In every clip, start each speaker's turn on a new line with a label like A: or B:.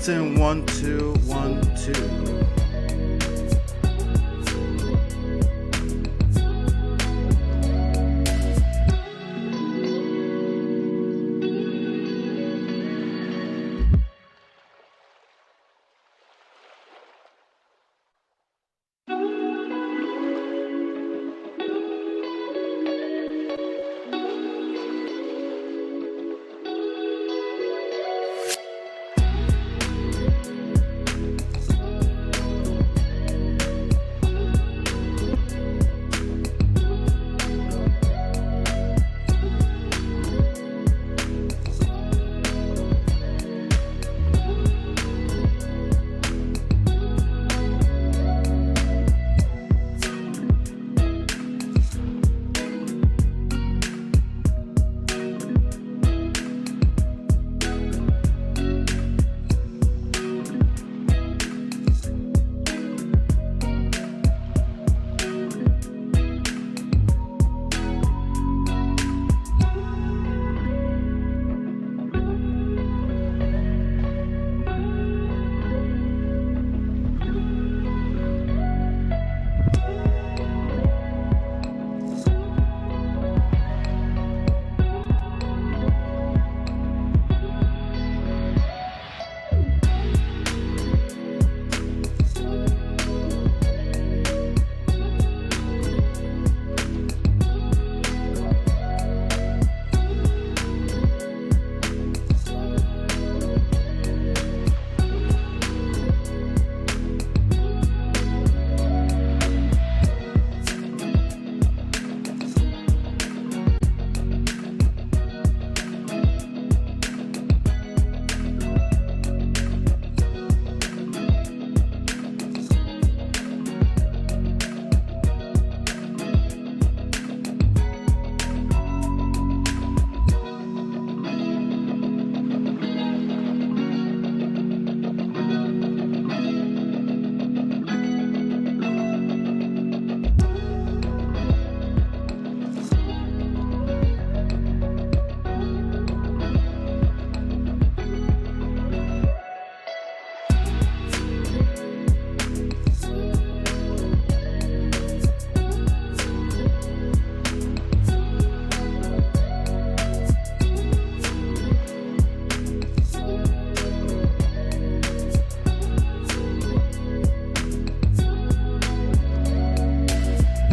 A: Testing 1 2 1 2.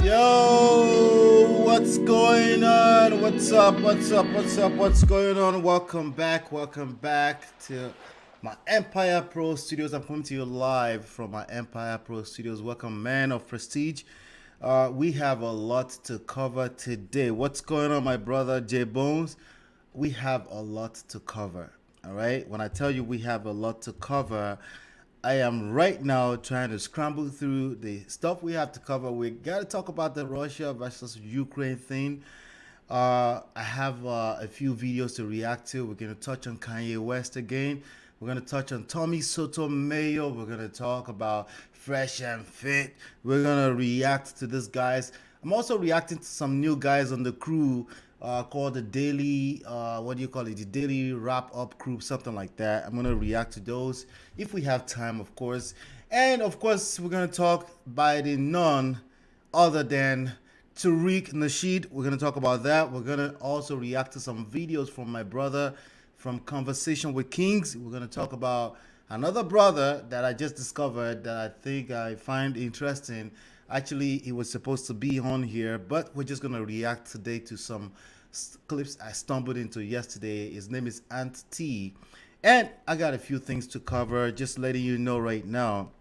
A: Yo, what's going on? What's up? What's going on? Welcome back to my Empire Pro Studios. I'm coming to you live from my Empire Pro Studios. Welcome, man of prestige. We have a lot to cover today. What's going on, my brother J Bones? We have a lot to cover. All right. When I tell you we have a lot to cover, I am right now trying to scramble through the stuff we have to cover. We got to talk about the Russia versus Ukraine thing. I have a few videos to react to. We're going to touch on Kanye West again. We're going to touch on Tommy Sotomayor. We're going to talk about FreshandFit. We're going to react to this guys. I'm also reacting to some new guys on the crew called the Daily, what do you call it? The Daily Wrap Up Crew, something like that. I'm going to react to those if we have time, of course. And of course, we're going to talk by the none other than Tariq Nasheed. We're going to talk about that. We're going to also react to some videos from my brother from Conversation with Kings. We're going to talk about another brother that I just discovered that I think I find interesting. Actually, he was supposed to be on here, but we're just going to react today to some clips I stumbled into yesterday. His name is Ant T. And I got a few things to cover, just letting you know right now.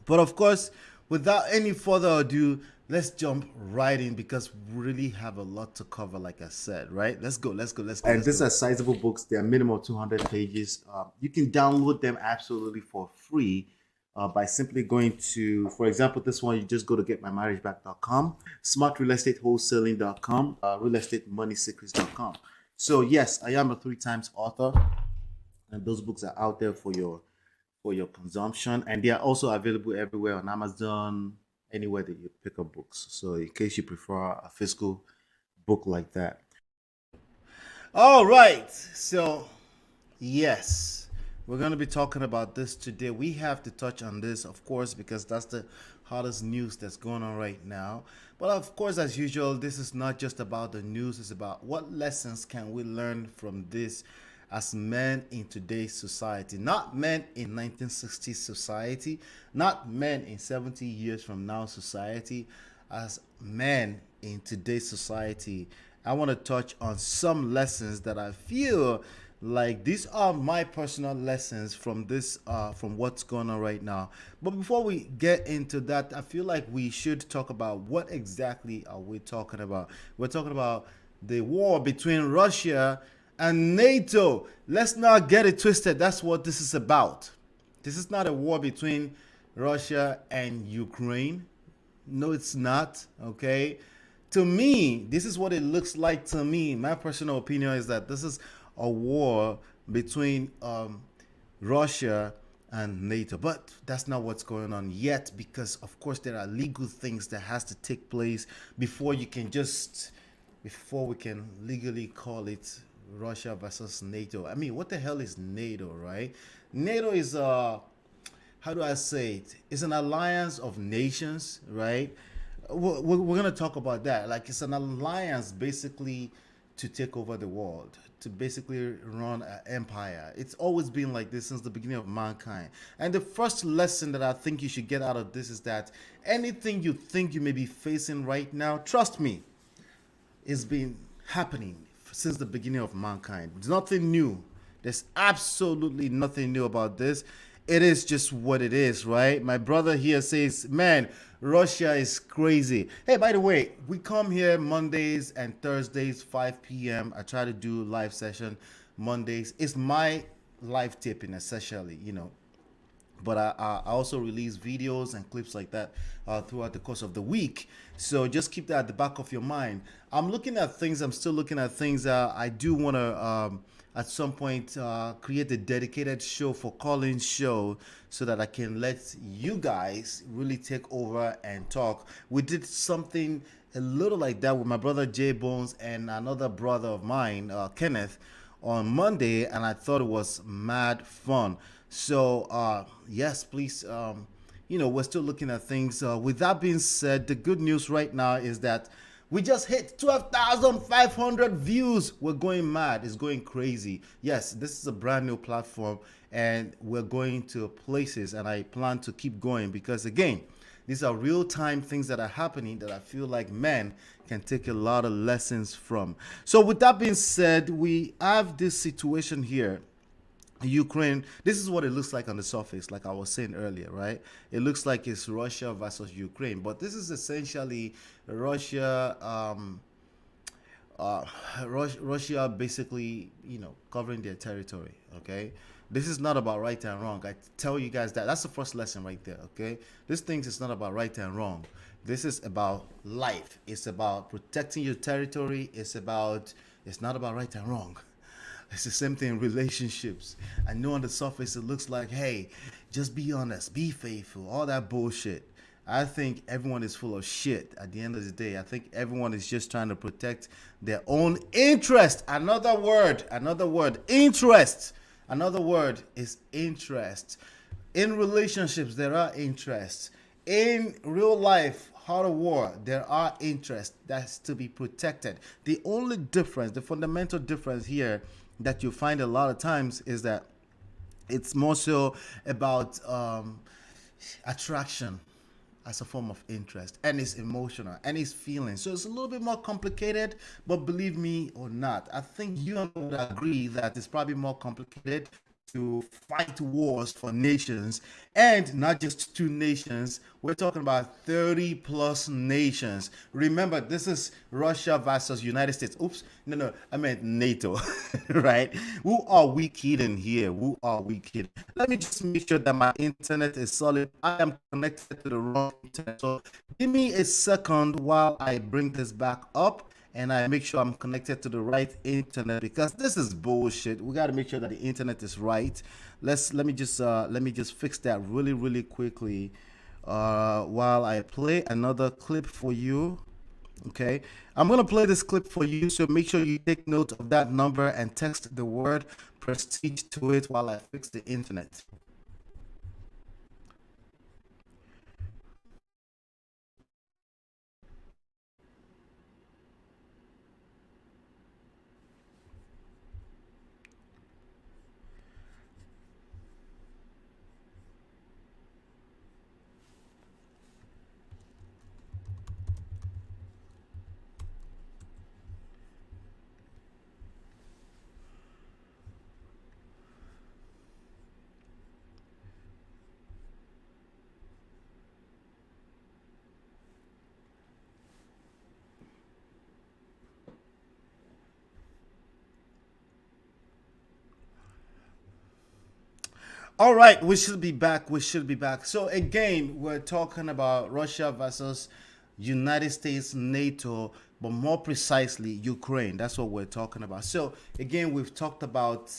A: But of course, without any further ado, let's jump right in because we really have a lot to cover, like I said, right? Let's go. And these are sizable books. They're minimum 200 pages. You can download them absolutely for free by simply going to, for example, this one, you just go to getmymarriageback.com, smartrealestatewholesaling.com, realestatemoneysecrets.com. So yes, I am a 3 times author, and those books are out there for your consumption, and they are also available everywhere on Amazon, anywhere that you pick up books. So in case you prefer a physical book like that. All right, so yes, We're going to be talking about this today. We have to touch on this, of course, because that's the hottest news that's going on right now. But of course, as usual, this is not just about the news, it's about what lessons can we learn from this as men in today's society. Not men in 1960s society, not men in 70 years from now society, as men in today's society. I want to touch on some lessons that I feel like these are my personal lessons from this from what's going on right now. But before we get into that, I feel like we should talk about what exactly are we talking about. We're talking about the war between Russia and NATO. Let's not get it twisted. That's what this is about. This is not a war between Russia and Ukraine. No, it's not. Okay. To me, this is what it looks like to me. My personal opinion is that this is a war between Russia and NATO. But that's not what's going on yet, because of course there are legal things that has to take place before you can just before we can legally call it Russia versus NATO. I mean, what the hell is NATO, right? NATO is how do I say it? It's an alliance of nations, right? We're going to talk about that. Like, it's an alliance basically to take over the world, to basically run an empire. It's always been like this since the beginning of mankind. And the first lesson that I think you should get out of this is that anything you think you may be facing right now, trust me, it's been happening since the beginning of mankind. It's nothing new. There's absolutely nothing new about this. It is just what it is, right? My brother here says, man, Russia is crazy. Hey, by the way, we come here Mondays and Thursdays, 5 p.m. I try to do live session Mondays. It's my live taping, essentially, but I also release videos and clips like that throughout the course of the week. So just keep that at the back of your mind. I'm looking at things. I'm still looking at things. I do want to, at some point, create a dedicated show for Colin's show so that I can let you guys really take over and talk. We did something a little like that with my brother Jay Bones and another brother of mine, Kenneth, on Monday, and I thought it was mad fun. So yes, please. We're still looking at things. With that being said, the good news right now is that we just hit 12,500 views. We're going mad. It's going crazy. Yes, this is a brand new platform, and we're going to places, and I plan to keep going because, again, these are real-time things that are happening that I feel like men can take a lot of lessons from. So with that being said, we have this situation here. Ukraine, this is what it looks like on the surface, like I was saying earlier, right? It looks like it's Russia versus Ukraine, but this is essentially Russia, Russia basically, covering their territory, okay? This is not about right and wrong. I tell you guys that. That's the first lesson right there, okay? This thing is not about right and wrong. This is about life. It's about protecting your territory. It's not about right and wrong. It's the same thing in relationships. I know on the surface it looks like, hey, just be honest, be faithful, all that bullshit. I think everyone is full of shit at the end of the day. I think everyone is just trying to protect their own interest. Another word, interest. Another word is interest. In relationships, there are interests. In real life, how to war, there are interests that's to be protected. The only difference, the fundamental difference here that you find a lot of times is that it's more so about attraction as a form of interest, and it's emotional and it's feeling. So it's a little bit more complicated, but believe me or not, I think you and I would agree that it's probably more complicated to fight wars for nations, and not just two nations. We're talking about 30 plus nations. Remember, this is Russia versus United States. Oops, no, I meant NATO, right? Who are we kidding here? Who are we kidding? Let me just make sure that my internet is solid. I am connected to the wrong internet. So give me a second while I bring this back up and I make sure I'm connected to the right internet, because this is bullshit. We got to make sure that the internet is right. Let me just fix that really quickly while I play another clip for you. Okay, I'm gonna play this clip for you, so make sure you take note of that number and text the word prestige to it while I fix the internet. All right, we should be back. We should be back. So again, we're talking about Russia versus United States, NATO, but more precisely Ukraine. That's what we're talking about. So again, we've talked about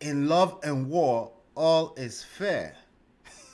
A: in love and war, all is fair.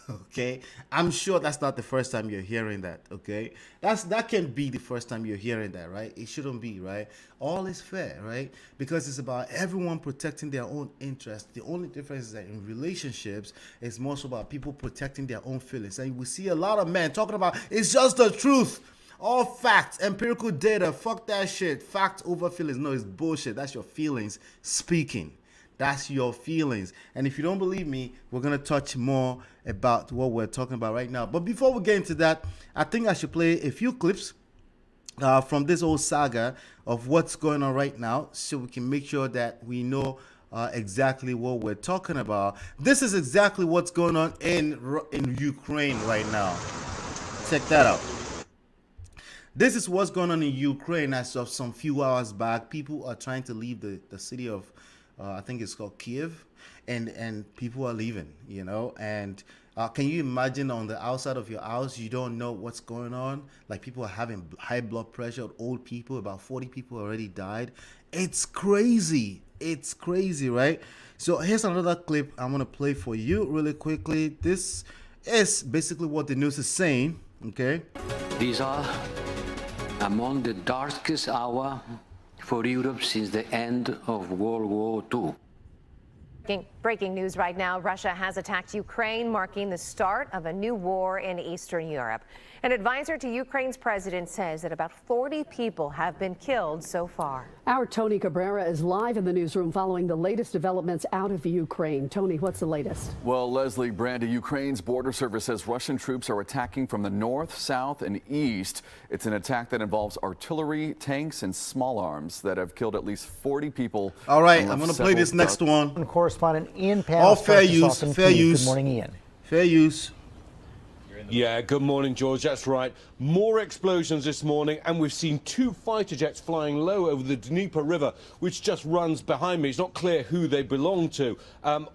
A: Okay, I'm sure that's not the first time you're hearing that. Okay, that can be the first time you're hearing that, right? It shouldn't be, right? All is fair, right? Because it's about everyone protecting their own interests. The only difference is that in relationships, it's more so about people protecting their own feelings. And we see a lot of men talking about it's just the truth. All facts, empirical data, fuck that shit. Fact over feelings. No, it's bullshit. That's your feelings speaking. That's your feelings. And if you don't believe me, we're going to touch more about what we're talking about right now. But before we get into that, I think I should play a few clips from this whole saga of what's going on right now, so we can make sure that we know exactly what we're talking about. This is exactly what's going on in Ukraine right now. Check that out. This is what's going on in Ukraine as of some few hours back. People are trying to leave the city of I think it's called Kiev, and people are leaving, you know. And can you imagine on the outside of your house, you don't know what's going on? Like people are having high blood pressure, old people, about 40 people already died. It's crazy. It's crazy, right? So here's another clip I'm going to play for you really quickly. This is basically what the news is saying, okay?
B: These are among the darkest hours for Europe since the end of World War II.
C: Breaking news right now. Russia has attacked Ukraine, marking the start of a new war in Eastern Europe. An advisor to Ukraine's president says that about 40 people have been killed so far.
D: Our Tony Cabrera is live in the newsroom following the latest developments out of Ukraine. Tony, what's the latest?
E: Well, Leslie, Brandy, Ukraine's border service says Russian troops are attacking from the north, south, and east. It's an attack that involves artillery, tanks, and small arms that have killed at least 40 people.
A: All right, I'm going to play this next one.
F: Correspondent Ian Pan.
A: All fair use, fair use.
F: Good morning, Ian.
A: Fair use.
G: Yeah, good morning, George. That's right. More explosions this morning, and we've seen 2 fighter jets flying low over the Dnieper River, which just runs behind me. It's not clear who they belong to.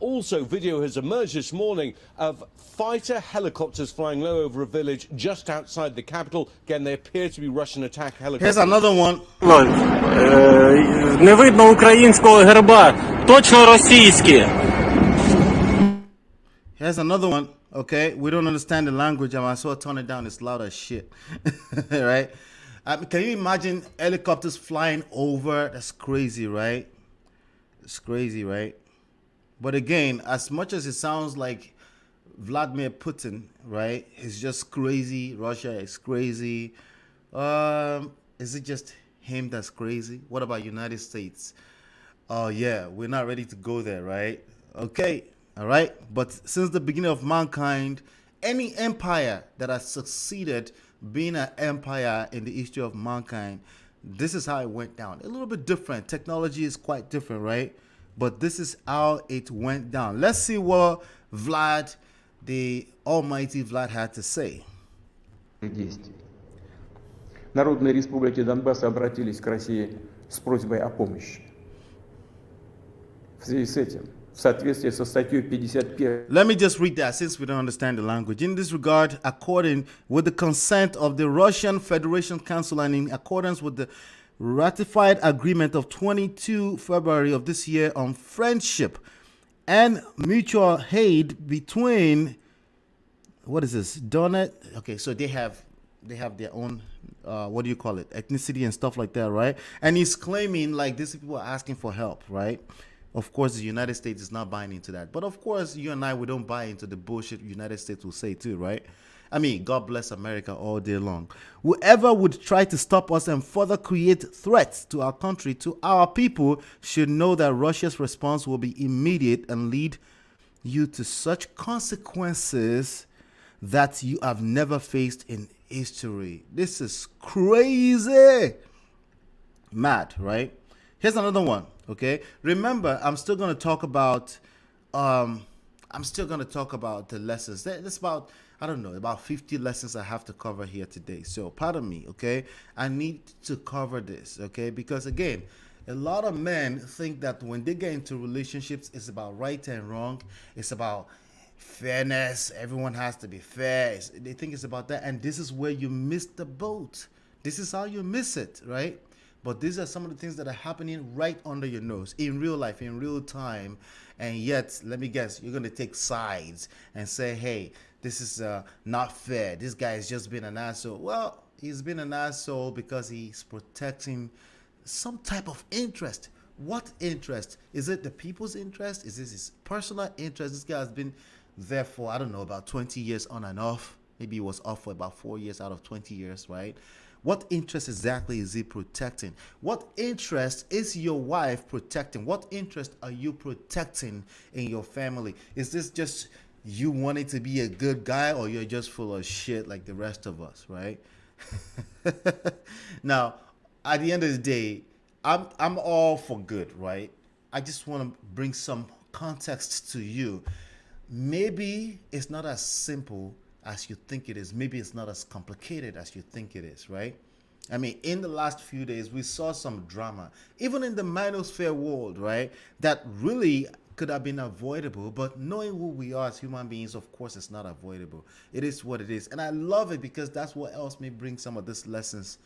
G: Also, video has emerged this morning of fighter helicopters flying low over a village just outside the capital. Again, they appear to be Russian attack helicopters.
A: Here's another one.
H: Не видно українського герба, точно російські.
A: Here's another one. Okay, we don't understand the language. I might as well turn it down. It's loud as shit. Right? Can you imagine helicopters flying over? That's crazy, right? It's crazy, right? But again, as much as it sounds like Vladimir Putin, right? It's just crazy. Russia is crazy. Is it just him that's crazy? What about United States? Oh yeah, we're not ready to go there, right? Okay. All right. But since the beginning of mankind, any empire that has succeeded being an empire in the history of mankind, this is how it went down. A little bit different. Technology is quite different, right? But this is how it went down. Let's see what Vlad, the almighty Vlad, had to say.
I: Народные республики Донбасса обратились к России с просьбой о помощи. В связи с этим, в соответствии со статьей 51.
A: Let me just read that since we don't understand the language. In this regard, according with the consent of the Russian Federation Council and in accordance with the ratified agreement of 22 February of this year on friendship and mutual aid between, what is this, Donetsk? Okay, so they have they have their own what do you call it, ethnicity and stuff like that, right? And he's claiming like these people are asking for help, right? Of course, the United States is not buying into that. But of course, you and I, we don't buy into the bullshit United States will say too, right? I mean, God bless America all day long. Whoever would try to stop us and further create threats to our country, to our people, should know that Russia's response will be immediate and lead you to such consequences that you have never faced in history. This is crazy. Mad, right? Here's another one, okay? Remember, I'm still going to talk about the lessons. There's about, I don't know, about 50 lessons I have to cover here today. So, pardon me, okay? I need to cover this, okay? Because again, a lot of men think that when they get into relationships, it's about right and wrong. It's about fairness. Everyone has to be fair. They think it's about that. And this is where you miss the boat. This is how you miss it, right? But these are some of the things that are happening right under your nose in real life, in real time. And yet, let me guess, you're going to take sides and say, hey, this is not fair. This guy has just been an asshole. Well, he's been an asshole because he's protecting some type of interest. What interest? Is it the people's interest? Is this his personal interest? This guy has been there for, I don't know, about 20 years on and off. Maybe he was off for about 4 years out of 20 years, right? What interest exactly is he protecting? What interest is your wife protecting? What interest are you protecting in your family? Is this just you wanting to be a good guy, or you're just full of shit like the rest of us, right? Now, at the end of the day, I'm all for good, right? I just want to bring some context to you. Maybe it's not as simple as you think it is. Maybe it's not as complicated as you think it is, right? I mean, in the last few days, we saw some drama, even in the manosphere world, right? That really could have been avoidable, but knowing who we are as human beings, of course, it's not avoidable. It is what it is. And I love it because that's what else may bring some of these lessons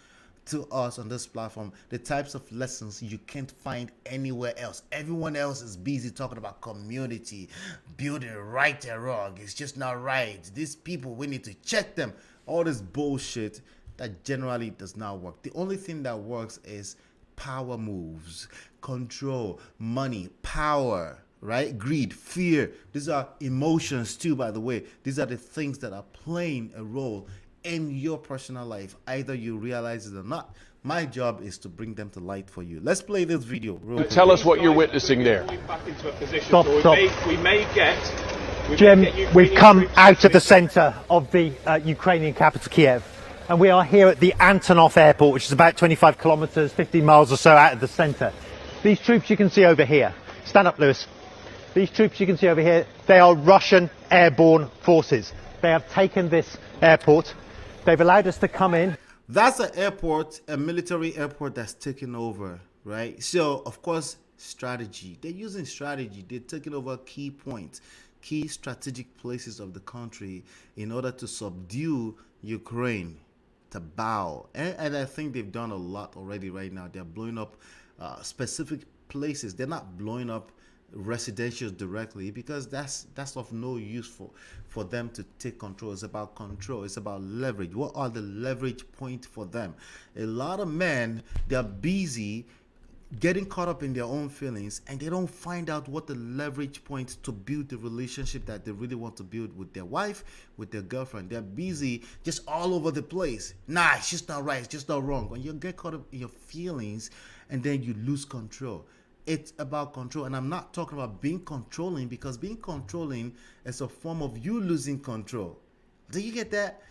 A: to us on this platform, the types of lessons you can't find anywhere else. Everyone else is busy talking about community, building right and wrong. It's just not right. These people, we need to check them. All this bullshit that generally does not work. The only thing that works is power moves, control, money, power, right? Greed, fear. These are emotions too, by the way. These are the things that are playing a role in your personal life. Either you realize it or not. My job is to bring them to light for you. Let's play this video real quick.
F: Tell us what you're witnessing there.
J: Stop. Jim, we've come out of the centre of the Ukrainian capital, Kiev, and we are here at the Antonov airport, which is about 25 kilometres, 15 miles or so out of the centre. These troops you can see over here, stand up, Lewis. These troops you can see over here, they are Russian airborne forces. They have taken this airport. They've allowed us to come in.
A: That's an airport, a military airport that's taken over, right? So, of course, strategy. They're using strategy. They're taking over key points, key strategic places of the country in order to subdue Ukraine, to bow. And I think they've done a lot already right now. They're blowing up specific places. They're not blowing up residential directly because that's of no use for them to take control. It's about control. It's about leverage. What are the leverage points for them? A lot of men, they're busy getting caught up in their own feelings, and they don't find out what the leverage points to build the relationship that they really want to build with their wife, with their girlfriend. They're busy just all over the place. Nah, it's just not right. It's just not wrong. When you get caught up in your feelings and then you lose control. It's about control, and I'm not talking about being controlling, because being controlling is a form of you losing control. Do you get that?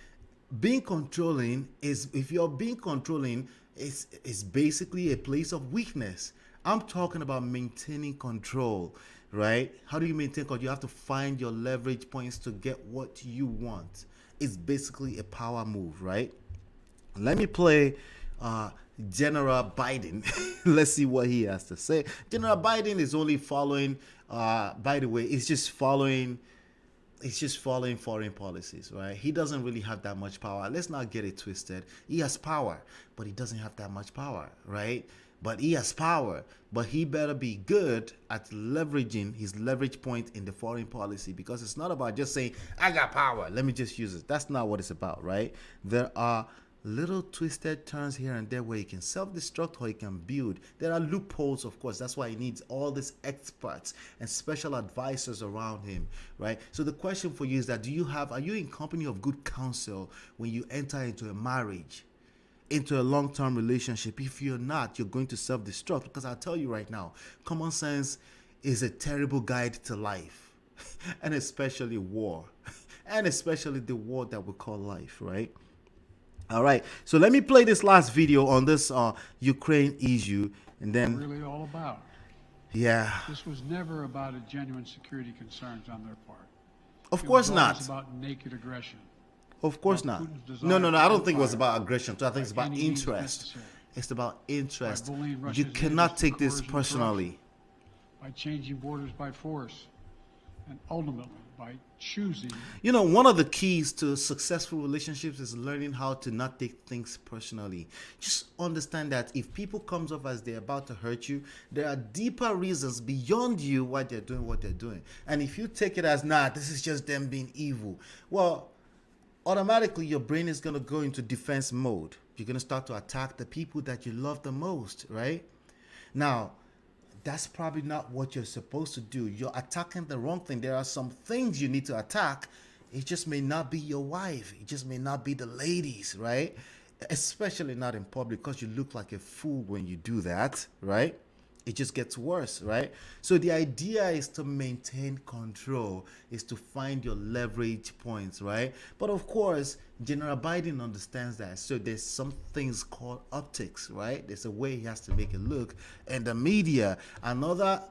A: Being controlling is, if you're being controlling, it's basically a place of weakness. I'm talking about maintaining control, right? How do you maintain control? You have to find your leverage points to get what you want. It's basically a power move, right? Let me play General Biden. Let's see what he has to say. General Biden is only following, by the way, it's just following foreign policies, right? He doesn't really have that much power. Let's not get it twisted. He has power, but he doesn't have that much power, right? but he has power. But he better be good at leveraging his leverage point in the foreign policy, because it's not about just saying, I got power, let me just use it. That's not what it's about, right? There are little twisted turns here and there where he can self-destruct or he can build. There are loopholes, of course. That's why he needs all these experts and special advisors around him, right? So the question for you is that are you in company of good counsel when you enter into a marriage, into a long-term relationship? If you're not, you're going to self-destruct, because I'll tell you right now, common sense is a terrible guide to life, and especially war, and especially the war that we call life, right? All right, so let me play this last video on this Ukraine issue, and then
F: really all about.
A: Yeah.
F: This was never about a genuine security concerns on their part.
A: Of course
F: It was
A: not.
F: always about naked aggression.
A: Of course not. No, I don't think it was about aggression. I think it's about interest. It's about interest. You cannot take this personally.
F: By changing borders by force, and ultimately by choosing.
A: You know, one of the keys to successful relationships is learning how to not take things personally. Just understand that if people comes off as they're about to hurt you, there are deeper reasons beyond you why they're doing what they're doing. And if you take it as, nah, this is just them being evil, well, automatically your brain is going to go into defense mode. You're going to start to attack the people that you love the most, right? Now, that's probably not what you're supposed to do. You're attacking the wrong thing. There are some things you need to attack. It just may not be your wife. It just may not be the ladies, right? Especially not in public, because you look like a fool when you do that, right? It just gets worse, right? So the idea is to maintain control, is to find your leverage points, right? But of course, General Biden understands that. So there's some things called optics, right? There's a way he has to make it look. And the media, another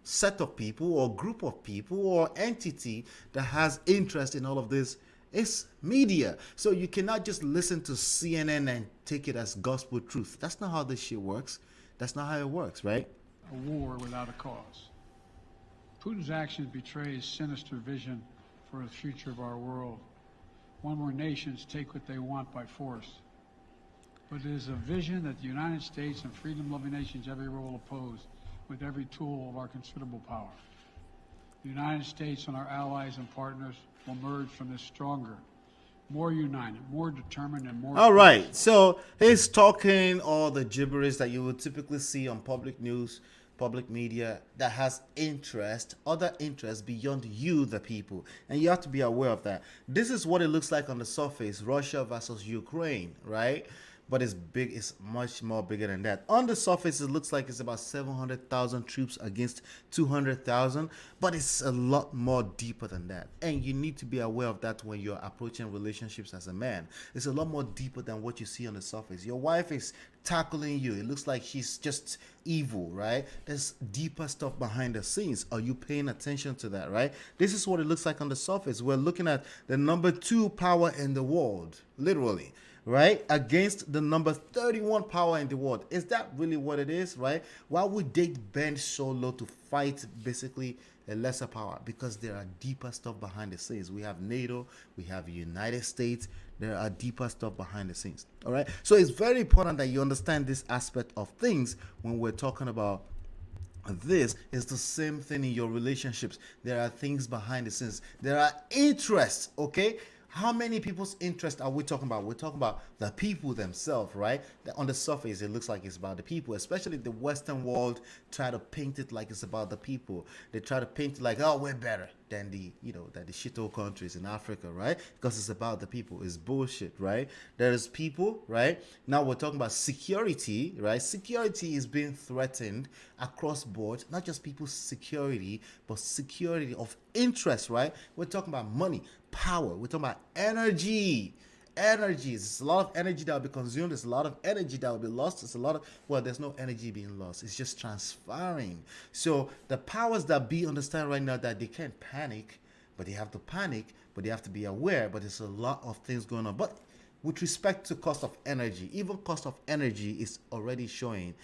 A: set of people or group of people or entity that has interest in all of this is media. So you cannot just listen to CNN and take it as gospel truth. That's not how this shit works. That's not how it works, right?
F: A war without a cause. Putin's actions betray his sinister vision for the future of our world, one where nations take what they want by force. But it is a vision that the United States and freedom-loving nations everywhere will oppose with every tool of our considerable power. The United States and our allies and partners will emerge from this stronger, more united, more determined, and more...
A: All right, so he's talking all the gibberish that you would typically see on public news, public media, that has interest, other interests beyond you, the people. And you have to be aware of that. This is what it looks like on the surface, Russia versus Ukraine, right? But it's big, it's much more bigger than that. On the surface, it looks like it's about 700,000 troops against 200,000, but it's a lot more deeper than that. And you need to be aware of that when you're approaching relationships as a man. It's a lot more deeper than what you see on the surface. Your wife is tackling you. It looks like she's just evil, right? There's deeper stuff behind the scenes. Are you paying attention to that, right? This is what it looks like on the surface. We're looking at the number 2 power in the world, literally, right, against the number 31 power in the world. Is that really what it is, right? Why would they bend so low to fight basically a lesser power? Because there are deeper stuff behind the scenes. We have NATO, we have the United States. There are deeper stuff behind the scenes, all right? So it's very important that you understand this aspect of things when we're talking about this. Is the same thing in your relationships. There are things behind the scenes. There are interests, okay? How many people's interest are we talking about? We're talking about the people themselves, right? On the surface, it looks like it's about the people, especially the Western world try to paint it like it's about the people. They try to paint it like, oh, we're better than the, than the shithole countries in Africa, right? Because it's about the people. It's bullshit, right? There's people, right? Now we're talking about security, right? Security is being threatened across board, not just people's security, but security of interest, right? We're talking about money, power. We're talking about energy. Energy. There's a lot of energy that will be consumed. There's a lot of energy that will be lost. There's a lot of, well, there's no energy being lost. It's just transferring. So the powers that be understand right now that they can't panic, but they have to panic, but they have to be aware. But there's a lot of things going on. But with respect to cost of energy, even cost of energy is already showing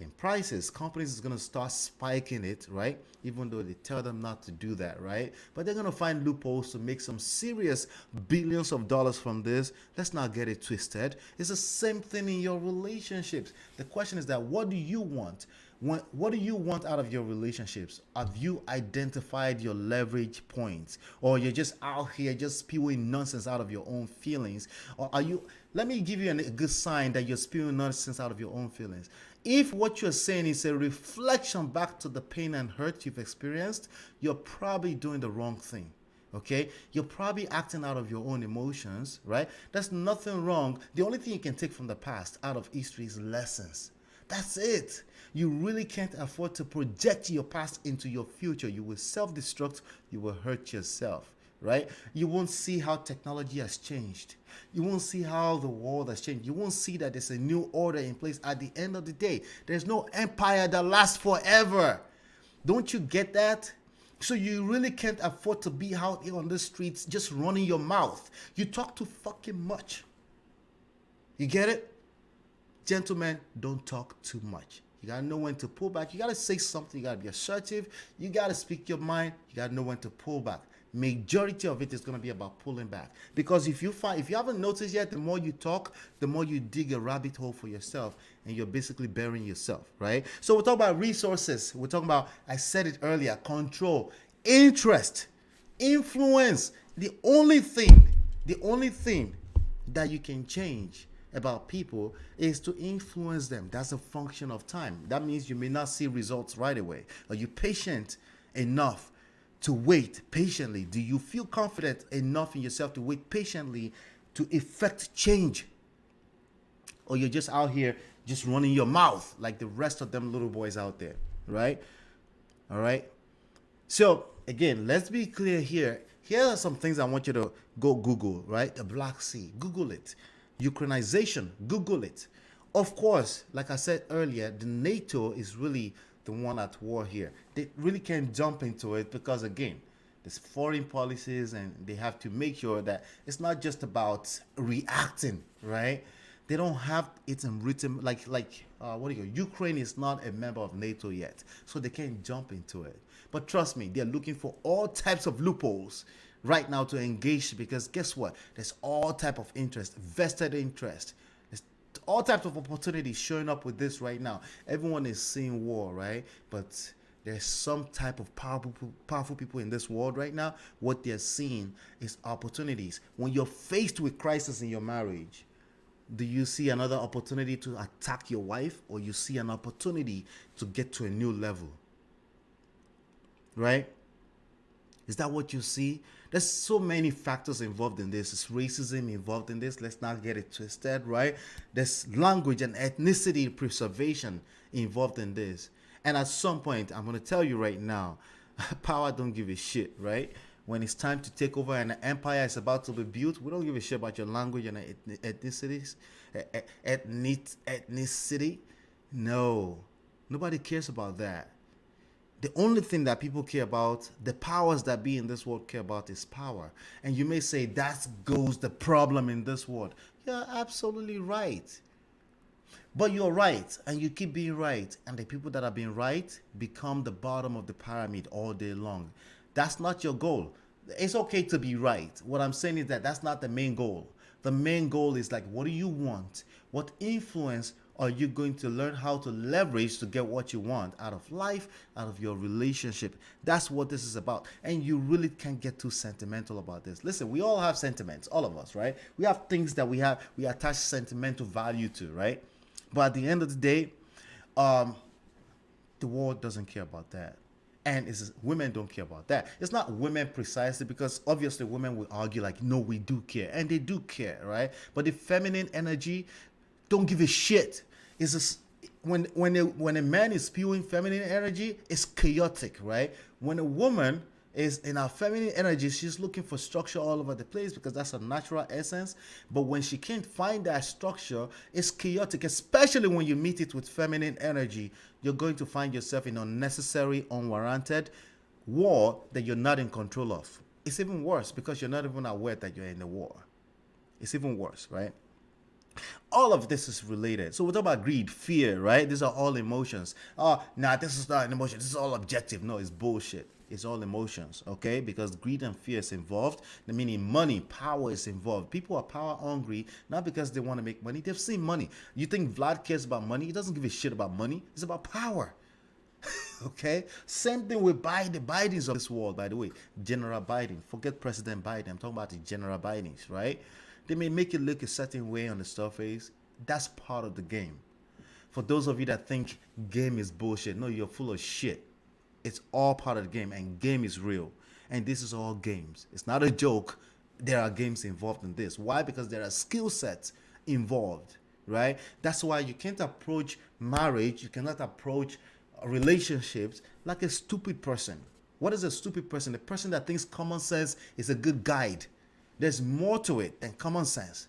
A: in prices. Companies is going to start spiking it, right? Even though they tell them not to do that, right? But they're going to find loopholes to make some serious billions of dollars from this. Let's not get it twisted. It's the same thing in your relationships. The question is that what do you want? What do you want out of your relationships? Have you identified your leverage points? Or you're just out here just spewing nonsense out of your own feelings? Or are you, let me give you a good sign that you're spewing nonsense out of your own feelings. If what you're saying is a reflection back to the pain and hurt you've experienced, you're probably doing the wrong thing. Okay, you're probably acting out of your own emotions, right? There's nothing wrong. The only thing you can take from the past out of history is lessons. That's it. You really can't afford to project your past into your future. You will self-destruct. You will hurt yourself, right? You won't see how technology has changed. You won't see how the world has changed. You won't see that there's a new order in place. At the end of the day, there's no empire that lasts forever. Don't you get that? So you really can't afford to be out here on the streets just running your mouth. You talk too fucking much. You get it? Gentlemen, don't talk too much. You gotta know when to pull back. You gotta say something. You gotta be assertive. You gotta speak your mind. You gotta know when to pull back. Majority of it is gonna be about pulling back. Because if you haven't noticed yet, the more you talk, the more you dig a rabbit hole for yourself, and you're basically burying yourself, right? So we're talking about resources. We're talking about, I said it earlier, control, interest, influence. The only thing that you can change about people is to influence them. That's a function of time. That means you may not see results right away. Are you patient enough to wait patiently? Do you feel confident enough in yourself to wait patiently to effect change? Or you're just out here just running your mouth like the rest of them little boys out there, right? All right. So again, let's be clear here. Here are some things I want you to go Google, right? The Black Sea, Google it. Ukrainization, Google it. Of course, like I said earlier, the NATO is really the one at war here. They really can't jump into it because, again, there's foreign policies and they have to make sure that it's not just about reacting, right? They don't have it in written, Ukraine is not a member of NATO yet, so they can't jump into it. But trust me, they're looking for all types of loopholes right now to engage, because guess what? There's all type of interest, vested interest. There's all types of opportunities showing up with this right now. Everyone is seeing war, right? But there's some type of powerful people in this world right now. What they're seeing is opportunities. When you're faced with crisis in your marriage, do you see another opportunity to attack your wife, or you see an opportunity to get to a new level? Right? Is that what you see? There's so many factors involved in this. There's racism involved in this. Let's not get it twisted, right? There's language and ethnicity preservation involved in this. And at some point, I'm going to tell you right now, power don't give a shit, right? When it's time to take over and an empire is about to be built, we don't give a shit about your language and ethnicities. Ethnicity. No. Nobody cares about that. The only thing that people care about, the powers that be in this world care about, is power. And you may say, that goes the problem in this world. You're absolutely right. But you're right, and you keep being right. And the people that are being right become the bottom of the pyramid all day long. That's not your goal. It's okay to be right. What I'm saying is that that's not the main goal. The main goal is like, what do you want? What influence are you going to learn how to leverage to get what you want out of life, out of your relationship? That's what this is about. And you really can't get too sentimental about this. Listen, we all have sentiments, all of us, right? We have things that we attach sentimental value to, right? But at the end of the day, the world doesn't care about that. And women don't care about that. It's not women precisely, because obviously women will argue like, no, we do care. And they do care, right? But the feminine energy don't give a shit. It's just, when a man is spewing feminine energy, it's chaotic, right? When a woman is in her feminine energy, she's looking for structure all over the place because that's her natural essence. But when she can't find that structure, it's chaotic, especially when you meet it with feminine energy. You're going to find yourself in unnecessary, unwarranted war that you're not in control of. It's even worse because you're not even aware that you're in a war. It's even worse, right? All of this is related. So we're talking about greed, fear, right? These are all emotions. Oh, nah, this is not an emotion. This is all objective. No, it's bullshit. It's all emotions, okay? Because greed and fear is involved. Meaning money, power is involved. People are power hungry, not because they want to make money. They've seen money. You think Vlad cares about money? He doesn't give a shit about money. It's about power. Okay? Same thing with the Bidens of this world, by the way. General Biden. Forget President Biden. I'm talking about the General Bidens, right? They may make it look a certain way on the surface. That's part of the game. For those of you that think game is bullshit, no, you're full of shit. It's all part of the game, and game is real. And this is all games. It's not a joke. There are games involved in this. Why? Because there are skill sets involved, right? That's why you can't approach marriage, you cannot approach relationships like a stupid person. What is a stupid person? A person that thinks common sense is a good guide. There's more to it than common sense.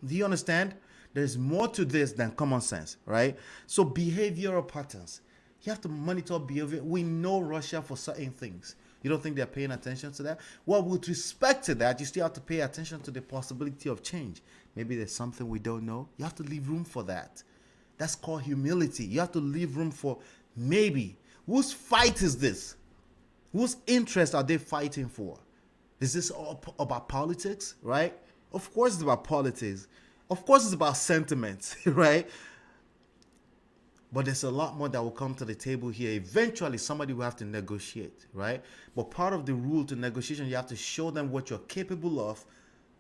A: Do you understand? There's more to this than common sense, right? So behavioral patterns. You have to monitor behavior. We know Russia for certain things. You don't think they're paying attention to that? Well, with respect to that, you still have to pay attention to the possibility of change. Maybe there's something we don't know. You have to leave room for that. That's called humility. You have to leave room for maybe. Whose fight is this? Whose interest are they fighting for? Is this all about politics, right? Of course it's about politics. Of course it's about sentiments, right? But there's a lot more that will come to the table here. Eventually, somebody will have to negotiate, right? But part of the rule to negotiation, you have to show them what you're capable of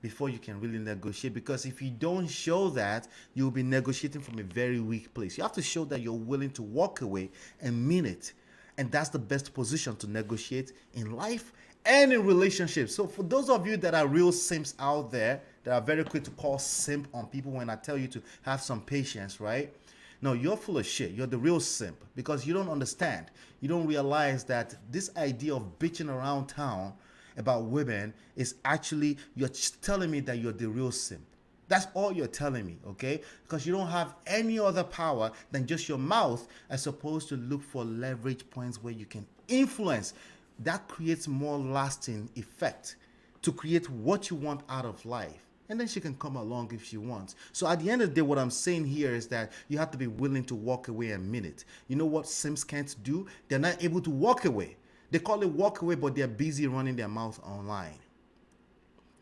A: before you can really negotiate. Because if you don't show that, you'll be negotiating from a very weak place. You have to show that you're willing to walk away and mean it. And that's the best position to negotiate in life and in relationships. So for those of you that are real simps out there, that are very quick to call simp on people when I tell you to have some patience, right? No, you're full of shit. You're the real simp because you don't understand. You don't realize that this idea of bitching around town about women is actually, you're telling me that you're the real simp. That's all you're telling me, okay? Because you don't have any other power than just your mouth as opposed to look for leverage points where you can influence. That creates more lasting effect to create what you want out of life. And then she can come along if she wants. So at the end of the day, what I'm saying here is that you have to be willing to walk away and mean it. You know what Sims can't do? They're not able to walk away. They call it walk away, but they're busy running their mouth online.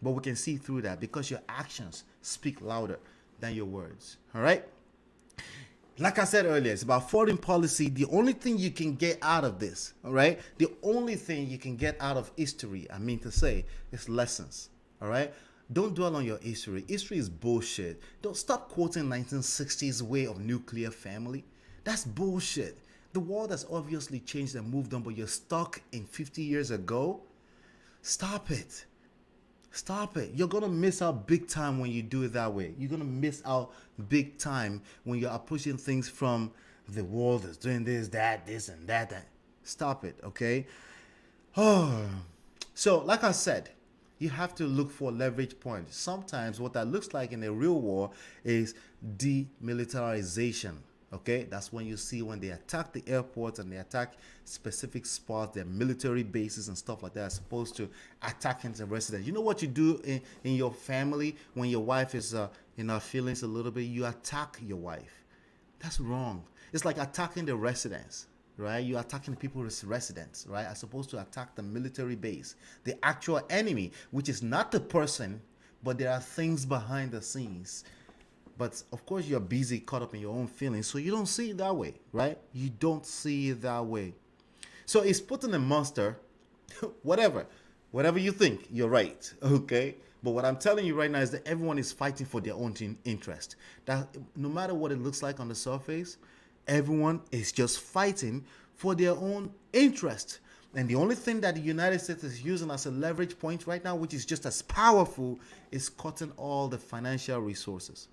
A: But we can see through that because your actions speak louder than your words. All right? Like I said earlier, it's about foreign policy. The only thing you can get out of this, all right? The only thing you can get out of history, I mean to say, is lessons. All right? Don't dwell on your history. History is bullshit. Don't stop quoting 1960s way of nuclear family. That's bullshit. The world has obviously changed and moved on, but you're stuck in 50 years ago. Stop it. Stop it. You're going to miss out big time when you do it that way. You're going to miss out big time when you're approaching things from the world is doing this, that, this, and that. Stop it, okay? Oh. So, like I said, you have to look for leverage points. Sometimes what that looks like in a real war is demilitarization. Okay, that's when you see when they attack the airports and they attack specific spots, their military bases and stuff like that, as opposed to attacking the residents. You know what you do in your family when your wife is in her feelings a little bit? You attack your wife. That's wrong. It's like attacking the residents, right? You're attacking the people's residents, right? As opposed to attack the military base, the actual enemy, which is not the person, but there are things behind the scenes. But of course, you're busy, caught up in your own feelings, so you don't see it that way, right? You don't see it that way. So it's Putin a monster, whatever you think, you're right, okay? But what I'm telling you right now is that everyone is fighting for their own interest. That no matter what it looks like on the surface, everyone is just fighting for their own interest. And the only thing that the United States is using as a leverage point right now, which is just as powerful, is cutting all the financial resources.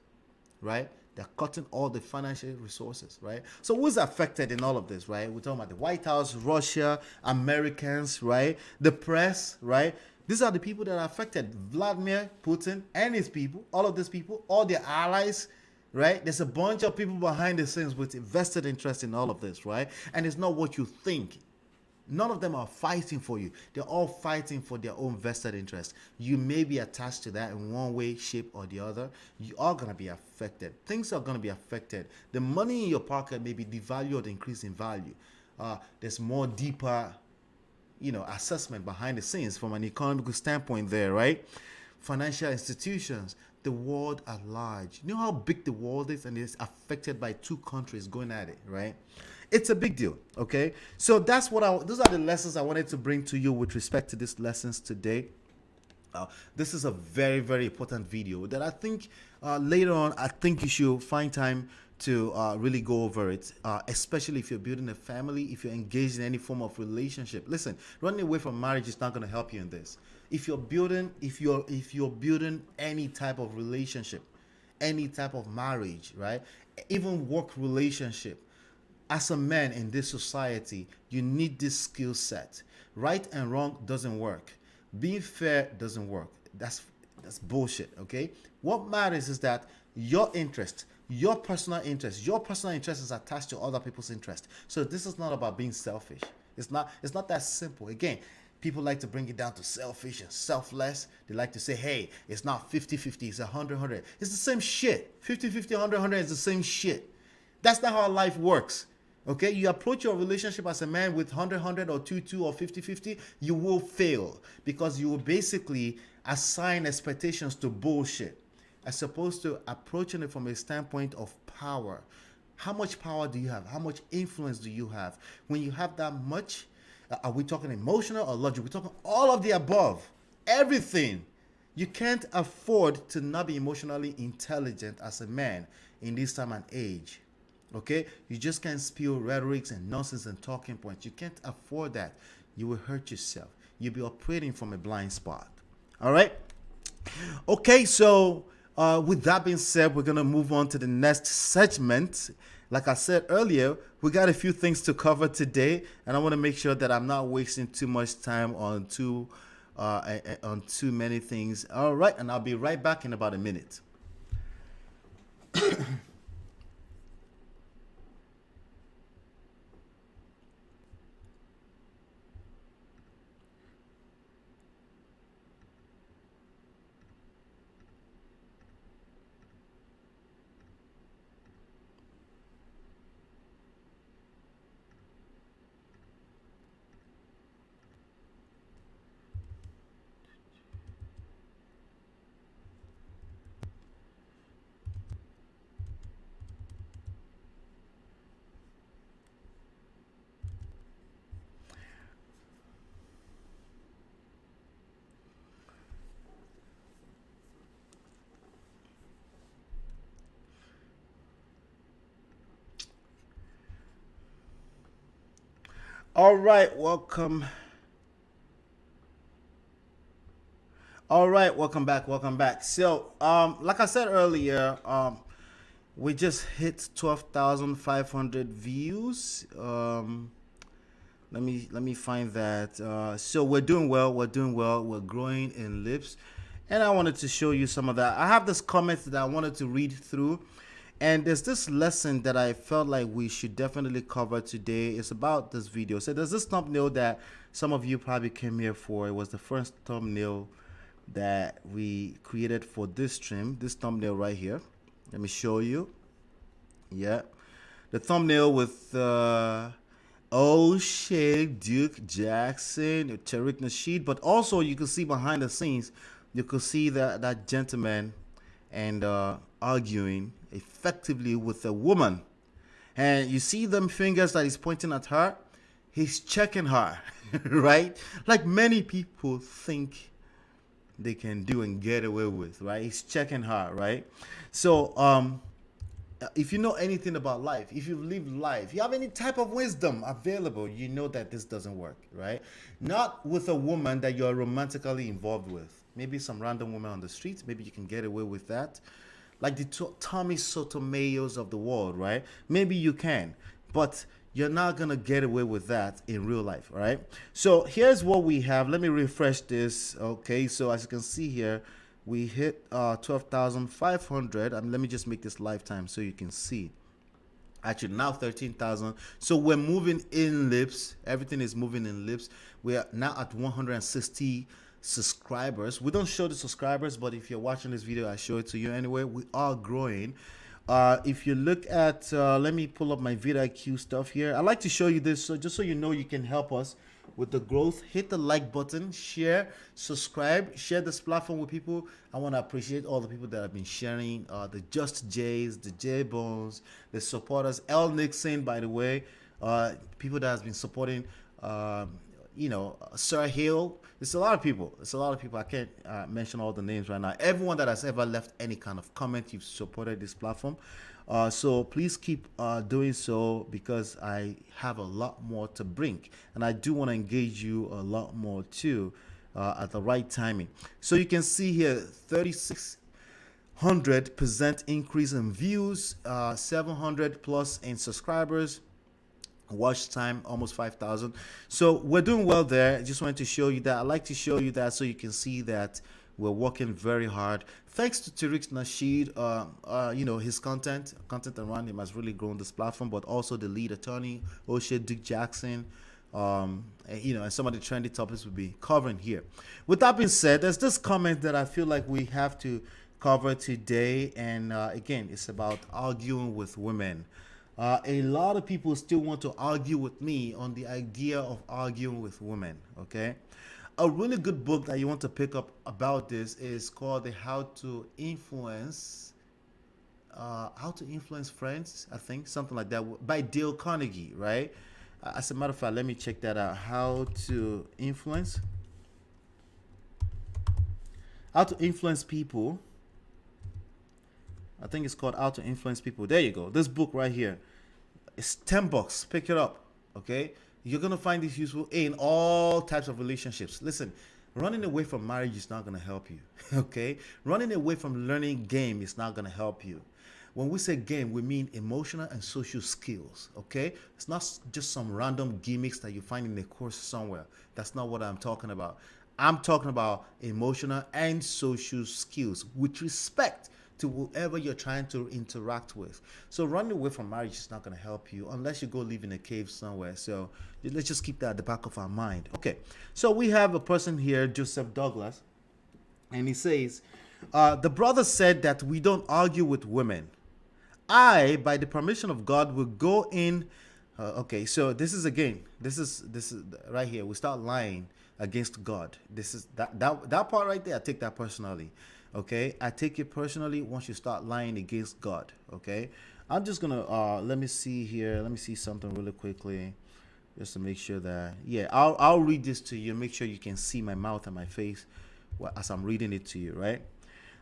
A: Right? They're cutting all the financial resources, right? So who's affected in all of this, right? We're talking about the White House, Russia, Americans, right? The press, right? These are the people that are affected. Vladimir Putin and his people, all of these people, all their allies, right? There's a bunch of people behind the scenes with vested interest in all of this, right? And it's not what you think. None of them are fighting for you. They're all fighting for their own vested interest. You may be attached to that in one way, shape, or the other. You are going to be affected. Things are going to be affected. The money in your pocket may be devalued or increased in value. There's more deeper, assessment behind the scenes from an economical standpoint there, right? Financial institutions, the world at large. You know how big the world is, and it's affected by two countries going at it, right? It's a big deal, okay? So those are the lessons I wanted to bring to you with respect to these lessons today. This is a very, very important video that I think later on, I think you should find time to really go over it, especially if you're building a family, if you're engaged in any form of relationship. Listen, running away from marriage is not going to help you in this. If you're building any type of relationship, any type of marriage, right? Even work relationship, as a man in this society, you need this skill set. Right and wrong doesn't work. Being fair doesn't work. That's bullshit, okay? What matters is that your interest, your personal interest is attached to other people's interest. So this is not about being selfish. It's not that simple. Again, people like to bring it down to selfish and selfless. They like to say, hey, it's not 50-50, it's 100-100. It's the same shit. 50-50, 100-100 is the same shit. That's not how life works. Okay, you approach your relationship as a man with 100-100 or 2-2 or 50-50, you will fail because you will basically assign expectations to bullshit as opposed to approaching it from a standpoint of power. How much power do you have? How much influence do you have? When you have that much, are we talking emotional or logical? We're talking all of the above, everything. You can't afford to not be emotionally intelligent as a man in this time and age. Okay, you just can't spew rhetorics and nonsense and talking points. You can't afford that. You will hurt yourself. You'll be operating from a blind spot. All right. Okay, so with that being said, we're gonna move on to the next segment. Like I said earlier, we got a few things to cover today, and I want to make sure that I'm not wasting too much time on too many things. All right, and I'll be right back in about a minute. All right, welcome. All right, welcome back. So, like I said earlier, we just hit 12,500 views. Let me find that. So we're doing well. We're growing in lips, and I wanted to show you some of that. I have this comment that I wanted to read through. And there's this lesson that I felt like we should definitely cover today. It's about this video. So there's this thumbnail that some of you probably came here for. It was the first thumbnail that we created for this stream. This thumbnail right here. Let me show you. Yeah. The thumbnail with Oshay Duke Jackson, Tariq Nasheed. But also you can see behind the scenes, you could see that gentleman and arguing effectively with a woman, and you see them fingers that he's pointing at her. He's checking her, right? Like many people think they can do and get away with, right? He's checking her, right? So if you know anything about life, if you've lived life, you have any type of wisdom available, you know that this doesn't work, right? Not with a woman that you're romantically involved with. Maybe some random woman on the streets, maybe you can get away with that. Like the Tommy Sotomayors of the world, right? Maybe you can, but you're not going to get away with that in real life, right? So here's what we have. Let me refresh this. Okay, so as you can see here, we hit 12,500. Let me just make this lifetime so you can see. Actually, now 13,000. So we're moving in lips. Everything is moving in lips. We are now at 160 subscribers. We don't show the subscribers, but if you're watching this video, I show it to you anyway. We are growing. If you look at, let me pull up my vidIQ stuff here. I like to show you this, so just so you know, you can help us with the growth. Hit the like button, share, subscribe, share this platform with people. I want to appreciate all the people that have been sharing, the Just Jays, the J Bones, the supporters, L Nixon, by the way, people that has been supporting, Sir Hill. It's a lot of people. I can't mention all the names right now. Everyone that has ever left any kind of comment, you've supported this platform. So please keep doing so, because I have a lot more to bring, and I do want to engage you a lot more too at the right timing. So you can see here 3,600% increase in views, 700 plus in subscribers, watch time almost 5,000. So we're doing well there. I just wanted to show you that. I like to show you that so you can see that we're working very hard. Thanks to Tariq Nasheed, his content around him has really grown this platform, but also the lead attorney, Oshay Duke Jackson, and some of the trendy topics we'll be covering here. With that being said, there's this comment that I feel like we have to cover today, and again, it's about arguing with women. A lot of people still want to argue with me on the idea of arguing with women, okay? A really good book that you want to pick up about this is called the How to Influence Friends, I think, something like that, by Dale Carnegie, right? As a matter of fact, let me check that out. How to influence people. I think it's called How to Influence People. There you go. This book right here. It's $10. Pick it up, okay? You're going to find this useful in all types of relationships. Listen, running away from marriage is not going to help you, okay? Running away from learning game is not going to help you. When we say game, we mean emotional and social skills, okay? It's not just some random gimmicks that you find in a course somewhere. That's not what I'm talking about. I'm talking about emotional and social skills with respect to whoever you're trying to interact with. So running away from marriage is not going to help you unless you go live in a cave somewhere. So let's just keep that at the back of our mind. Okay, so we have a person here, Joseph Douglas, and he says, the brother said that we don't argue with women. I, by the permission of God, will go in. Okay, so this is right here. We start lying against God. This is that part right there. I take that personally. Okay, I take it personally once you start lying against God. Okay, I'm just gonna let me see here. Let me see something really quickly, just to make sure that I'll read this to you. Make sure you can see my mouth and my face as I'm reading it to you. Right.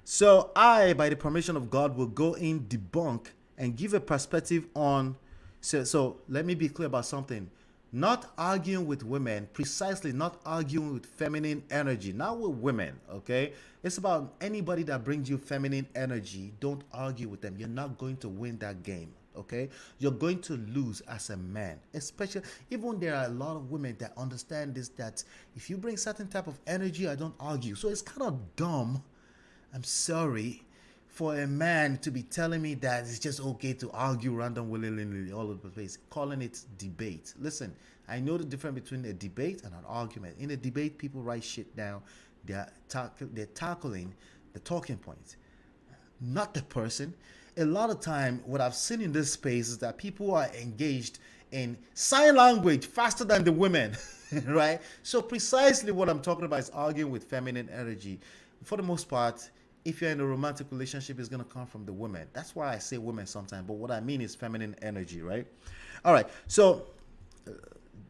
A: So I, by the permission of God, will go in, debunk, and give a perspective on. So let me be clear about something. Not arguing with women, precisely not arguing with feminine energy, not with women, okay? It's about anybody that brings you feminine energy. Don't argue with them. You're not going to win that game, okay? You're going to lose as a man, especially even there are a lot of women that understand this, that if you bring certain type of energy, I don't argue. So it's kind of dumb, I'm sorry, for a man to be telling me that it's just okay to argue random willy-nilly all over the place, calling it debate. Listen, I know the difference between a debate and an argument. In a debate, people write shit down. They're tackling the talking point, not the person. A lot of time, what I've seen in this space is that people are engaged in sign language faster than the women, right? So precisely what I'm talking about is arguing with feminine energy. For the most part, if you're in a romantic relationship, it's going to come from the women. That's why I say women sometimes, but what I mean is feminine energy, right? All right, so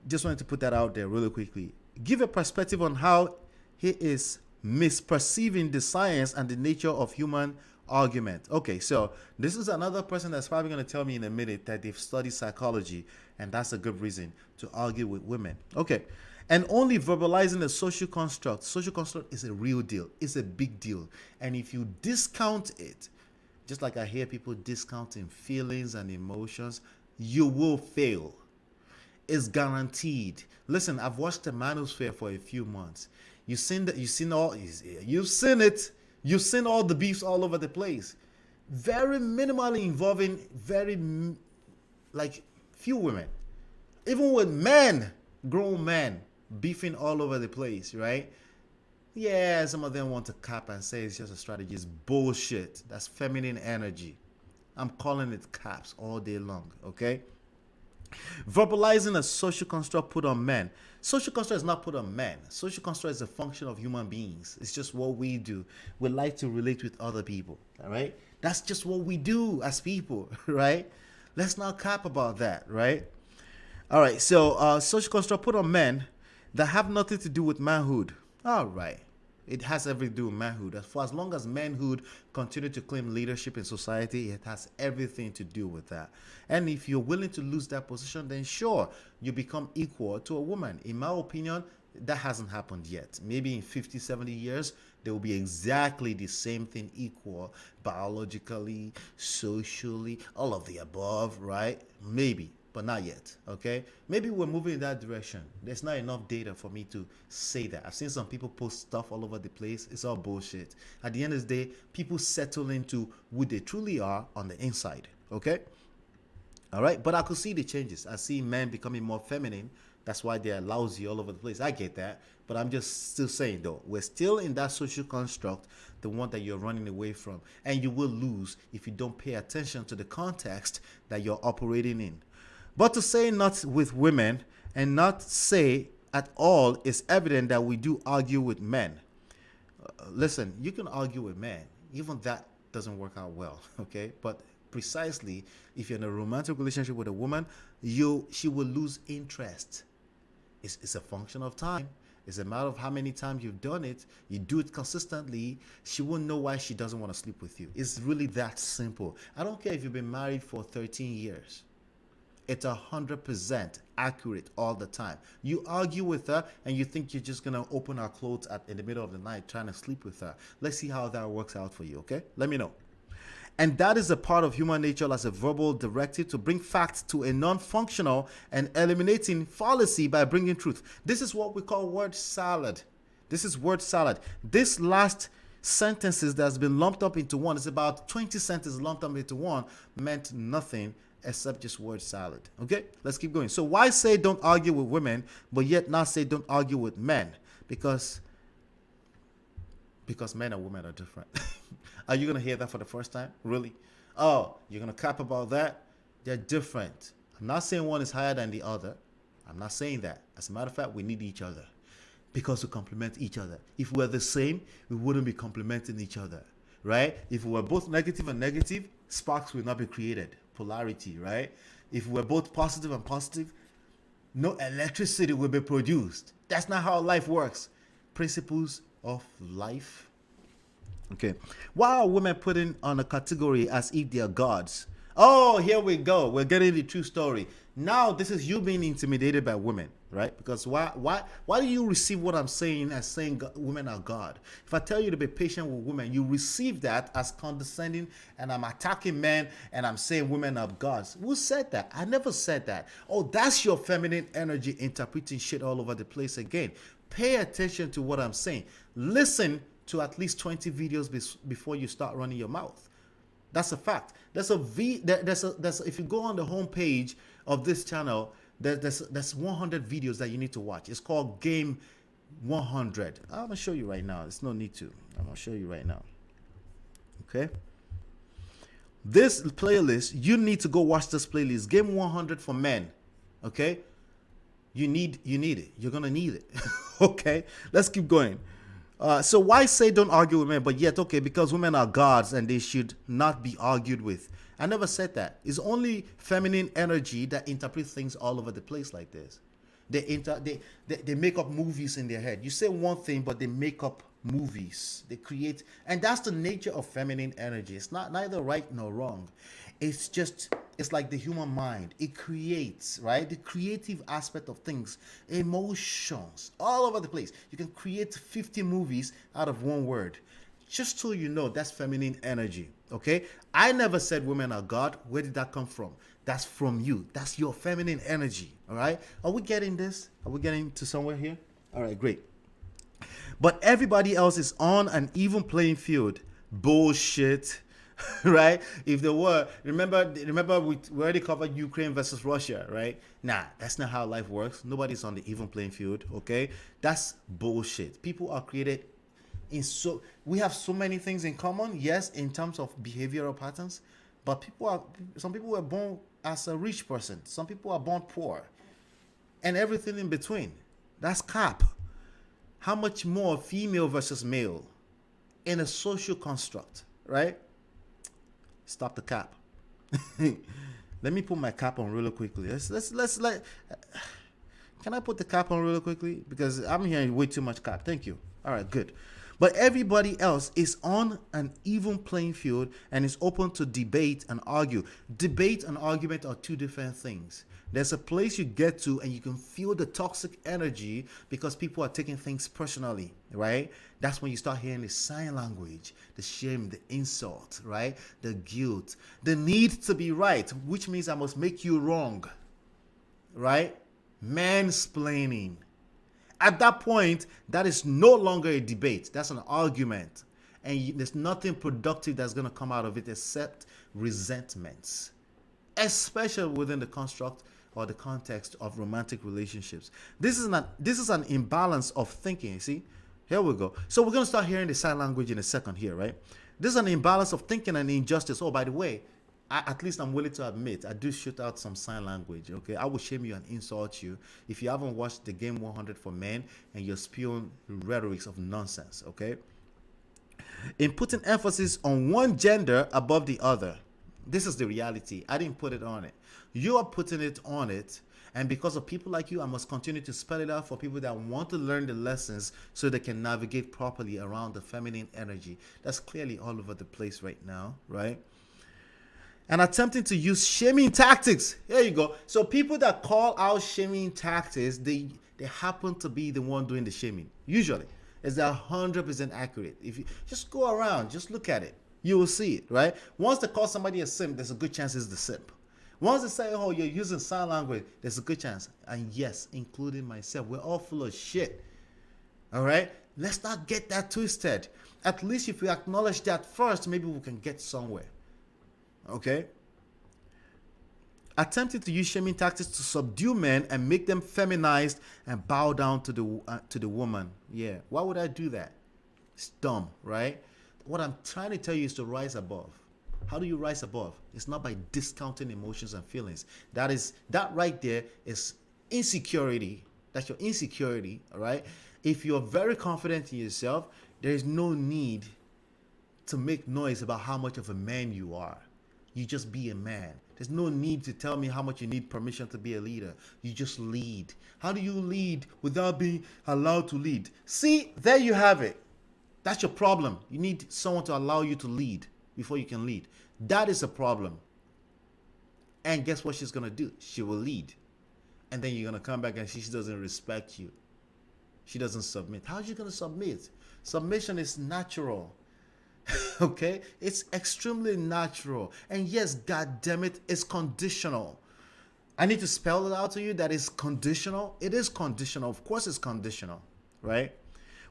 A: just wanted to put that out there really quickly. Give a perspective on how he is misperceiving the science and the nature of human argument. Okay, so this is another person that's probably going to tell me in a minute that they've studied psychology, and that's a good reason to argue with women. Okay. And only verbalizing a social construct. Social construct is a real deal. It's a big deal. And if you discount it, just like I hear people discounting feelings and emotions, you will fail. It's guaranteed. Listen, I've watched the Manosphere for a few months. You've seen it. You've seen all the beefs all over the place. Very minimally involving very like few women, even with men, grown men, beefing all over the place, right? Yeah, some of them want to cap and say it's just a strategy. It's bullshit. That's feminine energy. I'm calling it caps all day long, okay? Verbalizing a social construct put on men. Social construct is not put on men. Social construct is a function of human beings. It's just what we do. We like to relate with other people, all right? That's just what we do as people, right? Let's not cap about that, right? All right, so social construct put on men that have nothing to do with manhood. All right. It has everything to do with manhood. For as long as manhood continue to claim leadership in society, it has everything to do with that. And if you're willing to lose that position, then sure, you become equal to a woman. In my opinion, that hasn't happened yet. Maybe in 50, 70 years, there will be exactly the same thing, equal, biologically, socially, all of the above, right? Maybe. But not yet, okay? Maybe we're moving in that direction. There's not enough data for me to say that. I've seen some people post stuff all over the place. It's all bullshit. At the end of the day, people settle into who they truly are on the inside, okay? All right, but I could see the changes. I see men becoming more feminine. That's why they're lousy all over the place. I get that, but I'm just still saying, though, we're still in that social construct, the one that you're running away from, and you will lose if you don't pay attention to the context that you're operating in. But to say not with women and not say at all is evident that we do argue with men. Listen, you can argue with men. Even that doesn't work out well, okay? But precisely, if you're in a romantic relationship with a woman, she will lose interest. It's a function of time. It's a matter of how many times you've done it. You do it consistently. She won't know why she doesn't want to sleep with you. It's really that simple. I don't care if you've been married for 13 years. It's 100% accurate all the time. You argue with her and you think you're just going to open her clothes in the middle of the night trying to sleep with her. Let's see how that works out for you, okay? Let me know. And that is a part of human nature as a verbal directive to bring facts to a non-functional and eliminating fallacy by bringing truth. This is what we call word salad. This is word salad. This last sentences that's been lumped up into one, it's about 20 sentences lumped up into one, meant nothing except just word salad. Okay, let's keep going. So why say don't argue with women, but yet not say don't argue with men? Because men and women are different. Are you going to hear that for the first time? Really? Oh, you're going to cap about that? They're different. I'm not saying one is higher than the other. I'm not saying that. As a matter of fact, we need each other because we complement each other. If we're the same, we wouldn't be complementing each other, right? If we were both negative and negative, sparks will not be created. Polarity, right? If we're both positive and positive, no electricity will be produced. That's not how life works. Principles of life. Okay. Why are women putting on a category as if they are gods? Oh, here we go. We're getting the true story. Now this is you being intimidated by women, right? Because why do you receive what I'm saying as saying women are God? If I tell you to be patient with women, you receive that as condescending and I'm attacking men and I'm saying women are gods. Who said that? I never said that. Oh, that's your feminine energy interpreting shit all over the place again. Pay attention to what I'm saying. Listen to at least 20 videos before you start running your mouth. That's a fact. If you go on the homepage of this channel, there's 100 videos that you need to watch. It's called Game 100. I'm gonna show you right now. There's no need to. I'm gonna show you right now. Okay. This playlist, you need to go watch this playlist. Game 100 for men. Okay. You need it. You're gonna need it. Okay. Let's keep going. So why say don't argue with men, but yet, okay, because women are gods and they should not be argued with. I never said that. It's only feminine energy that interprets things all over the place like this. They make up movies in their head. You say one thing, but they make up movies. They create, and that's the nature of feminine energy. It's not neither right nor wrong. It's like the human mind. It creates, right? The creative aspect of things, emotions, all over the place. You can create 50 movies out of one word. Just so you know, that's feminine energy, okay? I never said women are God. Where did that come from? That's from you. That's your feminine energy, all right? Are we getting this? Are we getting to somewhere here? All right, great. But everybody else is on an even playing field. Bullshit. right? If there were, remember we already covered Ukraine versus Russia, right? Nah, that's not how life works. Nobody's on the even playing field, okay? That's bullshit. People are created we have so many things in common, yes, in terms of behavioral patterns, but some people were born as a rich person, some people are born poor, and everything in between. That's cap. How much more female versus male in a social construct, right? Stop the cap. Let me put my cap on really quickly. Can I put the cap on really quickly? Because I'm hearing way too much cap. Thank you. All right, good. But everybody else is on an even playing field and is open to debate and argue. Debate and argument are two different things. There's a place you get to and you can feel the toxic energy because people are taking things personally, right? That's when you start hearing the sign language, the shame, the insult, right? The guilt, the need to be right, which means I must make you wrong, right? Mansplaining. At that point, that is no longer a debate. That's an argument. And there's nothing productive that's going to come out of it except resentments, especially within the construct or the context of romantic relationships. This is an imbalance of thinking, you see? Here we go. So we're going to start hearing the sign language in a second here, right? This is an imbalance of thinking and injustice. Oh, by the way, at least I'm willing to admit, I do shoot out some sign language, okay? I will shame you and insult you if you haven't watched the Game 100 for Men and you're spewing rhetorics of nonsense, okay? In putting emphasis on one gender above the other, this is the reality. I didn't put it on it. You are putting it on it, and because of people like you, I must continue to spell it out for people that want to learn the lessons so they can navigate properly around the feminine energy. That's clearly all over the place right now, right? And attempting to use shaming tactics. Here you go. So people that call out shaming tactics, they happen to be the one doing the shaming. Usually. Is that 100% accurate? If you just go around, just look at it, you will see it, right? Once they call somebody a simp, there's a good chance it's the simp. Once they say, oh, you're using sign language, there's a good chance. And yes, including myself, we're all full of shit. All right? Let's not get that twisted. At least if we acknowledge that first, maybe we can get somewhere. Okay? Attempting to use shaming tactics to subdue men and make them feminized and bow down to the woman. Yeah. Why would I do that? It's dumb, right? What I'm trying to tell you is to rise above. How do you rise above? It's not by discounting emotions and feelings. That right there is insecurity. That's your insecurity, all right? If you're very confident in yourself, there is no need to make noise about how much of a man you are. You just be a man. There's no need to tell me how much you need permission to be a leader. You just lead. How do you lead without being allowed to lead? See, there you have it. That's your problem. You need someone to allow you to lead before you can lead. That is a problem. And guess what she's going to do? She will lead. And then you're going to come back and she doesn't respect you. She doesn't submit. How are you going to submit? Submission is natural. Okay, it's extremely natural, and yes, god damn it, it's conditional. I need to spell it out to you that it's conditional. It is conditional. Of course it's conditional, right?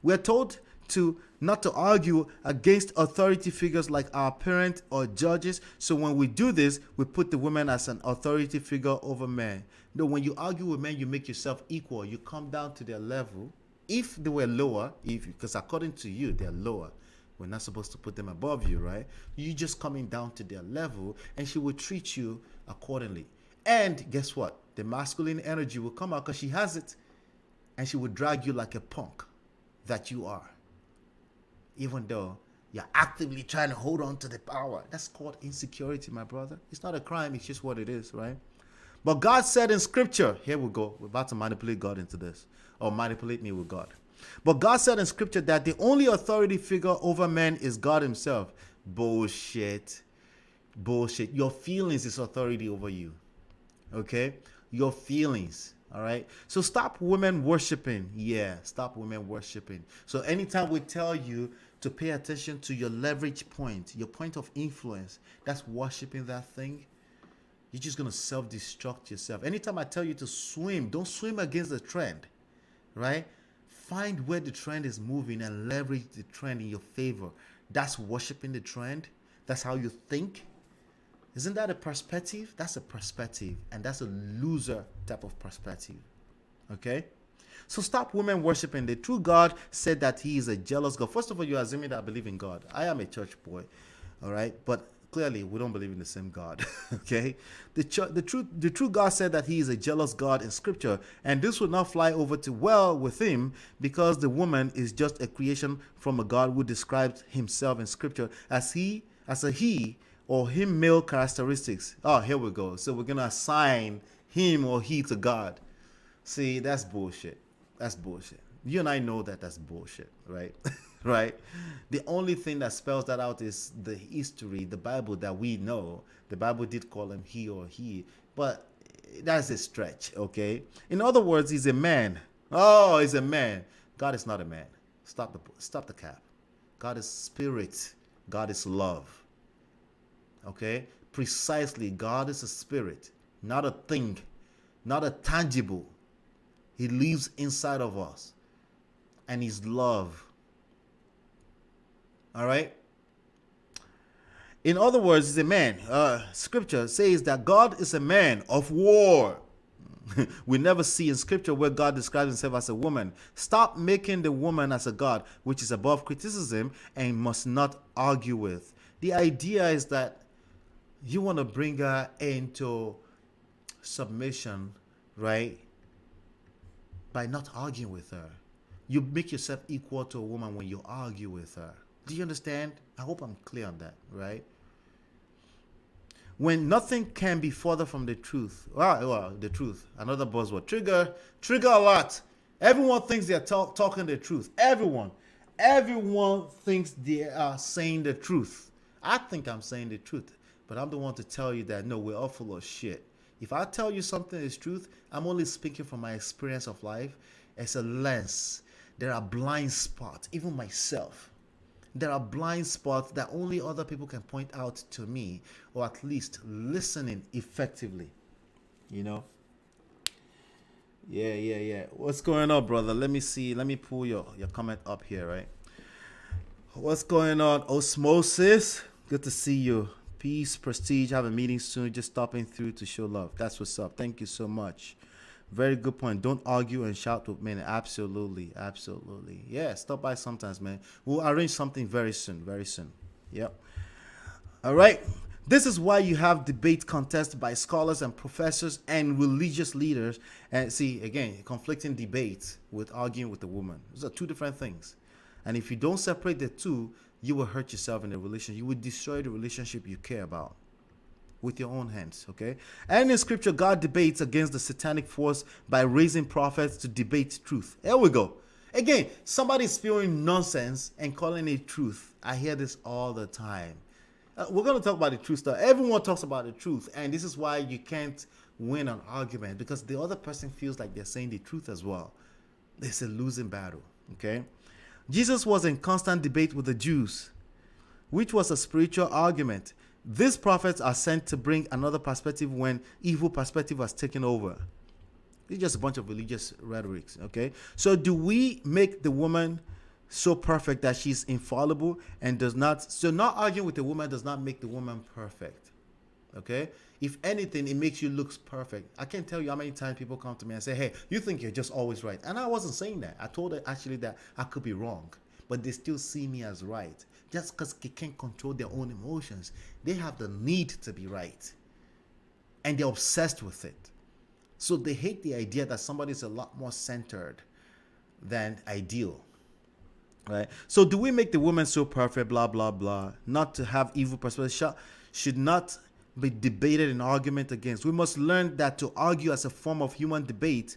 A: We're told to not to argue against authority figures like our parent or judges. So when we do this, we put the woman as an authority figure over men. No, when you argue with men, you make yourself equal. You come down to their level. If they were lower, because according to you, they're lower. We're not supposed to put them above you, right? You just coming down to their level, and she will treat you accordingly. And guess what? The masculine energy will come out because she has it, and she will drag you like a punk that you are. Even though you're actively trying to hold on to the power. That's called insecurity, my brother. It's not a crime. It's just what it is, right? But God said in scripture, here we go. We're about to manipulate God into this, or manipulate me with God. But God said in scripture that the only authority figure over men is God himself. Bullshit. Bullshit. Your feelings is authority over you. Okay? Your feelings. All right? So stop women worshiping. Yeah, stop women worshiping. So anytime we tell you to pay attention to your leverage point, your point of influence, that's worshiping that thing. You're just going to self-destruct yourself. Anytime I tell you to swim, don't swim against the trend. Right? Find where the trend is moving and leverage the trend in your favor. That's worshiping the trend. That's how you think. Isn't that a perspective? That's a perspective, and that's a loser type of perspective. Okay? So stop women worshiping. The true God said that he is a jealous God. First of all, you're assuming that I believe in God. I am a church boy, all right? But clearly, we don't believe in the same God, okay? The true God said that he is a jealous God in Scripture, and this would not fly over too well with him because the woman is just a creation from a God who describes himself in Scripture as a he or him male characteristics. Oh, here we go. So we're going to assign him or he to God. See, that's bullshit. That's bullshit. You and I know that that's bullshit, right? Right? The only thing that spells that out is the history, the Bible that we know. The Bible did call him he or he, but that's a stretch, okay? In other words, he's a man. Oh, he's a man. God is not a man. Stop the cap. God is spirit. God is love. Okay? Precisely, God is a spirit, not a thing, not a tangible. He lives inside of us, and he's love. All right? In other words, he's a man. Scripture says that God is a man of war. We never see in Scripture where God describes himself as a woman. Stop making the woman as a God, which is above criticism and must not argue with. The idea is that you want to bring her into submission, right? By not arguing with her. You make yourself equal to a woman when you argue with her. Do you understand? I hope I'm clear on that, right? When nothing can be further from the truth. Well, the truth. Another buzzword. Trigger a lot. Everyone thinks they're talking the truth. Everyone thinks they are saying the truth. I think I'm saying the truth, but I'm the one to tell you that no, we're all full of shit. If I tell you something is truth, I'm only speaking from my experience of life. It's a lens. There are blind spots, even myself. There are blind spots that only other people can point out to me, or at least listening effectively. You know? Yeah. What's going on, brother? Let me see. Let me pull your comment up here, right? What's going on? Osmosis. Good to see you. Peace, prestige. Have a meeting soon. Just stopping through to show love. That's what's up. Thank you so much. Very good point. Don't argue and shout with men. Absolutely. Yeah, stop by sometimes, man. We'll arrange something very soon. Yep. All right. This is why you have debate contests by scholars and professors and religious leaders. And see, again, conflicting debate with arguing with a woman. Those are two different things. And if you don't separate the two, you will hurt yourself in the relationship. You will destroy the relationship you care about with your own hands, okay? And in Scripture, God debates against the satanic force by raising prophets to debate truth. Here we go. Again, somebody spewing nonsense and calling it truth. I hear this all the time. We're going to talk about the truth stuff. Everyone talks about the truth, and this is why you can't win an argument, because the other person feels like they're saying the truth as well. It's a losing battle, okay? Jesus was in constant debate with the Jews, which was a spiritual argument. These prophets are sent to bring another perspective when evil perspective has taken over. It's just a bunch of religious rhetorics, okay? So do we make the woman so perfect that she's infallible and does not... So not arguing with the woman does not make the woman perfect, okay? If anything, it makes you look perfect. I can't tell you how many times people come to me and say, hey, you think you're just always right. And I wasn't saying that. I told her actually that I could be wrong, but they still see me as right. Just because they can't control their own emotions, they have the need to be right. And they're obsessed with it. So they hate the idea that somebody is a lot more centered than ideal. Right? So do we make the woman so perfect, blah, blah, blah, not to have evil perspective, should not be debated in argument against? We must learn that to argue as a form of human debate,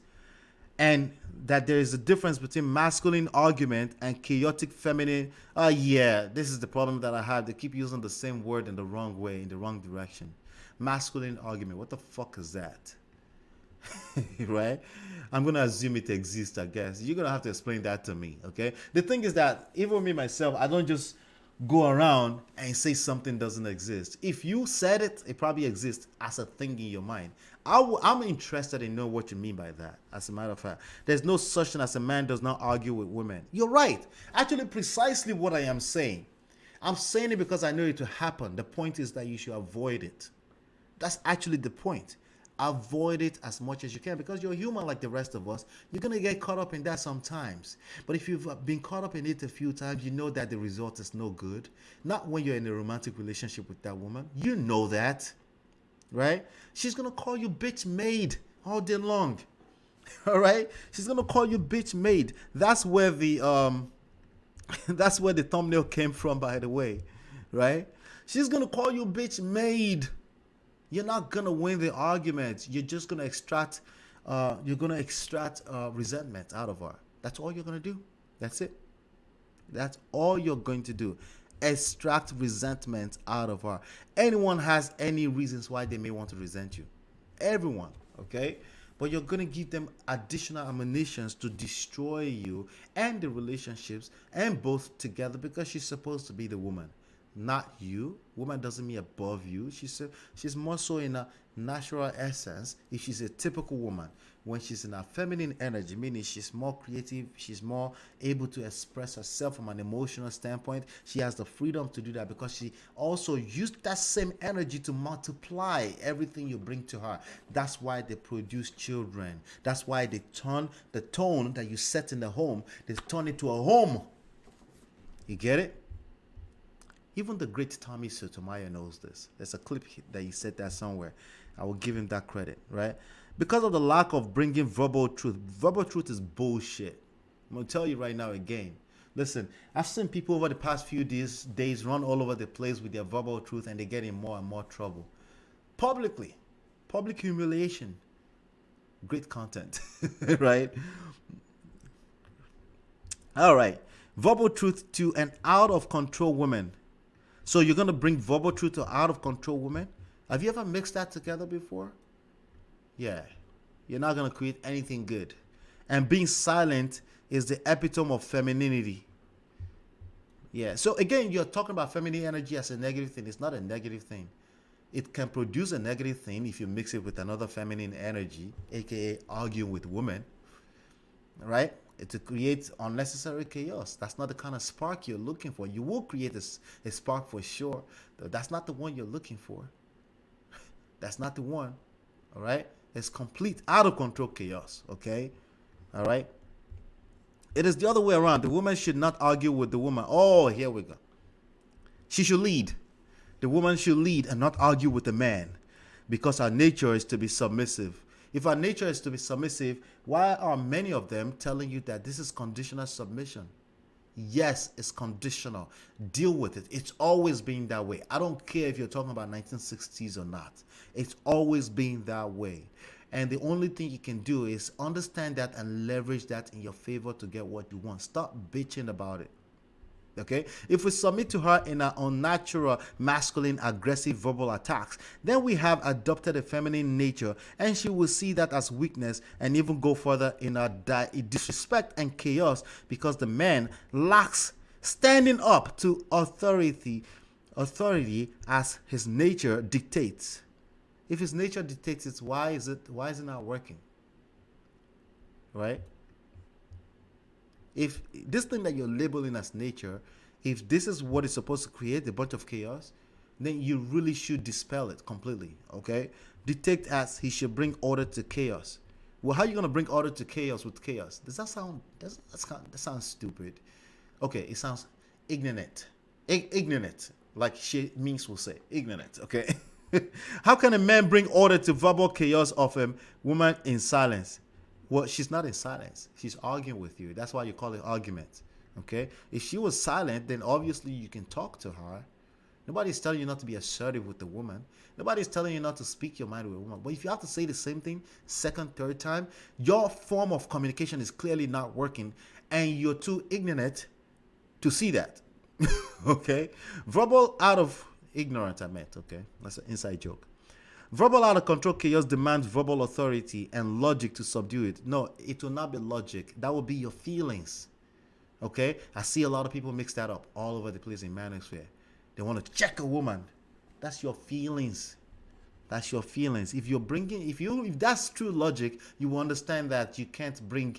A: and that there is a difference between masculine argument and chaotic feminine. Yeah, this is the problem that I have. They keep using the same word in the wrong way, in the wrong direction. Masculine argument. What the fuck is that? Right? I'm going to assume it exists, I guess. You're going to have to explain that to me, okay? The thing is that even me, myself, I don't just go around and say something doesn't exist. If you said it, it probably exists as a thing in your mind. I'm interested in knowing what you mean by that. As a matter of fact, there's no such thing as a man does not argue with women. You're right. Actually, precisely what I am saying. I'm saying it because I know it will happen. The point is that you should avoid it. That's actually the point. Avoid it as much as you can, because you're human like the rest of us. You're going to get caught up in that sometimes. But if you've been caught up in it a few times, you know that the result is no good. Not when you're in a romantic relationship with that woman. You know that, right? She's going to call you bitch maid all day long. All right? She's going to call you bitch maid. That's where the that's where the thumbnail came from, by the way, right? She's going to call you bitch maid. You're not gonna win the argument. You're just gonna extract resentment out of her. That's all you're gonna do. That's it. That's all you're going to do. Extract resentment out of her. Anyone has any reasons why they may want to resent you. Everyone, okay? But you're gonna give them additional ammunitions to destroy you and the relationships and both together, because she's supposed to be the woman, not you. Woman doesn't mean above you. She's more so in a natural essence. If she's a typical woman, when she's in her feminine energy, meaning she's more creative, she's more able to express herself from an emotional standpoint, she has the freedom to do that, because she also used that same energy to multiply everything you bring to her. That's why they produce children. That's why they turn the tone that you set in the home, they turn it to a home. You get it? Even the great Tommy Sotomayor knows this. There's a clip that he said that somewhere. I will give him that credit, right? Because of the lack of bringing verbal truth. Verbal truth is bullshit. I'm going to tell you right now again. Listen, I've seen people over the past few days run all over the place with their verbal truth, and they get in more and more trouble. Publicly. Public humiliation. Great content, right? All right. Verbal truth to an out-of-control woman. So you're going to bring verbal truth to out-of-control women? Have you ever mixed that together before? Yeah. You're not going to create anything good. And being silent is the epitome of femininity. Yeah. So again, you're talking about feminine energy as a negative thing. It's not a negative thing. It can produce a negative thing if you mix it with another feminine energy, aka arguing with women, right? To create unnecessary chaos. That's not the kind of spark you're looking for. You will create a spark for sure, but that's not the one you're looking for. That's not the one. All right? It's complete out of control chaos. Okay? All right? It is the other way around. The woman should not argue with the woman. Oh, here we go. She should lead. The woman should lead and not argue with the man, because our nature is to be submissive. If our nature is to be submissive, why are many of them telling you that this is conditional submission? Yes, it's conditional. Deal with it. It's always been that way. I don't care if you're talking about 1960s or not. It's always been that way. And the only thing you can do is understand that and leverage that in your favor to get what you want. Stop bitching about it. Okay, if we submit to her in our unnatural, masculine, aggressive verbal attacks, then we have adopted a feminine nature, and she will see that as weakness and even go further in our disrespect and chaos, because the man lacks standing up to authority as his nature dictates. If his nature dictates it, why is it not working? Right? If this thing that you're labeling as nature, if this is what is supposed to create a bunch of chaos, then you really should dispel it completely, okay? Dictate as he should bring order to chaos. Well, how are you going to bring order to chaos with chaos? Does that sound, that sounds stupid. Okay, it sounds ignorant. Ignorant, like Minks will say, ignorant, okay? How can a man bring order to verbal chaos of a woman in silence? Well, she's not in silence. She's arguing with you. That's why you call it argument. Okay? If she was silent, then obviously you can talk to her. Nobody's telling you not to be assertive with the woman. Nobody's telling you not to speak your mind with a woman. But if you have to say the same thing second, third time, your form of communication is clearly not working, and you're too ignorant to see that. Okay? Verbal out of ignorance, I meant. Okay? That's an inside joke. Verbal out of control chaos demands verbal authority and logic to subdue it. No, it will not be logic. That will be your feelings. Okay? I see a lot of people mix that up all over the place in manosphere. They want to check a woman. That's your feelings. That's your feelings. If that's true logic, you will understand that you can't bring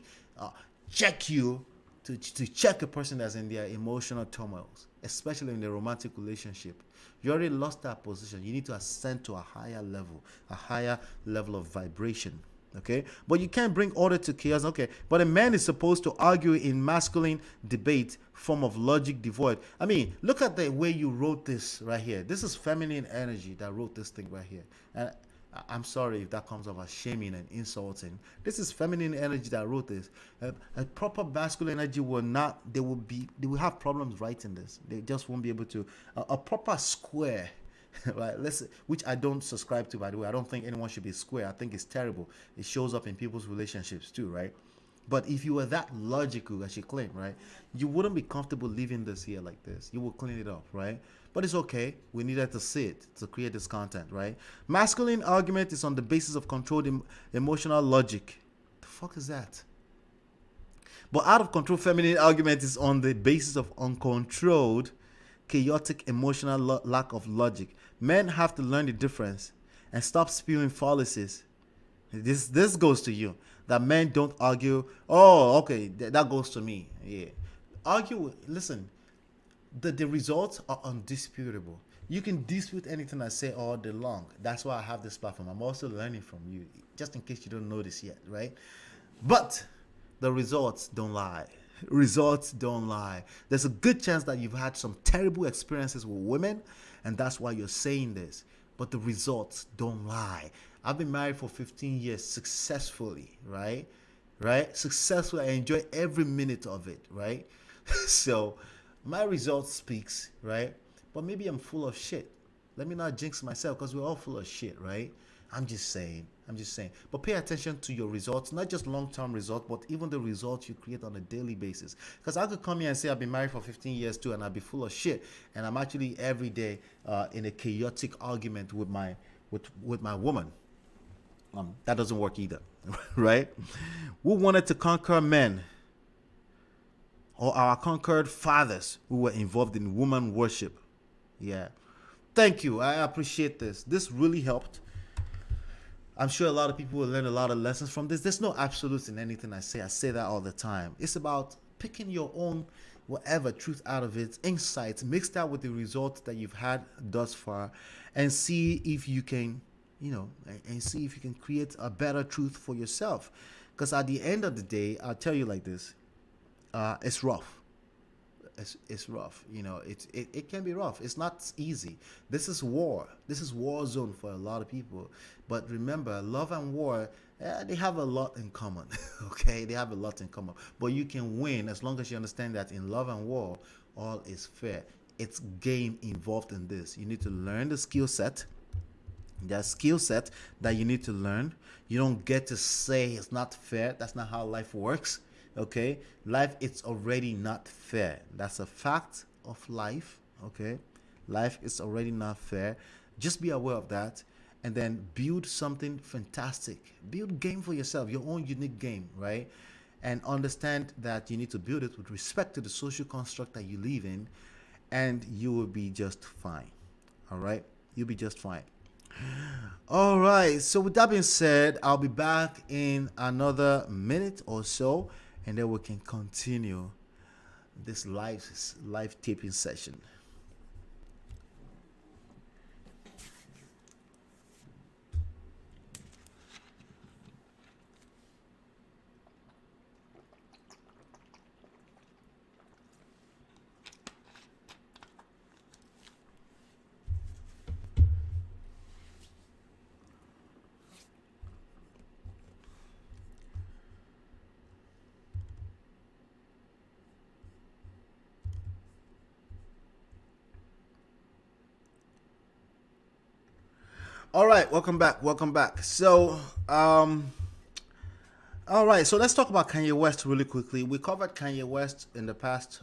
A: check you to check a person that's in their emotional turmoils, especially in the romantic relationship. You already lost that position. You need to ascend to a higher level of vibration. Okay, but you can't bring order to chaos. Okay, but a man is supposed to argue in masculine debate, form of logic devoid. I mean, look at the way you wrote this right here. This is feminine energy that wrote this thing right here. And I'm sorry if that comes off as shaming and insulting. This is feminine energy that wrote this. A proper masculine energy will not. They will have problems writing this. They just won't be able to. A proper square. Right, which I don't subscribe to, by the way. I don't think anyone should be square. I think it's terrible. It shows up in people's relationships too, right? But if you were that logical, as you claim, right, you wouldn't be comfortable leaving this here like this. You will clean it up, right? But it's okay. We needed to see it to create this content, right? Masculine argument is on the basis of controlled emotional logic. The fuck is that? But out of control feminine argument is on the basis of uncontrolled chaotic emotional lack of logic. Men have to learn the difference and stop spewing fallacies. This goes to you. That men don't argue. Oh, okay, that goes to me. Yeah. Argue. Listen, the results are undisputable. You can dispute anything I say all day long. That's why I have this platform. I'm also learning from you, just in case you don't know this yet, right? But the results don't lie. Results don't lie. There's a good chance that you've had some terrible experiences with women, and that's why you're saying this. But the results don't lie. I've been married for 15 years successfully, right? Successfully. I enjoy every minute of it, right? So my result speaks, right? But maybe I'm full of shit. Let me not jinx myself, because we're all full of shit, right? I'm just saying. But pay attention to your results, not just long-term results, but even the results you create on a daily basis. Because I could come here and say I've been married for 15 years too, and I'll be full of shit. And I'm actually every day in a chaotic argument with my woman. That doesn't work either, right? We wanted to conquer men, or our conquered fathers who were involved in woman worship. Yeah. Thank you. I appreciate this. This really helped. I'm sure a lot of people will learn a lot of lessons from this. There's no absolutes in anything I say. I say that all the time. It's about picking your own whatever truth out of it, insights, mix that with the results that you've had thus far, and see if you can, and see if you can create a better truth for yourself. Because at the end of the day, I'll tell you like this, it's rough. It's rough. It can be rough. It's not easy. This is war. This is war zone for a lot of people. But remember, love and war, they have a lot in common. Okay, they have a lot in common. But you can win as long as you understand that in love and war, all is fair. It's game involved in this. You need to learn the skill set. There's skill set that you need to learn. You don't get to say it's not fair. That's not how life works. Okay, life, it's already not fair. That's a fact of life. Okay, life is already not fair. Just be aware of that, and then build something fantastic. Build game for yourself, your own unique game, right? And understand that you need to build it with respect to the social construct that you live in, and you will be just fine. All right, you'll be just fine. All right, so with that being said, I'll be back in another minute or so, and then we can continue this live taping session. All right, welcome back. So, all right, so let's talk about Kanye West really quickly. We covered Kanye West in the past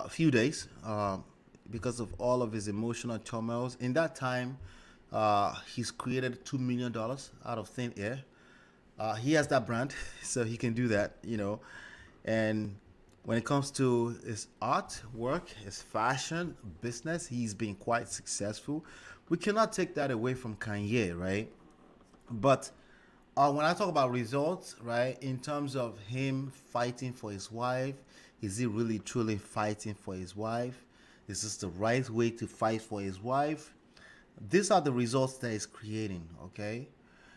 A: few days because of all of his emotional turmoils. In that time, he's created $2 million out of thin air. He has that brand, so he can do that, and when it comes to his art work, his fashion business, he's been quite successful. We cannot take that away from Kanye, right? But when I talk about results, right, in terms of him fighting for his wife, is he really truly fighting for his wife? Is this the right way to fight for his wife? These are the results that he's creating, okay?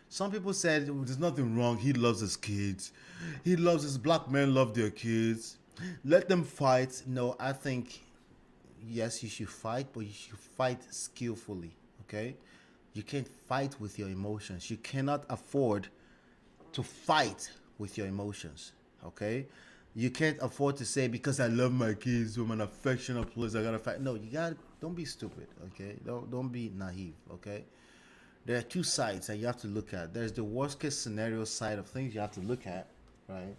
A: Some people said there's nothing wrong. He loves his kids. He loves his black men love their kids. Let them fight. No, I think, yes, you should fight, but you should fight skillfully, okay? You can't fight with your emotions. You cannot afford to fight with your emotions, okay? You can't afford to say, because I love my kids, I'm an affectionate place, I gotta fight. No, don't be stupid, okay? Don't be naive, okay? There are two sides that you have to look at. There's the worst case scenario side of things you have to look at, right?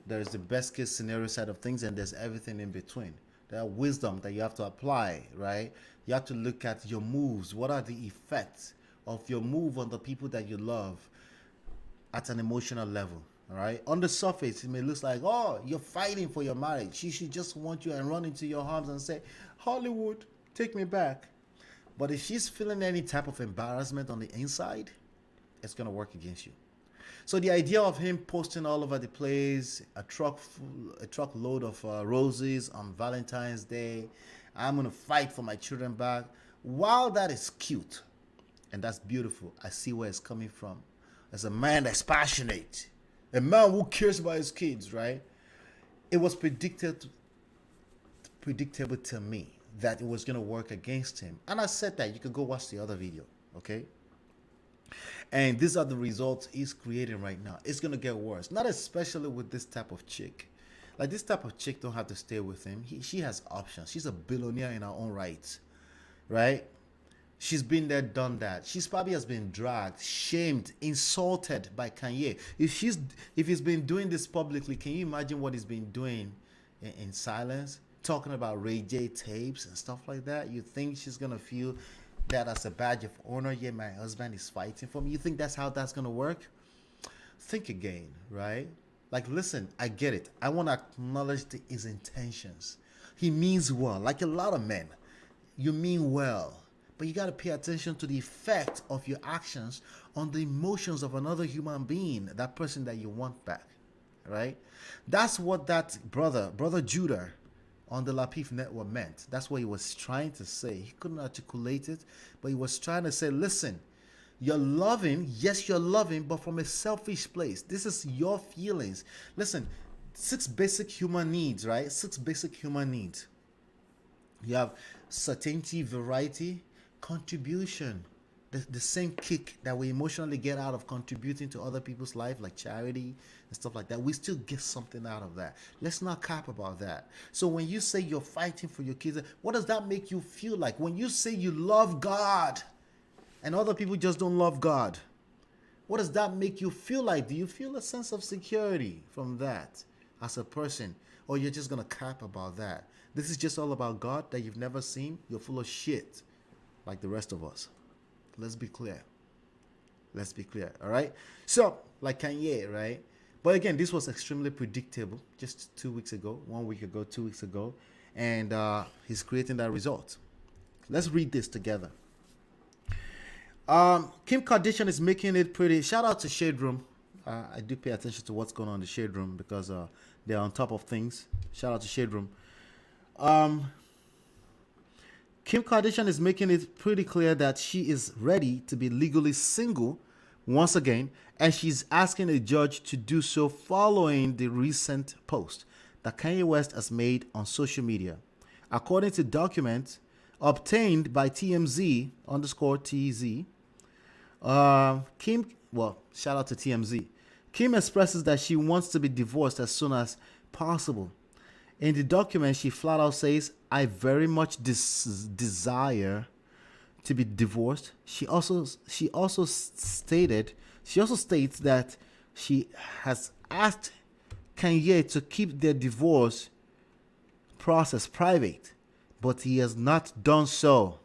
A: There's the best case scenario side of things, and there's everything in between. There are wisdom that you have to apply, right? You have to look at your moves. What are the effects of your move on the people that you love at an emotional level, all right? On the surface, it may look like, oh, you're fighting for your marriage. She should just want you and run into your arms and say, Hollywood, take me back. But if she's feeling any type of embarrassment on the inside, it's going to work against you. So the idea of him posting all over the place, a truckload of roses on Valentine's Day, I'm going to fight for my children back. While that is cute and that's beautiful, I see where it's coming from. As a man that's passionate, a man who cares about his kids, right? It was predictable to me that it was going to work against him. And I said that. You could go watch the other video, okay? And these are the results he's creating right now. It's going to get worse. Not especially with this type of chick. Like, this type of chick don't have to stay with him. She has options. She's a billionaire in her own right, right? She's been there, done that. She's probably has been dragged, shamed, insulted by Kanye. If he's been doing this publicly, can you imagine what he's been doing in silence? Talking about Ray J tapes and stuff like that. You think she's gonna feel that as a badge of honor? Yeah, my husband is fighting for me. You think that's how that's gonna work? Think again, right? Like, listen, I get it. I want to acknowledge his intentions. He means well. Like a lot of men, you mean well, but you got to pay attention to the effect of your actions on the emotions of another human being, that person that you want back, right? That's what that brother Judah on the Lapif network meant. That's what he was trying to say. He couldn't articulate it, but he was trying to say, listen, you're loving, yes, you're loving, but from a selfish place. This is your feelings. Listen, 6 basic human needs, right? 6 basic human needs. You have certainty, variety, contribution. The same kick that we emotionally get out of contributing to other people's life, like charity and stuff like that, we still get something out of that. Let's not cap about that. So when you say you're fighting for your kids, what does that make you feel like? When you say you love God and other people just don't love God, what does that make you feel like? Do you feel a sense of security from that as a person? Or you're just going to cap about that? This is just all about God that you've never seen? You're full of shit like the rest of us. Let's be clear. Let's be clear, all right? So, like Kanye, right? But again, this was extremely predictable just 2 weeks ago, 1 week ago, 2 weeks ago. And he's creating that result. Let's read this together. Kim Kardashian is making it pretty. Shout out to Shade Room. I do pay attention to what's going on in the Shade Room because they're on top of things. Shout out to Shade Room. Kim Kardashian is making it pretty clear that she is ready to be legally single once again, and she's asking a judge to do so following the recent post that Kanye West has made on social media. According to documents obtained by TMZ_TZ, Kim, well, shout out to TMZ. Kim expresses that she wants to be divorced as soon as possible. In the document, she flat out says, I very much desire to be divorced. She also states that she has asked Kanye to keep their divorce process private, but he has not done so.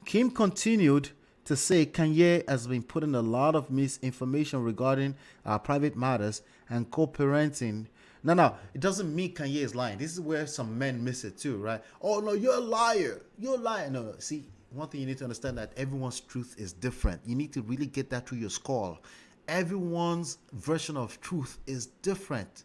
A: Kim continued to say Kanye has been putting a lot of misinformation regarding our private matters and co-parenting. No, it doesn't mean Kanye is lying. This is where some men miss it too, right? Oh, no, you're a liar. You're a liar. No, see, one thing you need to understand that everyone's truth is different. You need to really get that through your skull. Everyone's version of truth is different.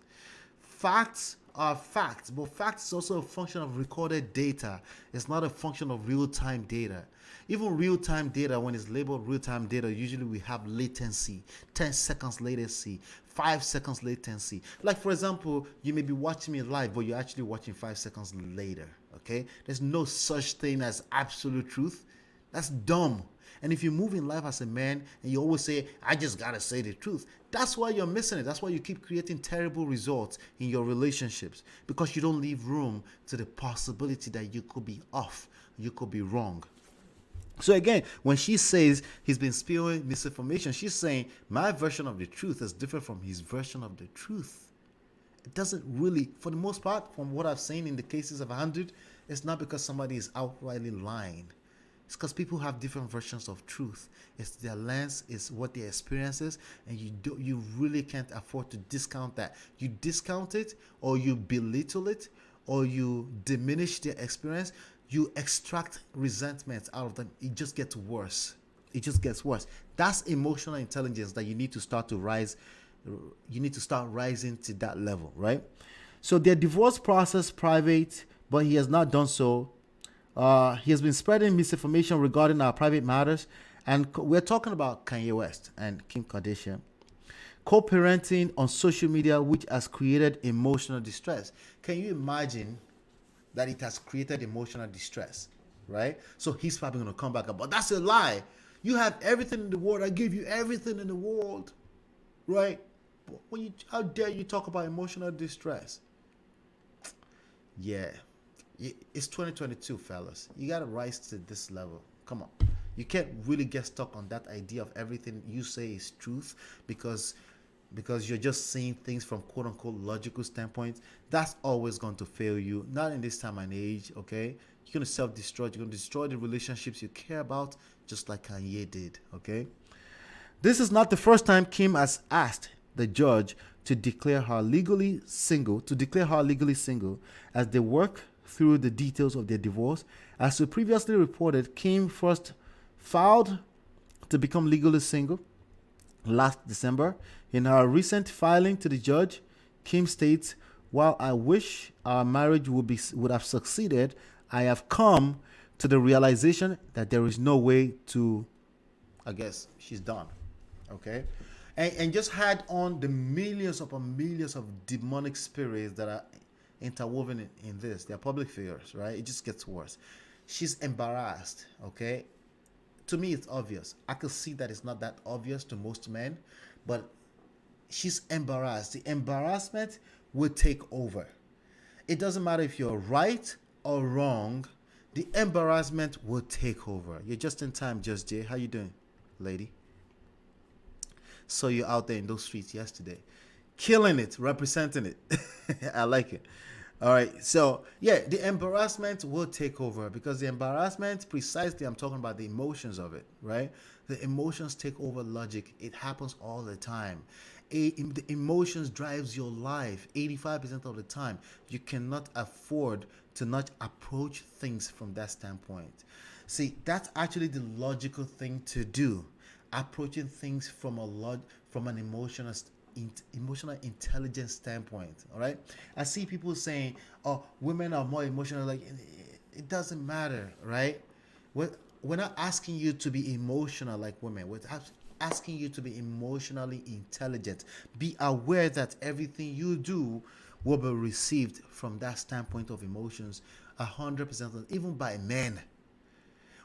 A: Facts are facts, but facts is also a function of recorded data. It's not a function of real-time data. Even real-time data, when it's labeled real-time data, usually we have latency, 10 seconds latency, 5 seconds latency. Like, for example, you may be watching me live, but you're actually watching 5 seconds later, okay? There's no such thing as absolute truth. That's dumb. And if you move in life as a man and you always say, I just gotta say the truth, that's why you're missing it. That's why you keep creating terrible results in your relationships, because you don't leave room to the possibility that you could be off, you could be wrong. So again, when she says he's been spewing misinformation, she's saying my version of the truth is different from his version of the truth. It doesn't really, for the most part, from what I've seen in the cases I've handled, it's not because somebody is outrightly lying. It's because people have different versions of truth. It's their lens, it's what their experience is, and you really can't afford to discount that. You discount it, or you belittle it, or you diminish their experience, you extract resentment out of them. It just gets worse. It just gets worse. That's emotional intelligence that you need to start to rise. You need to start rising to that level, right? So their divorce process private, but he has not done so. He has been spreading misinformation regarding our private matters, and we're talking about Kanye West and Kim Kardashian co-parenting on social media, which has created emotional distress. Can you imagine that it has created emotional distress, right? So he's probably going to come back up, but that's a lie. You have everything in the world. I gave you everything in the world, right? How dare you talk about emotional distress? Yeah. It's 2022, fellas. You got to rise to this level. Come on. You can't really get stuck on that idea of everything you say is truth because you're just seeing things from quote-unquote logical standpoint. That's always going to fail you. Not in this time and age, okay? You're going to self-destruct. You're going to destroy the relationships you care about, just like Kanye did, okay? This is not the first time Kim has asked the judge to declare her legally single, as they work through the details of their divorce. As we previously reported, Kim first filed to become legally single last December. In her recent filing to the judge, Kim states, "While I wish our marriage would have succeeded, I have come to the realization that there is no way to," I guess she's done, okay? And just had on the millions upon millions of demonic spirits that are interwoven in this. They're public figures, right? It just gets worse. She's embarrassed, okay? To me, it's obvious. I could see that it's not that obvious to most men, but she's embarrassed. The embarrassment will take over. It doesn't matter if you're right or wrong. The embarrassment will take over. You're just in time, Just Jay. How you doing, lady? Saw you out there in those streets yesterday. Killing it, representing it. I like it. All right, so yeah, the embarrassment will take over, because the embarrassment, precisely, I'm talking about the emotions of it, right? The emotions take over logic. It happens all the time. The emotions drives your life 85% of the time. You cannot afford to not approach things from that standpoint. See, that's actually the logical thing to do. Approaching things from an emotional intelligence standpoint. All right, I see people saying, "Oh, women are more emotional." Like, it doesn't matter, right? We're not asking you to be emotional like women. We're asking you to be emotionally intelligent. Be aware that everything you do will be received from that standpoint of emotions 100%, even by men.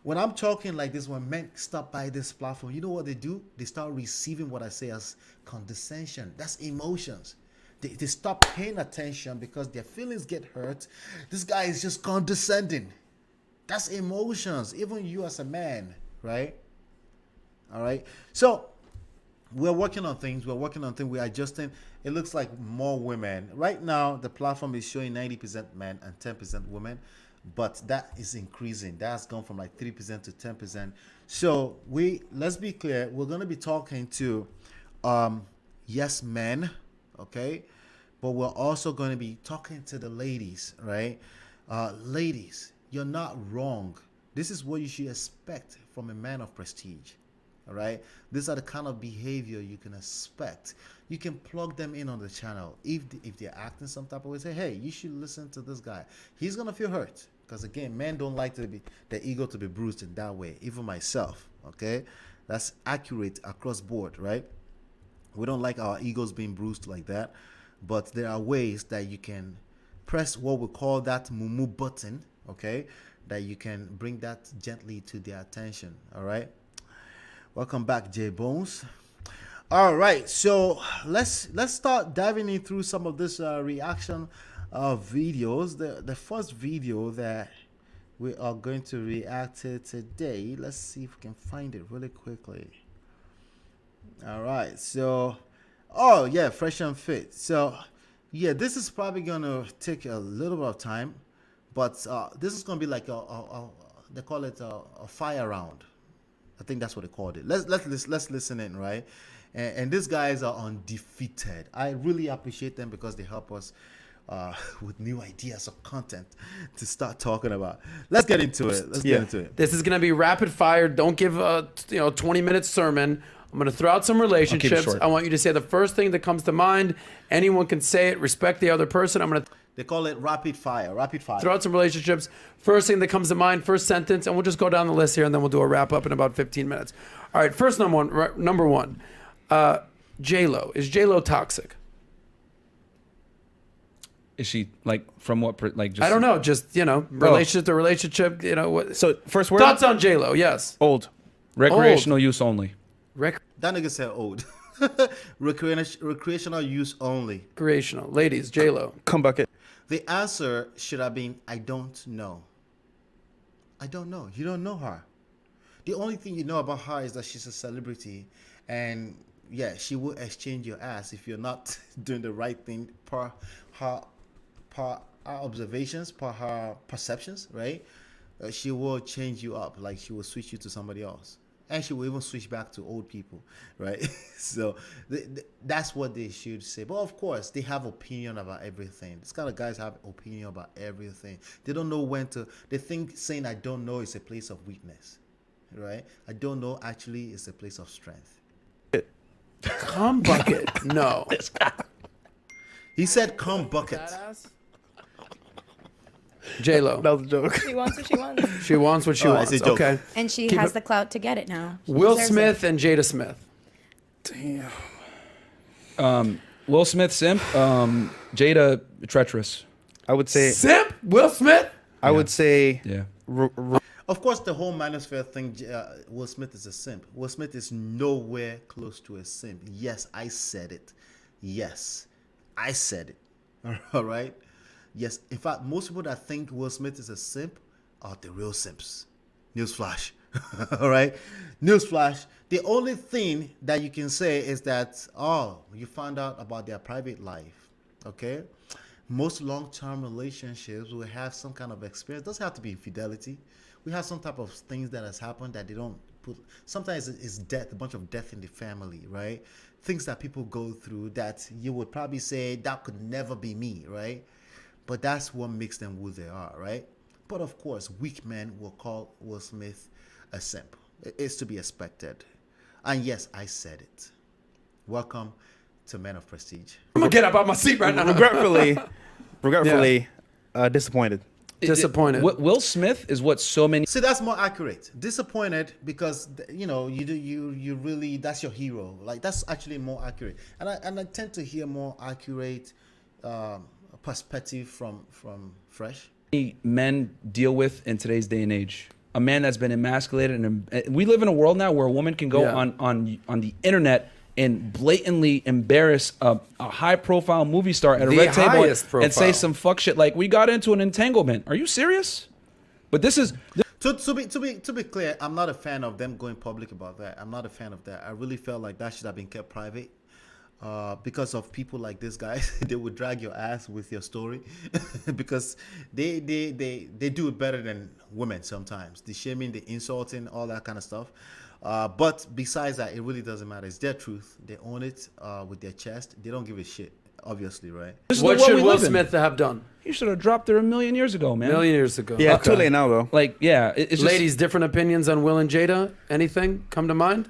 A: When I'm talking like this, when men stop by this platform, you know what they do? They start receiving what I say as condescension. That's emotions. They stop paying attention because their feelings get hurt. This guy is just condescending. That's emotions. Even you as a man, right? All right. So we're working on things. We're adjusting. It looks like more women. Right now, the platform is showing 90% men and 10% women. But that is increasing. That's gone from like 3% to 10%. So let's be clear. We're going to be talking to yes men, okay? But we're also going to be talking to the ladies, right? Ladies, you're not wrong This is what you should expect from a man of prestige. All right, these are the kind of behavior you can expect. You can plug them in on the channel if they're acting some type of way. Say, hey, you should listen to this guy. He's gonna feel hurt because again, men don't like to be their ego to be bruised in that way. Even myself, okay, that's accurate across board, right? We don't like our egos being bruised like that, but there are ways that you can press what we call that mumu button, okay, that you can bring that gently to their attention. All right. Welcome back, J Bones. All right, so let's start diving in through some of this reaction videos. The first video that we are going to react to today. Let's see if we can find it really quickly. All right, so oh yeah, FreshandFit. So yeah, this is probably gonna take a little bit of time, but this is gonna be like they call it a fire round. I think that's what they called it. Let's listen in, right? And these guys are undefeated. I really appreciate them because they help us with new ideas of content to start talking about. Let's get into it. Let's get into it.
K: This is gonna be rapid fire. Don't give a 20-minute sermon. I'm gonna throw out some relationships. I want you to say the first thing that comes to mind. Anyone can say it. Respect the other person.
A: They call it rapid fire. Rapid fire.
K: Throw out some relationships. First thing that comes to mind, first sentence, and we'll just go down the list here, and then we'll do a wrap up in about 15 minutes. All right, first number one. J-Lo. Is J-Lo toxic?
L: Is she like from what like just
K: I don't know, just relationship to relationship, what
L: So first word?
K: Thoughts on J-Lo, yes.
L: Old. Recreational use only.
A: That nigga said old. Recreational use only.
K: Recreational. Ladies, J-Lo.
L: Come bucket.
A: The answer should have been, I don't know. I don't know. You don't know her. The only thing you know about her is that she's a celebrity. And yeah, she will exchange your ass if you're not doing the right thing per her observations, per her perceptions, right? She will change you up. Like she will switch you to somebody else. And she will even switch back to old people, right? So that's what they should say. But of course, they have opinion about everything. These kind of guys have opinion about everything. They don't know when to. They think saying I don't know is a place of weakness, right? I don't know actually is a place of strength.
K: Cum bucket. No.
A: He said cum bucket.
K: J-Lo.
L: That was a joke.
M: She wants what she wants.
K: She wants what she wants.
A: It's a joke.
K: Okay.
M: And she has the clout to get it now. She
K: Will
M: deserves
K: Smith
M: it.
K: and Jada Smith.
L: Damn. Will Smith simp. Jada treacherous. I would say
K: Simp? Will Smith?
L: I would say
E: Yeah.
A: Of course, the whole manosphere thing, Will Smith is a simp. Will Smith is nowhere close to a simp. Yes, I said it. Yes, I said it. All right? Yes, in fact, most people that think Will Smith is a simp are the real simps. Newsflash. All right? Newsflash. The only thing that you can say is that, oh, you found out about their private life. Okay? Most long-term relationships will have some kind of experience. It doesn't have to be infidelity. We have some type of things that has happened that they don't put. Sometimes it's death, a bunch of death in the family, right? Things that people go through that you would probably say that could never be me, right? But that's what makes them who they are, right? But of course, weak men will call Will Smith a simp. It's to be expected. And yes, I said it. Welcome to Men of Prestige.
K: I'm going to get up out my seat right now.
L: regretfully disappointed.
K: Disappointed.
L: Will Smith is what so many.
A: See, that's more accurate. Disappointed because you really, that's your hero. Like that's actually more accurate. And I tend to hear more accurate perspective from Fresh.
L: Men deal with in today's day and age. A man that's been emasculated, and we live in a world now where a woman can go on the internet and blatantly embarrass a high-profile movie star at a red table and say some fuck shit like we got into an entanglement. Are you serious? But this is
A: to be clear, I'm not a fan of them going public about that. I'm not a fan of that. I really felt like that should have been kept private. Because of people like this guy, they would drag your ass with your story because they do it better than women sometimes. The shaming, the insulting, all that kind of stuff. But besides that, it really doesn't matter. It's their truth. They own it with their chest. They don't give a shit. obviously, right?
K: What should Will Smith have done?
L: He should have dropped her a million years ago, man.
K: Million years ago.
N: Yeah, too late now though.
L: Like, yeah, it's just,
K: Ladies, different opinions on Will and Jada. Anything come to mind?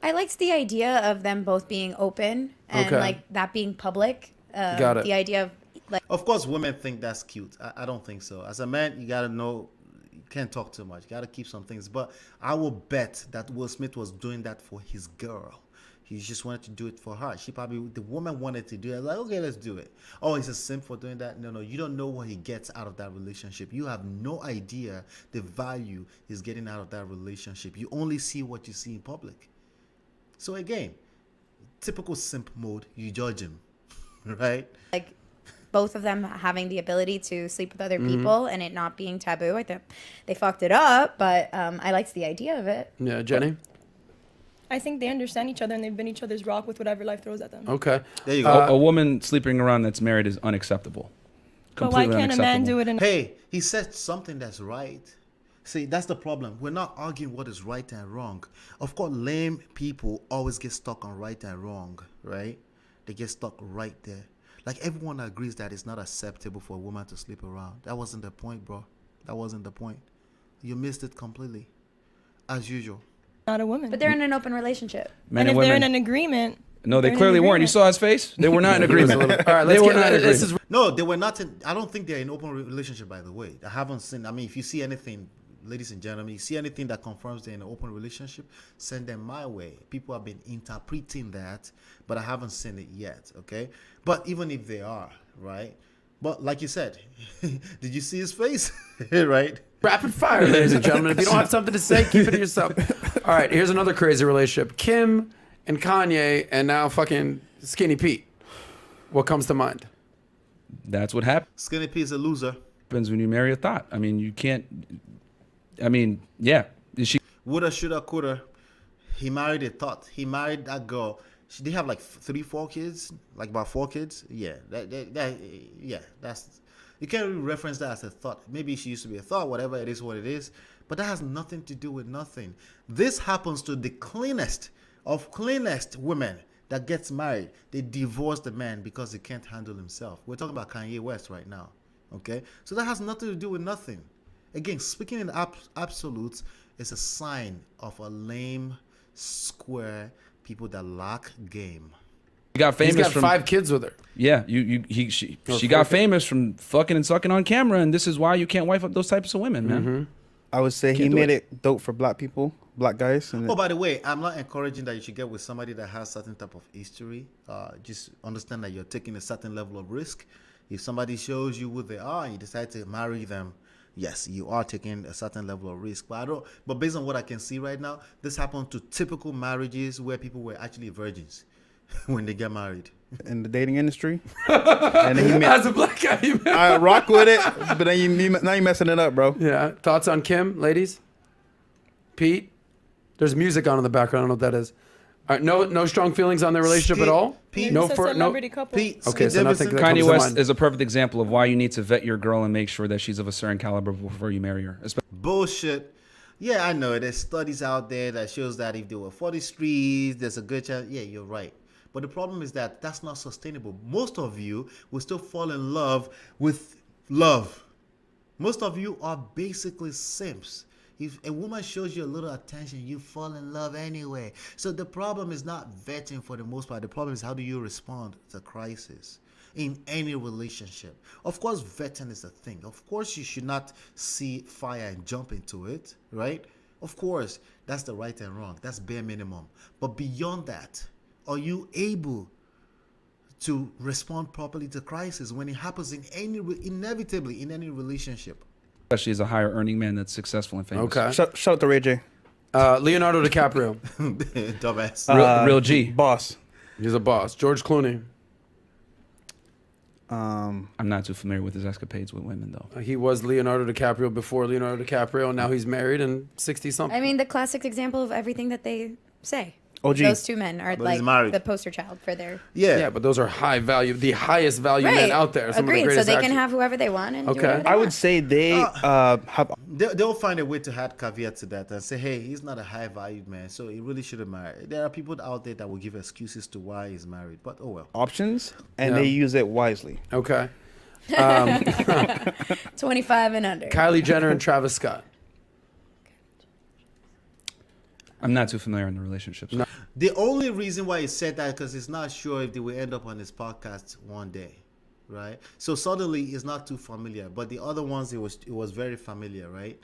M: I liked the idea of them both being open and like that being public.
K: Got it.
M: The idea of like.
A: Of course, women think that's cute. I don't think so. As a man, you gotta know you can't talk too much. You gotta keep some things. But I will bet that Will Smith was doing that for his girl. He just wanted to do it for her. The woman wanted to do it. Like, okay, let's do it. Oh, he's a simp for doing that? No, you don't know what he gets out of that relationship. You have no idea the value he's getting out of that relationship. You only see what you see in public. So again, typical simp mode, you judge him, right?
M: Like both of them having the ability to sleep with other people and it not being taboo. I think they fucked it up, but I liked the idea of it.
K: Yeah, Jenny?
O: I think they understand each other and they've been each other's rock with whatever life throws at them.
K: Okay.
A: There you go.
L: a woman sleeping around that's married is unacceptable.
O: But why can't a man do it in
A: Hey, he said something that's right. See, that's the problem. We're not arguing what is right and wrong. Of course, lame people always get stuck on right and wrong, right? They get stuck right there. Like, everyone agrees that it's not acceptable for a woman to sleep around. That wasn't the point, bro. That wasn't the point. You missed it completely, as usual.
O: Not a woman.
M: But they're in an open relationship.
N: Men
O: and if
N: and
O: they're in
N: women.
O: an agreement.
L: No, they clearly weren't. You saw his face? They were not in agreement.
K: All right, let's get
A: No, they were not in. I don't think they're in open relationship, by the way. I haven't seen. I mean, if you see anything, ladies and gentlemen, you see anything that confirms they're in an open relationship, send them my way. People have been interpreting that, but I haven't seen it yet, okay? But even if they are, right? But like you said, did you see his face? Right?
K: Rapid fire, ladies and gentlemen. If you don't have something to say, keep it to yourself. All right, here's another crazy relationship. Kim and Kanye and now fucking Skinny Pete. What comes to mind?
L: That's what happens.
A: Skinny Pete is a loser.
L: Happens when you marry a thought. I mean, you can't. I mean, yeah. She
A: woulda, shoulda, coulda. He married a thought. He married that girl. They have like 3-4 kids, like about 4 kids. Yeah, that's. You can't really reference that as a thought. Maybe she used to be a thought, whatever it is, what it is. But that has nothing to do with nothing. This happens to the cleanest of cleanest women that gets married. They divorce the man because he can't handle himself. We're talking about Kanye West right now. Okay? So that has nothing to do with nothing. Again, speaking in absolutes is a sign of a lame, square people that lack game.
L: He got famous.
K: He's got
L: from
K: 5 kids with her.
L: Yeah, she got famous from fucking and sucking on camera, and this is why you can't wife up those types of women, man.
N: I would say he made it dope for black people, black guys. And
A: by the way, I'm not encouraging that you should get with somebody that has certain type of history. Just understand that you're taking a certain level of risk. If somebody shows you who they are and you decide to marry them, yes, you are taking a certain level of risk. But based on what I can see right now, this happened to typical marriages where people were actually virgins when they get married.
N: In the dating industry. And then
K: As a black guy, you
N: I rock with it, but then now you're messing it up, bro.
K: Yeah. Thoughts on Kim, ladies? Pete? There's music on in the background. I don't know what that is. All right, no strong feelings on their relationship at all?
A: Pete,
K: no
O: It's a celebrity couple.
A: Pete,
K: Okay, so nothing that comes
L: Kanye
K: to
L: West
K: mind.
L: is a perfect example of why you need to vet your girl and make sure that she's of a certain caliber before you marry her.
A: Bullshit. Yeah, I know. There's studies out there that shows that if they were 40 streets, there's a good chance. Yeah, you're right. But the problem is that that's not sustainable. Most of you will still fall in love with love. Most of you are basically simps. If a woman shows you a little attention, you fall in love anyway. So the problem is not vetting for the most part. The problem is how do you respond to crisis in any relationship. Of course, vetting is a thing. Of course, you should not see fire and jump into it, right? Of course, that's the right and wrong. That's bare minimum. But beyond that, are you able to respond properly to crisis when it happens inevitably in any relationship?
L: Especially as a higher earning man that's successful and famous.
K: Okay.
N: Shout out to Ray J.
K: Leonardo DiCaprio.
A: Dumbass.
L: Real G.
N: Boss.
K: He's a boss. George Clooney.
L: I'm not too familiar with his escapades with women, though.
K: He was Leonardo DiCaprio before Leonardo DiCaprio, and now he's married and 60-something.
M: I mean, the classic example of everything that they say.
N: OG.
M: Those two men are
A: But he's
M: like
A: married.
M: the poster child for their.
K: Yeah, but those are high value, the highest value men out there. Some
M: Agreed.
K: of the
M: So
K: greatest
M: they can
K: actors.
M: have whoever they want and do
K: Okay.
M: whatever they
N: I
M: want.
N: would say they have.
A: They'll find a way to add caveat to that and say, hey, he's not a high valued man, so he really shouldn't marry. There are people out there that will give excuses to why he's married, but oh well.
N: Options, and
K: Yeah.
N: they use it wisely.
K: Okay.
M: 25 and under.
K: Kylie Jenner and Travis Scott.
L: I'm not too familiar in the relationships.
A: The only reason why he said that because he's not sure if they will end up on his podcast one day, right? So suddenly it's not too familiar, but the other ones it was very familiar, right?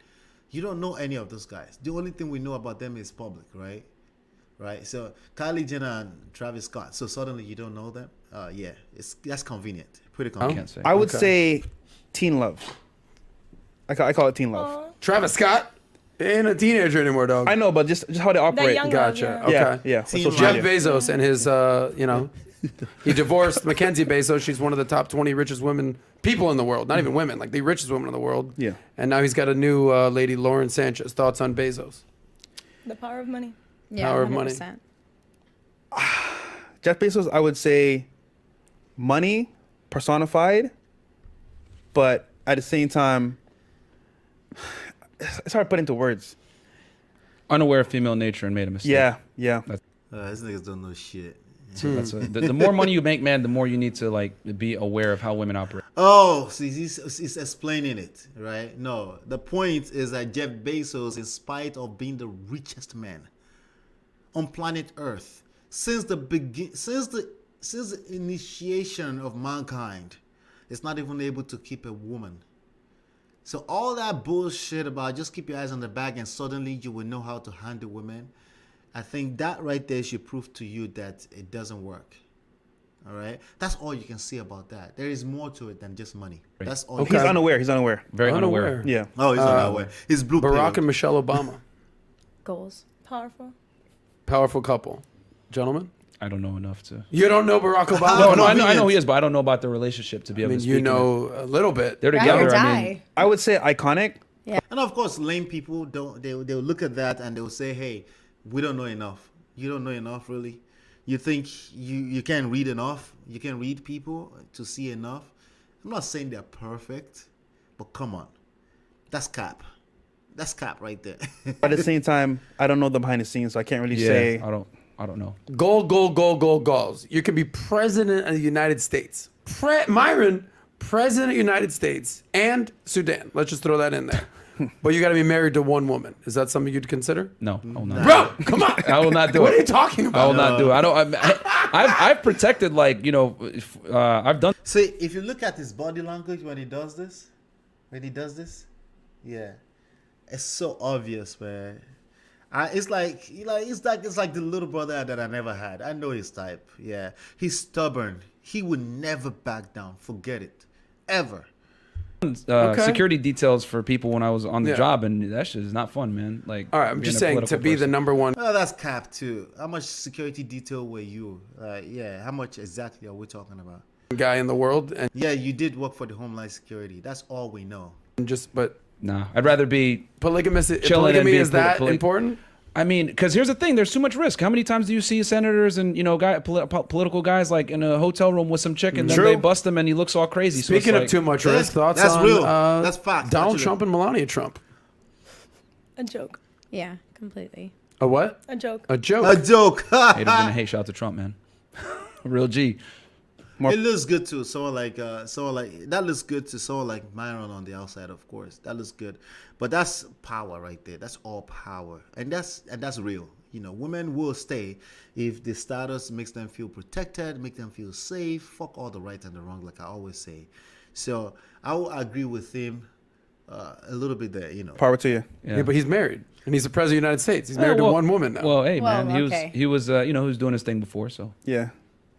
A: You don't know any of those guys. The only thing we know about them is public, right? Right. So Kylie Jenner and Travis Scott. So suddenly you don't know them. Yeah, that's convenient. Pretty convenient.
N: I would say teen love. I call it teen love.
K: Travis Scott ain't a teenager anymore, dog.
N: I know, but just how they operate.
O: young
K: Gotcha.
O: love,
K: Okay.
N: Yeah.
A: Teen
N: social
K: Jeff
N: media.
K: Bezos and his, he divorced Mackenzie Bezos. She's one of the top 20 richest people in the world. Not even women, like the richest woman in the world.
N: Yeah.
K: And now he's got a new lady, Lauren Sanchez. Thoughts on Bezos?
O: The power of money.
M: Yeah,
K: Power of money.
M: 100%.
N: Jeff Bezos, I would say money personified, but at the same time, it's hard to put into words.
L: Unaware of female nature and made a mistake.
N: Yeah.
A: These niggas don't know shit.
L: So the more money you make, man, the more you need to like be aware of how women operate.
A: Oh, so he's explaining it, right? No, the point is that Jeff Bezos, in spite of being the richest man on planet Earth, since the initiation of mankind, is not even able to keep a woman. So all that bullshit about just keep your eyes on the bag and suddenly you will know how to handle women, I think that right there should prove to you that it doesn't work. All right, that's all you can say about that. There is more to it than just money. That's all.
N: He's unaware.
L: Very unaware.
N: Yeah.
A: Oh, he's unaware. He's blue.
K: Barack and Michelle Obama.
M: Goals.
O: Powerful.
K: Powerful couple. Gentlemen?
L: I don't know enough to.
K: You don't know Barack Obama?
L: No, I know he is, but I don't know about the relationship to be
K: I
L: able
K: mean,
L: to
K: you
L: speak.
K: know a little bit.
L: They're
M: Ride or
L: together. I
M: die.
L: mean,
N: I would say iconic.
M: Yeah.
A: And of course, lame people they'll look at that and they'll say, "Hey, we don't know enough. You don't know enough, really. You think you can't read enough? You can read people to see enough." I'm not saying they're perfect, but come on, that's cap. That's cap right there.
N: But at the same time, I don't know the behind the scenes, so I can't really say.
L: I don't know.
K: Goals. You can be president of the United States. Myron, president of the United States and Sudan. Let's just throw that in there. But you got to be married to one woman. Is that something you'd consider?
L: No, I will not.
K: Bro, come on.
L: I will not do it.
K: What are you talking about?
L: I will not do it. I've protected, like, I've done.
A: See, if you look at his body language when he does this, yeah, it's so obvious, man. It's like the little brother that I never had. I know his type. Yeah, he's stubborn. He would never back down. Forget it, ever.
L: Security details for people when I was on the job, and that shit is not fun, man. Like,
K: all right, I'm just saying to be the number one.
A: Oh, that's cap too. How much security detail were you? Yeah, how much exactly are we talking about?
K: Guy in the world, and
A: yeah, you did work for the Homeland Security. That's all we know.
L: Nah, I'd rather be
K: polygamous.
L: Chilling
K: Polygamy
L: and
K: is that important?
L: I mean, because here's the thing: there's too much risk. How many times do you see senators and political guys like in a hotel room with some chick, and then they bust him, and he looks all crazy?
K: Speaking of too much risk, thoughts
A: that's
K: on
A: real. That's fact.
K: Donald Trump and Melania Trump.
O: A joke.
M: Yeah, completely.
K: A what?
O: A joke.
K: A joke.
A: A joke.
L: Haters gonna hate. Shout out to Trump, man. Real G.
A: It looks good to someone like that looks good to someone like Myron on the outside, of course. That looks good, but that's power right there. That's all power, and that's real. Women will stay if the status makes them feel protected, make them feel safe. Fuck all the right and the wrong, like I always say. So I will agree with him a little bit there.
N: Power to you.
K: Yeah, but he's married, and he's the president of the United States. He's married to one woman now.
L: Well, hey, man, he was he was doing his thing before, so
N: yeah.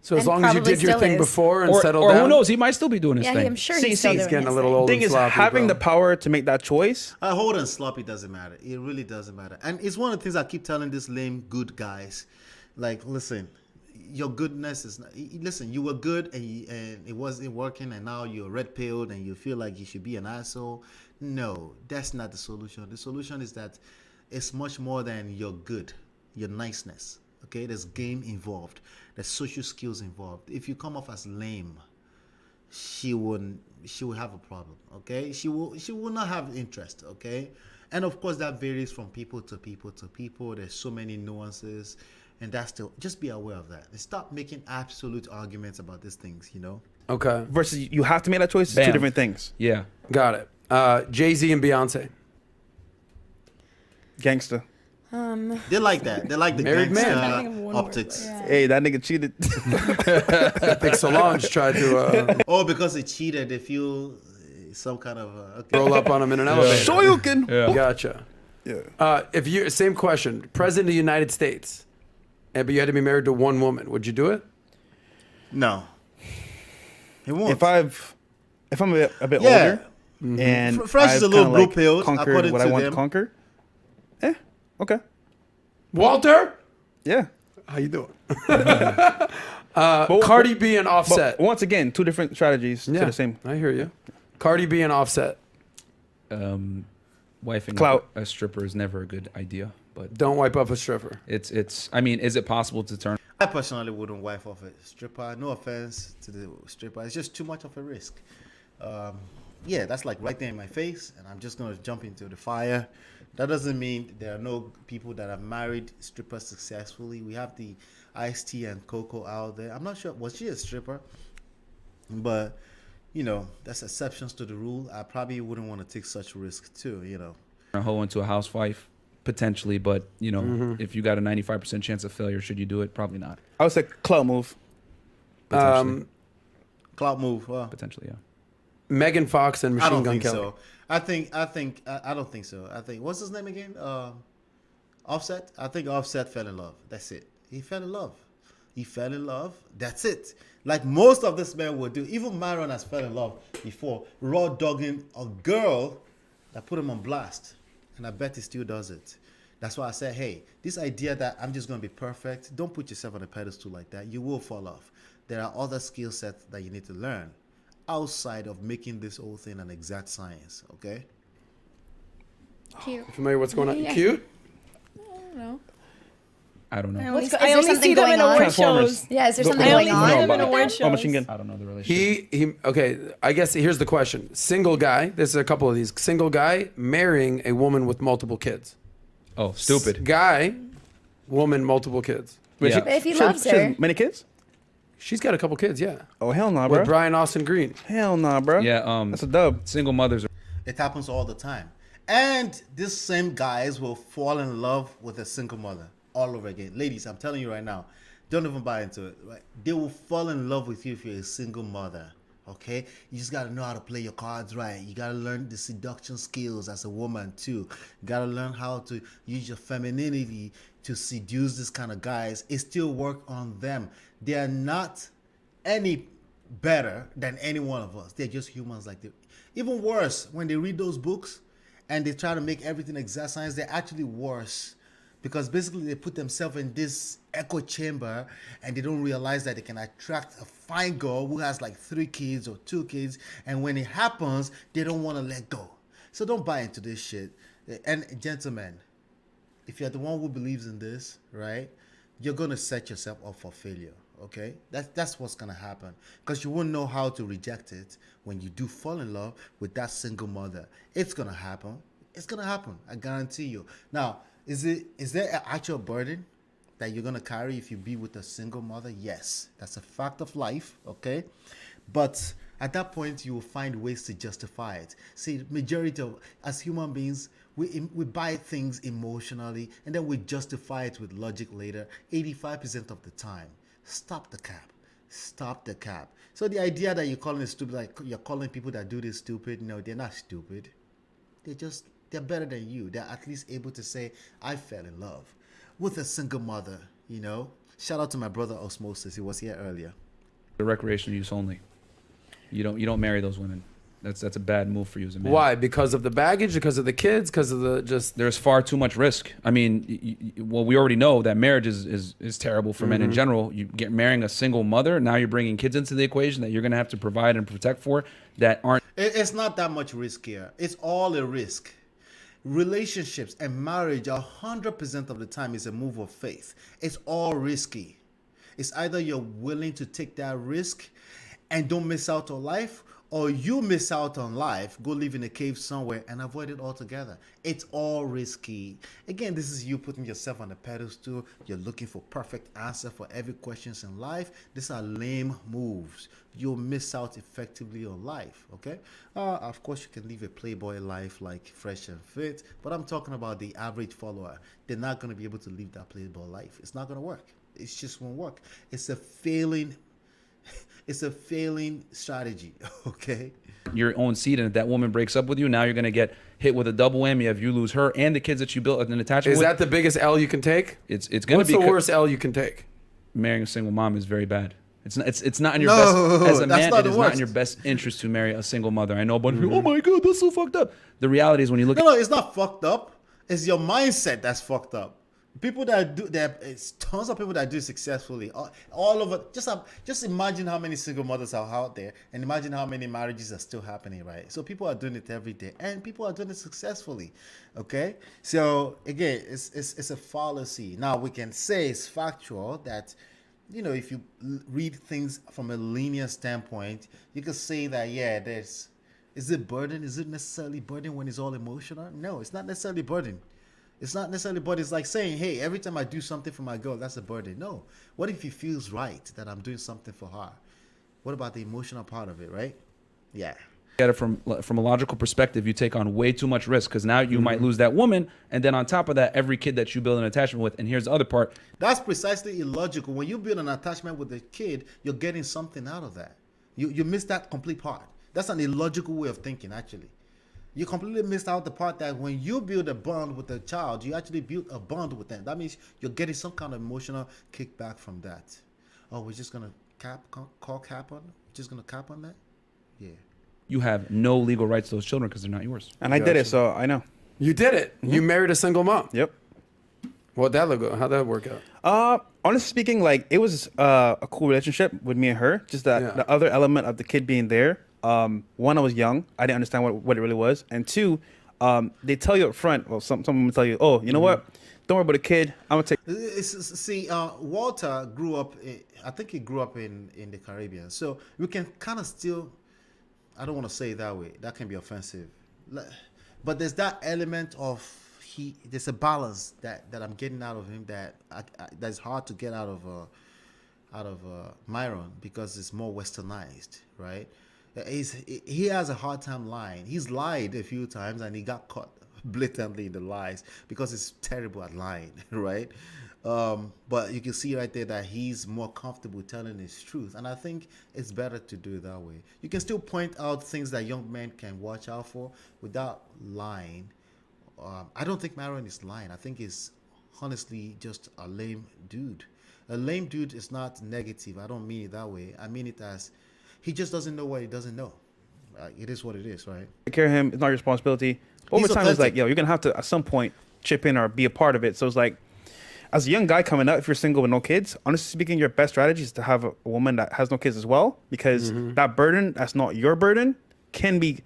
K: So as long as you did your thing before and settled
L: or
K: down,
L: who knows, he might still be doing his thing.
M: Yeah, I'm sure he's still doing
K: getting a
M: his
K: little
M: thing.
K: old.
N: Thing
K: and
N: is,
K: sloppy,
N: having
K: bro.
N: the power to make that choice.
A: Hold on, sloppy doesn't matter. It really doesn't matter, and it's one of the things I keep telling these lame good guys. Like, listen, your goodness is not. Listen, you were good and it wasn't working, and now you're red pilled and you feel like you should be an asshole. No, that's not the solution. The solution is that it's much more than your good, your niceness. Okay, there's game involved. There's social skills involved. If you come off as lame, she will have a problem. Okay, she will not have interest. Okay, and of course that varies from people to people to people. There's so many nuances, and that's still just be aware of that. And stop making absolute arguments about these things. You know.
K: Okay.
N: Versus you have to make that choice. It's
L: Bam.
N: two different things.
L: Yeah.
K: Got it. Jay-Z and Beyonce.
N: Gangster.
A: They like that. They like the
K: Married
A: gangster
K: man.
A: optics.
N: Hey, that nigga cheated.
K: I think Solange tried to
A: Oh, because he cheated, they feel some kind of okay.
K: roll up on him in an elevator.
N: Shoryuken.
L: Yeah.
K: Gotcha.
N: Yeah.
K: If you same question, President of the United States, but you had to be married to one woman, would you do it?
A: No. He won't.
N: If I'm a bit
A: Yeah.
N: older and
A: Fresh is
N: I've
A: a little
N: kinda, like,
A: blue-pilled,
N: conquered
A: according
N: what I
A: to
N: want
A: them.
N: to conquer. Okay.
K: Walter,
N: Yeah.
K: how you doing? Cardi B and Offset.
N: But once again, two different strategies to
K: Yeah,
N: the same.
K: I hear you. Cardi B and Offset.
L: Wifing
N: Clout.
L: a stripper is never a good idea, but
K: Don't wipe up a stripper.
L: it's. I mean, is it possible to turn?
A: I personally wouldn't wife off a stripper. No offense to the stripper. It's just too much of a risk. Yeah, that's like right there in my face, and I'm just going to jump into the fire. That doesn't mean there are no people that have married strippers successfully. We have the Ice-T and Coco out there. I'm not sure. Was she a stripper? But, you know, that's exceptions to the rule. I probably wouldn't want to take such risk too, you know.
L: A hoe into a housewife, potentially, but you know, if you got a 95% chance of failure, should you do it? Probably not.
N: I would say clout move.
L: Potentially,
A: Clout move.
L: potentially, yeah.
K: Megan Fox and
A: I
K: Machine
A: don't
K: Gun
A: think
K: Kelly.
A: so. I don't think so. I think, what's his name again? Offset? I think Offset fell in love. That's it. He fell in love. He fell in love. That's it. Like most of this men would do. Even Myron has fell in love before, raw dogging a girl that put him on blast. And I bet he still does it. That's why I said, hey, this idea that I'm just going to be perfect, don't put yourself on a pedestal like that. You will fall off. There are other skill sets that you need to learn outside of making this whole thing an exact science, okay?
M: Cute.
K: Familiar what's going on?
M: Yeah.
K: Cute?
L: I don't know.
M: Is
O: I
M: there
O: only
M: something
O: see them
M: going
O: in
M: on?
O: award
N: Transformers.
O: shows.
M: Yeah, is there
N: Go-
M: something
O: I
M: going
O: only see
M: on?
O: them in award
N: Oh, Machine
O: shows.
N: Gun.
L: I don't know the relationship.
K: He okay, I guess here's the question. Single guy, there's a couple of these. Single guy marrying a woman with multiple kids.
L: Oh, stupid.
K: Guy, woman, multiple kids.
N: Wait,
L: Yeah.
M: But if he
N: she-
M: loves
N: she has
M: her.
N: many kids?
K: She's got a couple kids, yeah.
N: Oh, hell nah,
K: With
N: bro.
K: Brian Austin Green.
N: Hell nah, bro.
L: Yeah,
N: That's a dub.
L: single mothers are
A: It happens all the time. And these same guys will fall in love with a single mother all over again. Ladies, I'm telling you right now, don't even buy into it. Right? They will fall in love with you if you're a single mother. Okay? You just got to know how to play your cards right. You got to learn the seduction skills as a woman too. You got to learn how to use your femininity to seduce this kind of guys. It still work on them. They are not any better than any one of us. They're just humans like they. Even worse, when they read those books and they try to make everything exact science, they're actually worse. Because basically they put themselves in this echo chamber and they don't realize that they can attract a fine girl who has like 3 kids or 2 kids. And when it happens, they don't want to let go. So don't buy into this shit. And gentlemen, if you're the one who believes in this, right, you're going to set yourself up for failure. Okay, that's what's gonna happen, because you won't know how to reject it when you do fall in love with that single mother. It's gonna happen. It's gonna happen. I guarantee you. Now, is there an actual burden that you're gonna carry if you be with a single mother? Yes, that's a fact of life. Okay, but at that point you will find ways to justify it. See, majority of as human beings, we buy things emotionally and then we justify it with logic later. 85% of the time. Stop the cap. Stop the cap. So the idea that you're calling it stupid, like you're calling people that do this stupid, no, they're not stupid. They're better than you. They're at least able to say, I fell in love with a single mother, you know. Shout out to my brother Osmosis. He was here earlier.
L: the recreational use only. You don't marry those women. That's a bad move for you as a man.
K: Why? Because of the baggage? Because of the kids? Because of the just?
L: There's far too much risk. I mean, well, we already know that marriage is terrible for men in general. You get marrying a single mother. Now you're bringing kids into the equation that you're going to have to provide and protect for that aren't.
A: It's not that much risk here. It's all a risk. relationships and marriage 100% of the time is a move of faith. It's all risky. It's either you're willing to take that risk and don't miss out on life, or you miss out on life, go live in a cave somewhere and avoid it altogether. It's all risky. Again, this is you putting yourself on a pedestal. You're looking for perfect answer for every questions in life. These are lame moves. You'll miss out effectively on life, okay? Of course, you can live a playboy life like Fresh and Fit, but I'm talking about the average follower. They're not going to be able to live that playboy life. It's not going to work. It just won't work. It's a failing strategy, okay?
L: Your own seed, and if that woman breaks up with you, now you're going to get hit with a double whammy of you lose her and the kids that you built an attachment with.
K: Is that the biggest L you can take?
L: It's going to be.
K: What's the worst L you can take?
L: Marrying a single mom is very bad. It's not in your
A: No,
L: best as a
A: that's
L: man.
A: not
L: It
A: the
L: is not in
A: worst.
L: your best interest to marry a single mother. I know, but oh my god, that's so fucked up. The reality is when you look.
A: No, it's not fucked up. It's your mindset that's fucked up. People that do that, it's tons of people that do successfully. All over. Just imagine how many single mothers are out there, and imagine how many marriages are still happening, right? So people are doing it every day, and people are doing it successfully. Okay, so again, it's a fallacy. Now we can say it's factual that, you know, if you read things from a linear standpoint, you can say that is it burden? Is it necessarily burden when it's all emotional? No, it's not necessarily burden. It's not necessarily burden. It's like saying, hey, every time I do something for my girl, that's a burden. No. What if it feels right that I'm doing something for her? What about the emotional part of it, right? Yeah.
L: At it from a logical perspective, you take on way too much risk because now you might lose that woman, and then on top of that, every kid that you build an attachment with. And here's the other part.
A: That's precisely illogical. When you build an attachment with a kid, you're getting something out of that. You miss that complete part. That's an illogical way of thinking, actually. You completely missed out the part that when you build a bond with a child, you actually build a bond with them. That means you're getting some kind of emotional kickback from that. Oh, we're just going to call cap on? Just going to cap on that? Yeah.
L: You have no legal rights to those children because they're not yours.
N: And I did it, so I know.
K: You did it. You married a single mom.
N: Yep.
K: How'd that work out?
N: Honestly speaking, like it was a cool relationship with me and her. Just that the other element of the kid being there. One, I was young. I didn't understand what it really was. And two, they tell you up front. Well, some women tell you, oh, you know what? Don't worry about the kid. I'm gonna take.
A: See, Walter grew up. I think he grew up in the Caribbean, so we can kind of still. I don't want to say it that way. That can be offensive. But there's that element of there's a balance that I'm getting out of him that's hard to get out of Myron because it's more westernized, right? He has a hard time lying. He's lied a few times and he got caught blatantly in the lies because he's terrible at lying, right? But you can see right there that he's more comfortable telling his truth. And I think it's better to do it that way. You can still point out things that young men can watch out for without lying. I don't think Myron is lying. I think he's honestly just a lame dude. A lame dude is not negative. I don't mean it that way. I mean it as he just doesn't know what he doesn't know. It is what it is, right?
N: Take care of him. It's not your responsibility. Over time, it's like, yo, you're going to have to, at some point, chip in or be a part of it. So it's like, as a young guy coming up, if you're single with no kids, honestly speaking, your best strategy is to have a woman that has no kids as well. Because that burden, that's not your burden, can be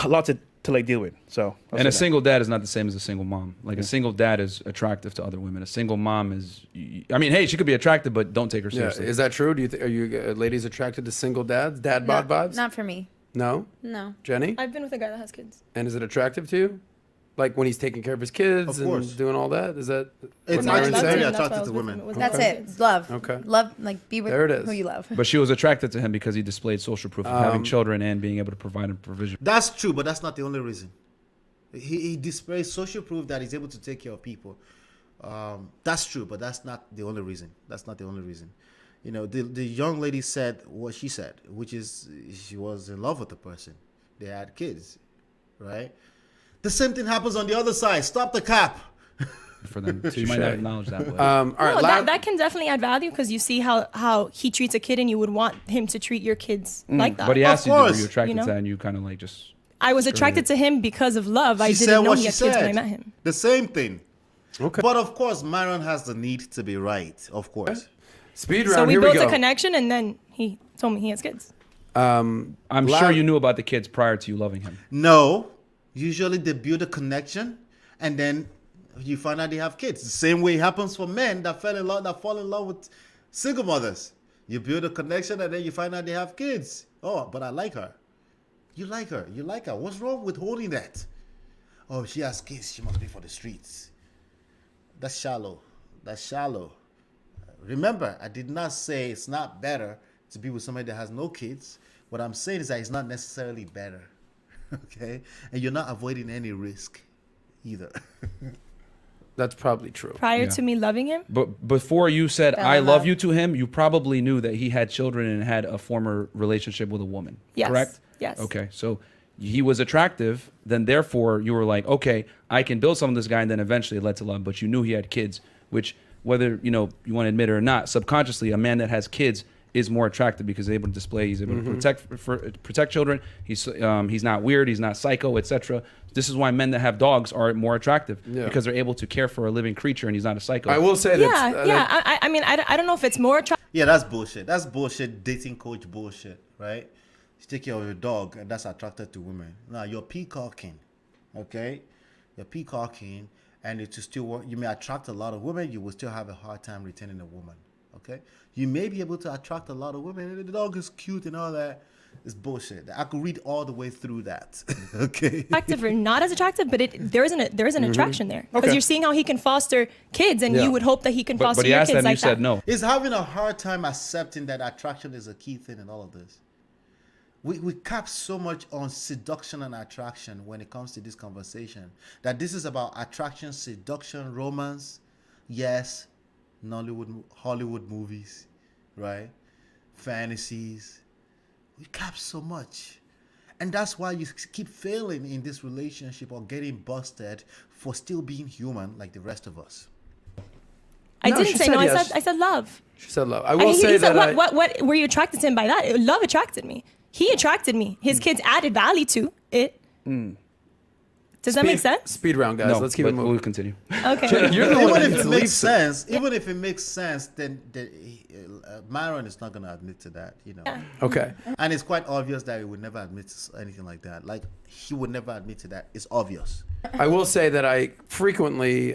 N: a lot to like deal with. So,
L: and a single dad is not the same as a single mom. Like a single dad is attractive to other women. A single mom is, I mean, hey, she could be attractive, but don't take her seriously.
K: Is that true? Are you ladies attracted to single dads? Dad bod vibes?
M: Not for me.
K: No?
M: No.
K: Jenny?
O: I've been with a guy that has kids.
K: And is it attractive to you? Like when he's taking care of his kids and doing all that? Is that
A: it's
K: what
A: actually
K: Myron's saying?
A: very attractive to women.
M: That's it. Love.
K: Okay.
M: Love, like be with
K: There it is.
M: who you love.
L: But she was attracted to him because he displayed social proof of having children and being able to provide a provision.
A: That's true, but that's not the only reason. He displays social proof that he's able to take care of people. That's true, but that's not the only reason. That's not the only reason. You know, the young lady said what she said, which is she was in love with the person. They had kids, right? The same thing happens on the other side. Stop the cap.
L: For them, she might not acknowledge that. But.
K: All right,
O: that can definitely add value because you see how he treats a kid, and you would want him to treat your kids like that.
L: But he asked you, were you attracted
O: You know?
L: to that, and you kind of like just.
O: I was attracted to him because of love. I
A: She
O: didn't
A: said
O: know
A: what
O: he
A: she
O: had kids when I
A: said.
O: met him.
A: The same thing.
K: Okay.
A: But of course, Myron has the need to be right. Of course.
K: Speed
O: So
K: round,
O: we
K: here
O: built
K: we go.
O: a connection, and then he told me he has kids.
L: I'm sure you knew about the kids prior to you loving him.
A: No, Usually they build a connection, and then you find out they have kids. The same way it happens for men that fall in love with single mothers. You build a connection, and then you find out they have kids. Oh, but I like her. You like her. You like her. What's wrong with holding that? Oh, she has kids. She must be for the streets. That's shallow. That's shallow. Remember, I did not say it's not better to be with somebody that has no kids. What I'm saying is that it's not necessarily better. Okay? And you're not avoiding any risk either.
K: That's probably true.
O: Prior to me loving him?
L: But before you said,
O: Fell
L: I
O: in
L: love
O: love.
L: you to him, you probably knew that he had children and had a former relationship with a woman.
O: Yes.
L: Correct?
O: Yes.
L: Okay. So he was attractive. Then therefore you were like, okay, I can build something with this guy. And then eventually it led to love. But you knew he had kids, which whether, you want to admit it or not, subconsciously, a man that has kids is more attractive because he's able to display, he's able to protect children. He's not weird, he's not psycho, etc. This is why men that have dogs are more attractive because they're able to care for a living creature, and he's not a psycho.
K: I will say that.
O: I mean, I don't know if it's more attractive.
A: Yeah, that's bullshit. That's bullshit, dating coach bullshit, right? You take care of your dog, and that's attracted to women. Now, you're peacocking, okay? You're peacocking, and it will still work. You may attract a lot of women, you will still have a hard time retaining a woman, okay? You may be able to attract a lot of women, and the dog is cute and all that. It's bullshit. I could read all the way through that, okay?
O: Attractive or not as attractive, but there is an attraction there because you're seeing how he can foster kids, and you would hope that he can foster your kids like that.
L: No.
A: He's having a hard time accepting that attraction is a key thing in all of this. We cap so much on seduction and attraction when it comes to this conversation that this is about attraction, seduction, romance. Yes, Hollywood movies, right? Fantasies. We cap so much. And that's why you keep failing in this relationship or getting busted for still being human like the rest of us.
O: I didn't say no. I said love.
K: She said love. I will say that.
O: What were you attracted to him by that? Love attracted me. He attracted me. His kids added value to it. Does that make sense?
K: Speed round, guys.
L: No,
K: let's keep it moving.
L: We'll continue.
O: Okay.
K: You're the one that
A: Even
K: needs
A: if
K: to
A: it
K: leave.
A: makes sense, even if it makes sense, then Myron is not going to admit to that,
K: Okay.
A: And it's quite obvious that he would never admit to anything like that. Like, he would never admit to that. It's obvious.
K: I will say that I frequently,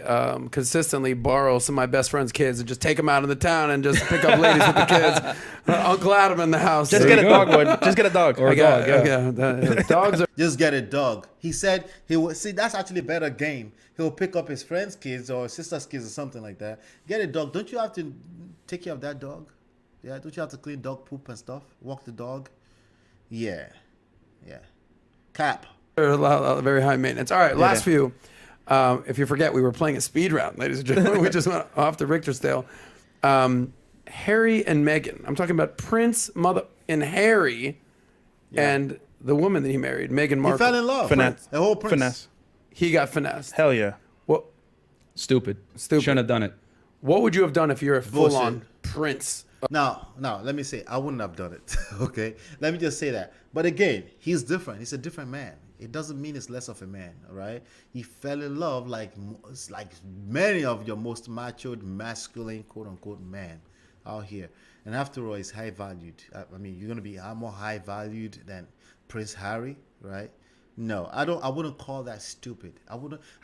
K: consistently borrow some of my best friend's kids and just take them out in the town and just pick up ladies with the kids. Uncle Adam in the house.
N: Just get a dog, boy. Just get a dog.
L: Or a dog, yeah.
K: Dogs are.
A: Just get a dog. He said he would see. That's actually a better game. He'll pick up his friend's kids or sister's kids or something like that. Get a dog. Don't you have to take care of that dog? Yeah. Don't you have to clean dog poop and stuff? Walk the dog. Yeah. Cap.
K: They're very high maintenance. All right, last few. If you forget, we were playing a speed round, ladies and gentlemen. We just went off the Richter scale. Harry and Meghan. I'm talking about Prince, and Harry, and the woman that he married, Meghan Markle.
A: He fell in love.
N: Finesse.
A: The whole prince.
N: Finesse.
K: He got finessed.
N: Hell yeah.
K: What?
L: Stupid. Shouldn't have done it.
K: What would you have done if you're a full-on prince?
A: Now, let me say, I wouldn't have done it. Okay? Let me just say that. But again, he's different. He's a different man. It doesn't mean it's less of a man, all right? He fell in love like many of your most machoed, masculine, quote-unquote, men out here. And after all, he's high-valued. I mean, you're going to be more high-valued than Prince Harry, right? No, I wouldn't call that stupid. I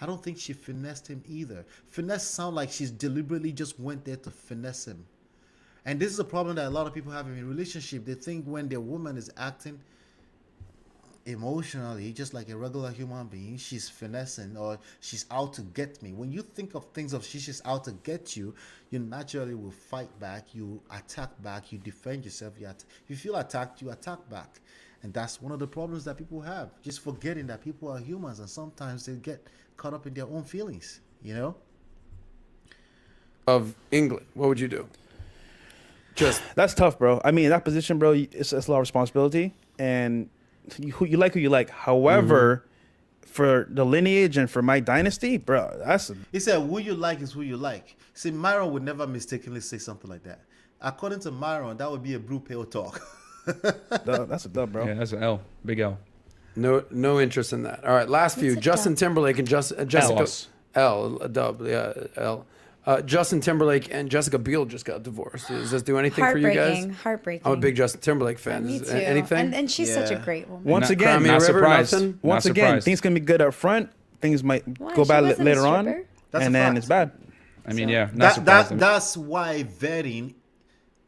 A: don't think she finessed him either. Finesse sound like she's deliberately just went there to finesse him. And this is a problem that a lot of people have in a relationship. They think when their woman is acting emotionally, just like a regular human being, she's finessing or she's out to get me. When you think of things of she's out to get you, you naturally will fight back, you attack back, you defend yourself. If you feel attacked, you attack back. And that's one of the problems that people have, just forgetting that people are humans and sometimes they get caught up in their own feelings,
K: Of England, what would you do?
N: That's tough, bro. I mean, in that position, bro, it's a lot of responsibility, and you like who you like. However, for the lineage and for my dynasty, bro,
A: He said, who you like is who you like. See, Myron would never mistakenly say something like that. According to Myron, that would be a blue pill talk.
N: That's a dub, bro.
L: Yeah, that's an L. Big L.
K: No interest in that. All right, last few. Justin Timberlake and Jessica.
L: L, a dub,
K: L. Justin Timberlake and Jessica Biel just got divorced. Does this do anything for you guys?
M: Heartbreaking.
K: I'm a big Justin Timberlake fan.
M: Me
K: Is
M: too.
K: anything?
M: And she's such a great woman.
N: Once again,
K: Cry Me a River, nothing?
N: Once again, things can be good up front. Things might
M: Why?
N: go
M: She
N: bad
M: wasn't a
N: later on,
M: stripper?
A: That's a
N: and then
A: fact.
N: it's bad.
L: I mean, yeah, not surprising.
A: That's why vetting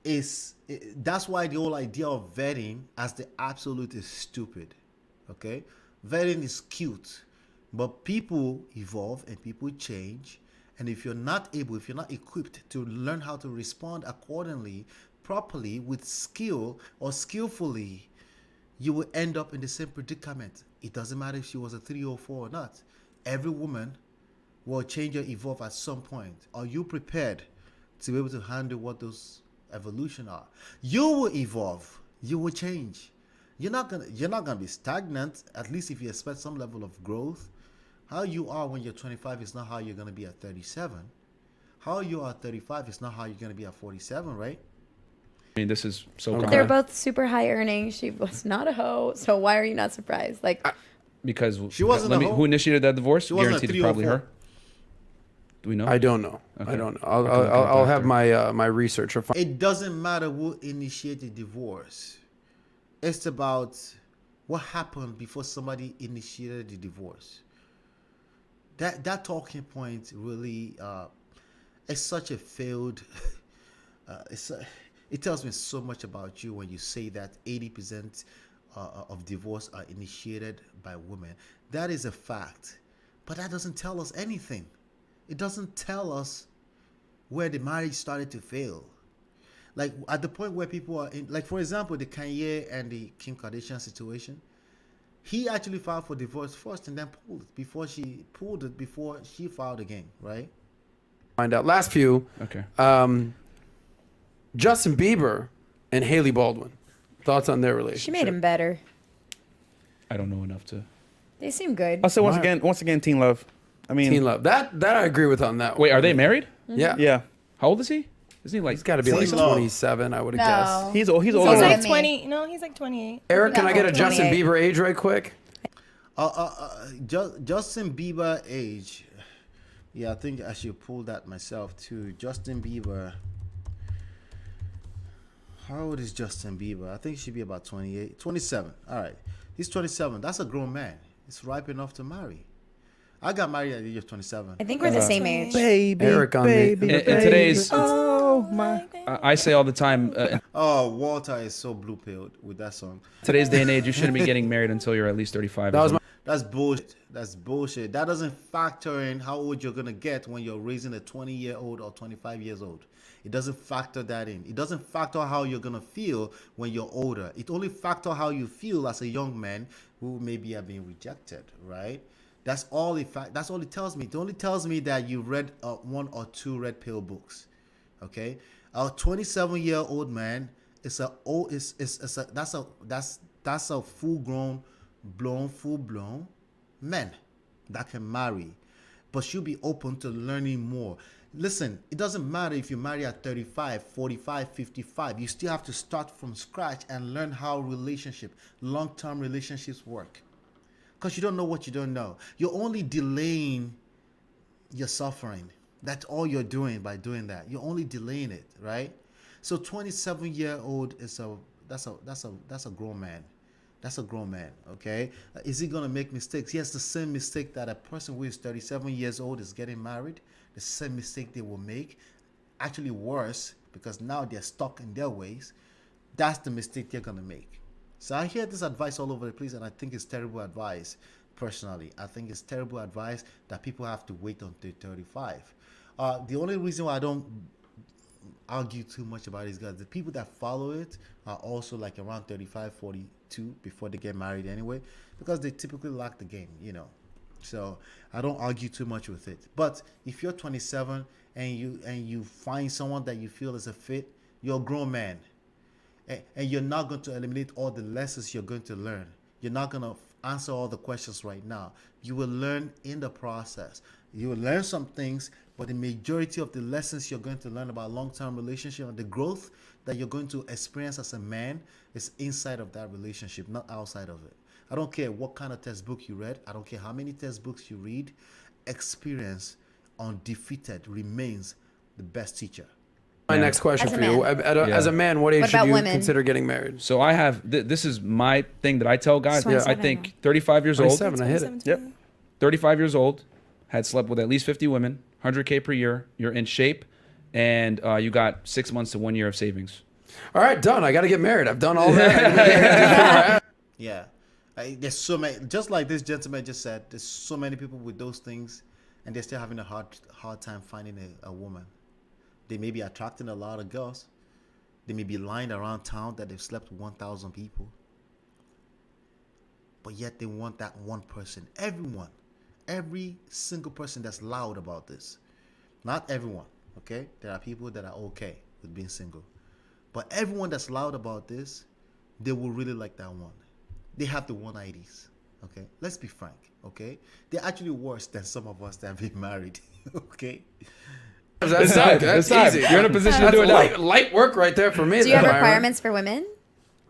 A: is. That's why the whole idea of vetting as the absolute is stupid. Okay, vetting is cute, but people evolve and people change. And if you're not equipped to learn how to respond accordingly, properly, with skill or skillfully, you will end up in the same predicament. It doesn't matter if she was a 3 or 4 or not. Every woman will change or evolve at some point. Are you prepared to be able to handle what those evolution are? You will evolve. You will change. You're not gonna be stagnant. At least if you expect some level of growth. How you are when you're 25 is not how you're gonna be at 37. How you are at 35 is not how you're gonna be at 47, right?
L: I mean, this is so
M: But
L: common.
M: they're both super high earning. She was not a hoe, so why are you not surprised? Like,
L: Because
A: she wasn't a hoe.
L: who initiated that divorce?
A: She wasn't a
L: Guaranteed
A: 3
L: it's
A: or
L: probably
A: 4.
L: her. Do we know?
K: I don't know.
L: Okay.
K: I don't know.
L: Okay,
K: I'll have my my researcher find.
A: It doesn't matter who initiated divorce. It's about what happened before somebody initiated the divorce. That talking point really is such a failed. It tells me so much about you when you say that 80% of divorce are initiated by women. That is a fact, but that doesn't tell us anything. It doesn't tell us where the marriage started to fail. Like at the point where people are in, like for example, the Kanye and the Kim Kardashian situation. He actually filed for divorce first and then pulled it before she filed again, right?
K: Find out. Last few.
L: Okay.
K: Justin Bieber and Haley Baldwin. Thoughts on their relationship?
M: she made him better.
L: I don't know enough to.
M: They seem good.
N: I'll say once again, teen love. I mean,
K: Teen love. That I agree with on that.
L: Wait,
K: one.
L: are they married?
K: Yeah.
N: yeah.
L: How old is he? Isn't he like?
K: He's got to be like
A: Teen love.
K: 27, I would have
M: No.
K: guessed.
N: He's old. He's
O: He's
N: older.
O: like
M: me.
O: 20. No, he's like 28.
K: Eric, can
M: No,
K: I get a Justin
M: 28.
K: Bieber age right quick?
A: Justin Bieber age. Yeah, I think I should pull that myself too. Justin Bieber. How old is Justin Bieber? I think he should be about 28, 27. All right. He's 27. That's a grown man. He's ripe enough to marry. I got married at the age of 27.
M: I think we're the same age.
N: Baby,
K: Eric on
N: baby,
K: the-
L: In today's,
N: oh my.
L: I say all the time,
A: Oh, Walter is so blue-pilled with that song.
L: today's day and age, you shouldn't be getting married until you're at least 35.
K: That was my.
A: That's bullshit. That's bullshit. That doesn't factor in how old you're going to get when you're raising a 20-year-old or 25 years old. It doesn't factor that in. It doesn't factor how you're going to feel when you're older. It only factor how you feel as a young man who maybe have been rejected, right? That's all it tells me. It only tells me that you read 1 or 2 red pill books. Okay? A 27-year-old man is a full-blown man that can marry, but should be open to learning more. Listen, it doesn't matter if you marry at 35, 45, 55. You still have to start from scratch and learn how long-term relationships work. Because you don't know what you don't know. You're only delaying your suffering. That's all you're doing by doing that. You're only delaying it, right? So 27-year-old is that's a grown man. That's a grown man, okay? Is he gonna make mistakes? Yes, the same mistake that a person who is 37 years old is getting married, the same mistake they will make, actually worse, because now they're stuck in their ways. That's the mistake they're gonna make. So I hear this advice all over the place, and I think it's terrible advice. Personally, I think it's terrible advice that people have to wait until 35. The only reason why I don't argue too much about these guys, the people that follow it are also like around 35, 42 before they get married anyway, because they typically lack the game, you know. So I don't argue too much with it. But if you're 27 and you find someone that you feel is a fit, you're a grown man. And you're not going to eliminate all the lessons you're going to learn. You're not going to answer all the questions right now. You will learn in the process. You will learn some things, but the majority of the lessons you're going to learn about long-term relationship and the growth that you're going to experience as a man is inside of that relationship, not outside of it. I don't care what kind of textbook you read. I don't care how many textbooks you read. Experience undefeated remains the best teacher.
K: My next question
M: As a
K: for you.
M: man.
K: As a man, what age
M: What
K: should
M: about
K: you
M: women?
K: consider getting married?
L: So I have this is my thing that I tell guys. I
M: 27.
L: think 35 years old.
K: 27, I hit it.
N: Yep.
L: 35 years old, had slept with at least 50 women, 100K per year. You're in shape, and you got 6 months to 1 year of savings.
K: All right, done. I got to get married. I've done all that.
A: Yeah. There's so many, just like this gentleman just said, there's so many people with those things, and they're still having a hard time finding a woman. They may be attracting a lot of girls. They may be lying around town that they've slept with 1,000 people. But yet they want that one person. Everyone. Every single person that's loud about this. Not everyone, okay? There are people that are okay with being single. But everyone that's loud about this, they will really like that one. They have the 190s, okay? Let's be frank, okay? They're actually worse than some of us that have been married, okay?
K: That's easy.
L: You're in a position to do it now.
K: Light work right there for me.
M: Do you have requirements for women?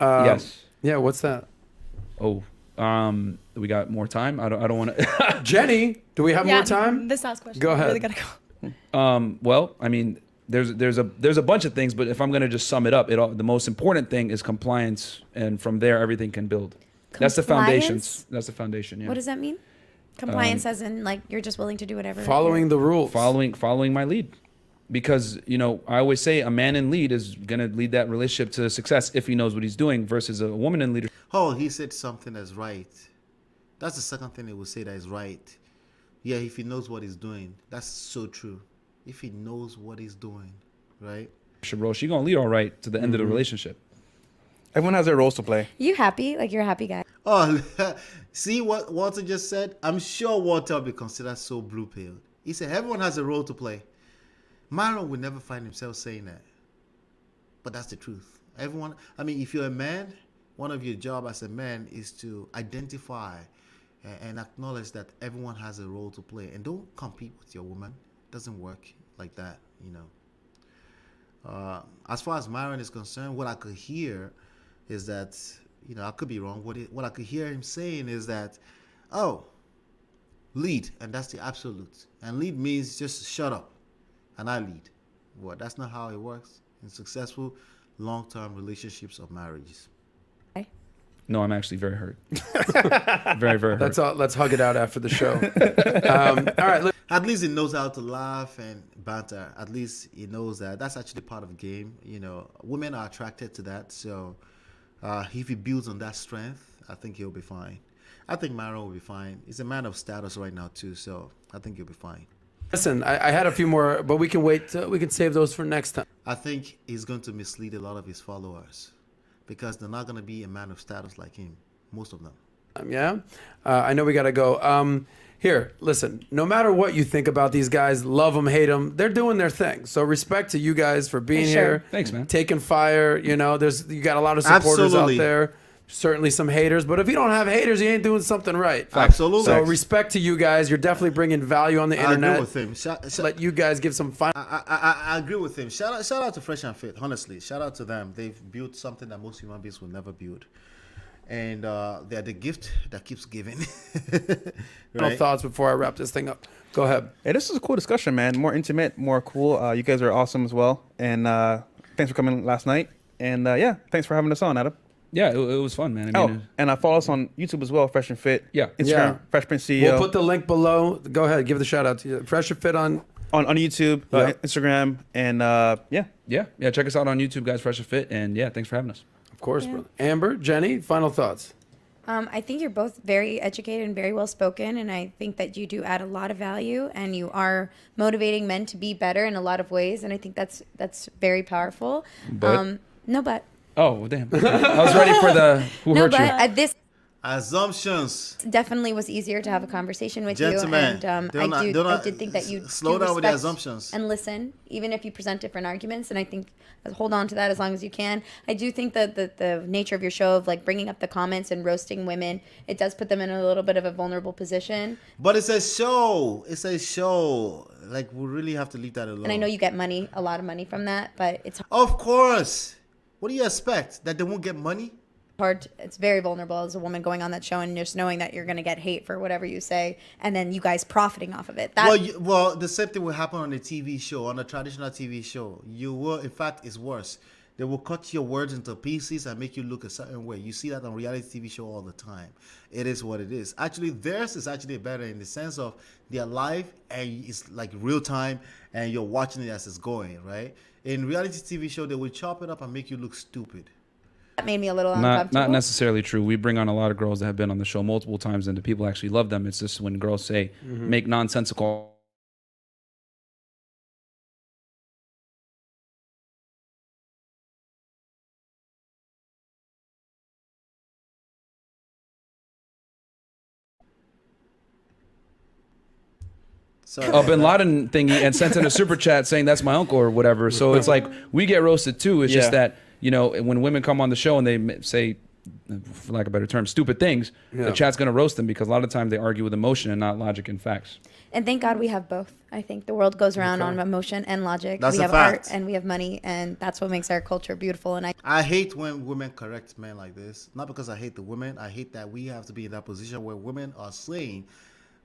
L: Yes.
K: Yeah, what's that?
L: Oh, we got more time. I don't want to.
K: Jenny, do we have more time?
O: This last question.
K: Go ahead.
O: I really gotta go.
L: Well, I mean, there's a bunch of things, but if I'm gonna just sum it up, the most important thing is compliance, and from there everything can build. That's the foundations. That's the foundation. Yeah.
M: What does that mean? Compliance as in like you're just willing to do whatever.
K: Following the rules.
L: Following my lead. Because, I always say a man in lead is going to lead that relationship to success if he knows what he's doing versus a woman in leadership.
A: Oh, he said something that's right. That's the second thing he will say that is right. Yeah, if he knows what he's doing. That's so true. If he knows what he's doing, right?
L: She's going to lead all right to the end of the relationship.
N: Everyone has their roles to play.
M: You happy? Like you're a happy guy.
A: Oh, see what Walter just said? I'm sure Walter will be considered so blue-pilled. He said everyone has a role to play. Myron would never find himself saying that. But that's the truth. Everyone, if you're a man, one of your job as a man is to identify and acknowledge that everyone has a role to play. And don't compete with your woman. It doesn't work like that, As far as Myron is concerned, what I could hear is that, I could be wrong. What I could hear him saying is that, lead, and that's the absolute. And lead means just shut up. And I lead. Well, that's not how it works in successful long-term relationships or marriages.
L: No, I'm actually very hurt. Very, very hurt.
K: That's all. Let's hug it out after the show. All right.
A: At least he knows how to laugh and banter. At least he knows that that's actually part of the game. Women are attracted to that. So if he builds on that strength, I think he'll be fine. I think Myron will be fine. He's a man of status right now too. So I think he'll be fine.
K: Listen, I had a few more, but we can wait. We can save those for next time.
A: I think he's going to mislead a lot of his followers because they're not going to be a man of status like him, most of them.
K: Yeah? I know we got to go. Here, listen, no matter what you think about these guys, love them, hate them, they're doing their thing. So respect to you guys for being here.
L: Thanks, man.
K: Taking fire. You got a lot of supporters out there. Certainly some haters, but if you don't have haters, you ain't doing something right.
A: Absolutely.
K: So respect to you guys. You're definitely bringing value on the internet.
A: I agree with him.
K: Let you guys give some fun.
A: I agree with him. Shout out to FreshandFit. Honestly, shout out to them. They've built something that most human beings will never build, and they're the gift that keeps giving. Right?
K: No thoughts before I wrap this thing up. Go ahead.
N: Hey, this is a cool discussion, man. More intimate, more cool. You guys are awesome as well, and thanks for coming last night. And thanks for having us on, Adam.
L: Yeah, it was fun, man.
N: And follow us on YouTube as well, Fresh and Fit.
L: Yeah.
N: Instagram, Fresh Prince CEO.
K: We'll put the link below. Go ahead, give the shout out to you. Fresh and Fit on
N: YouTube, Instagram, and
L: yeah. Check us out on YouTube, guys. Fresh and Fit, and thanks for having us.
K: Of course, brother. Amber, Jenny, final thoughts.
M: I think you're both very educated and very well spoken, and I think that you do add a lot of value, and you are motivating men to be better in a lot of ways, and I think that's very powerful.
L: But?
M: No, but.
L: Oh, damn. I was ready for the who hurt you.
M: At this
A: assumptions.
M: Definitely was easier to have a conversation with
A: Gentlemen,
M: you, and I did think that you
A: slow down with the assumptions
M: and listen, even if you present different arguments. And I think hold on to that as long as you can. I do think that the nature of your show of like bringing up the comments and roasting women, it does put them in a little bit of a vulnerable position.
A: But it's a show. It's a show. Like we really have to leave that alone.
M: And I know you get money, a lot of money from that, but it's
A: of course. What do you expect? That they won't get money?
M: hard. It's very vulnerable as a woman going on that show and just knowing that you're going to get hate for whatever you say, and then you guys profiting off of it.
A: Well, the same thing will happen on a TV show, on a traditional TV show. You will, in fact, it's worse. They will cut your words into pieces and make you look a certain way. You see that on reality TV show all the time. It is what it is. Actually, theirs is actually better in the sense of they're live and it's like real time and you're watching it as it's going, right? In reality TV show, they will chop it up and make you look stupid.
M: That made me a little uncomfortable.
L: Not necessarily true. We bring on a lot of girls that have been on the show multiple times, and the people actually love them. It's just when girls say make nonsensical. Bin Laden thingy and sent in a super chat saying that's my uncle or whatever. So it's like we get roasted too. It's just that, you know, when women come on the show and they say, for lack of a better term, stupid things, the chat's going to roast them because a lot of times they argue with emotion and not logic and facts.
M: And thank God we have both. I think the world goes around on emotion and logic.
A: That's
M: we
A: a
M: have
A: fact.
M: art and we have money, and that's what makes our culture beautiful. And
A: I hate when women correct men like this. Not because I hate the women. I hate that we have to be in that position where women are saying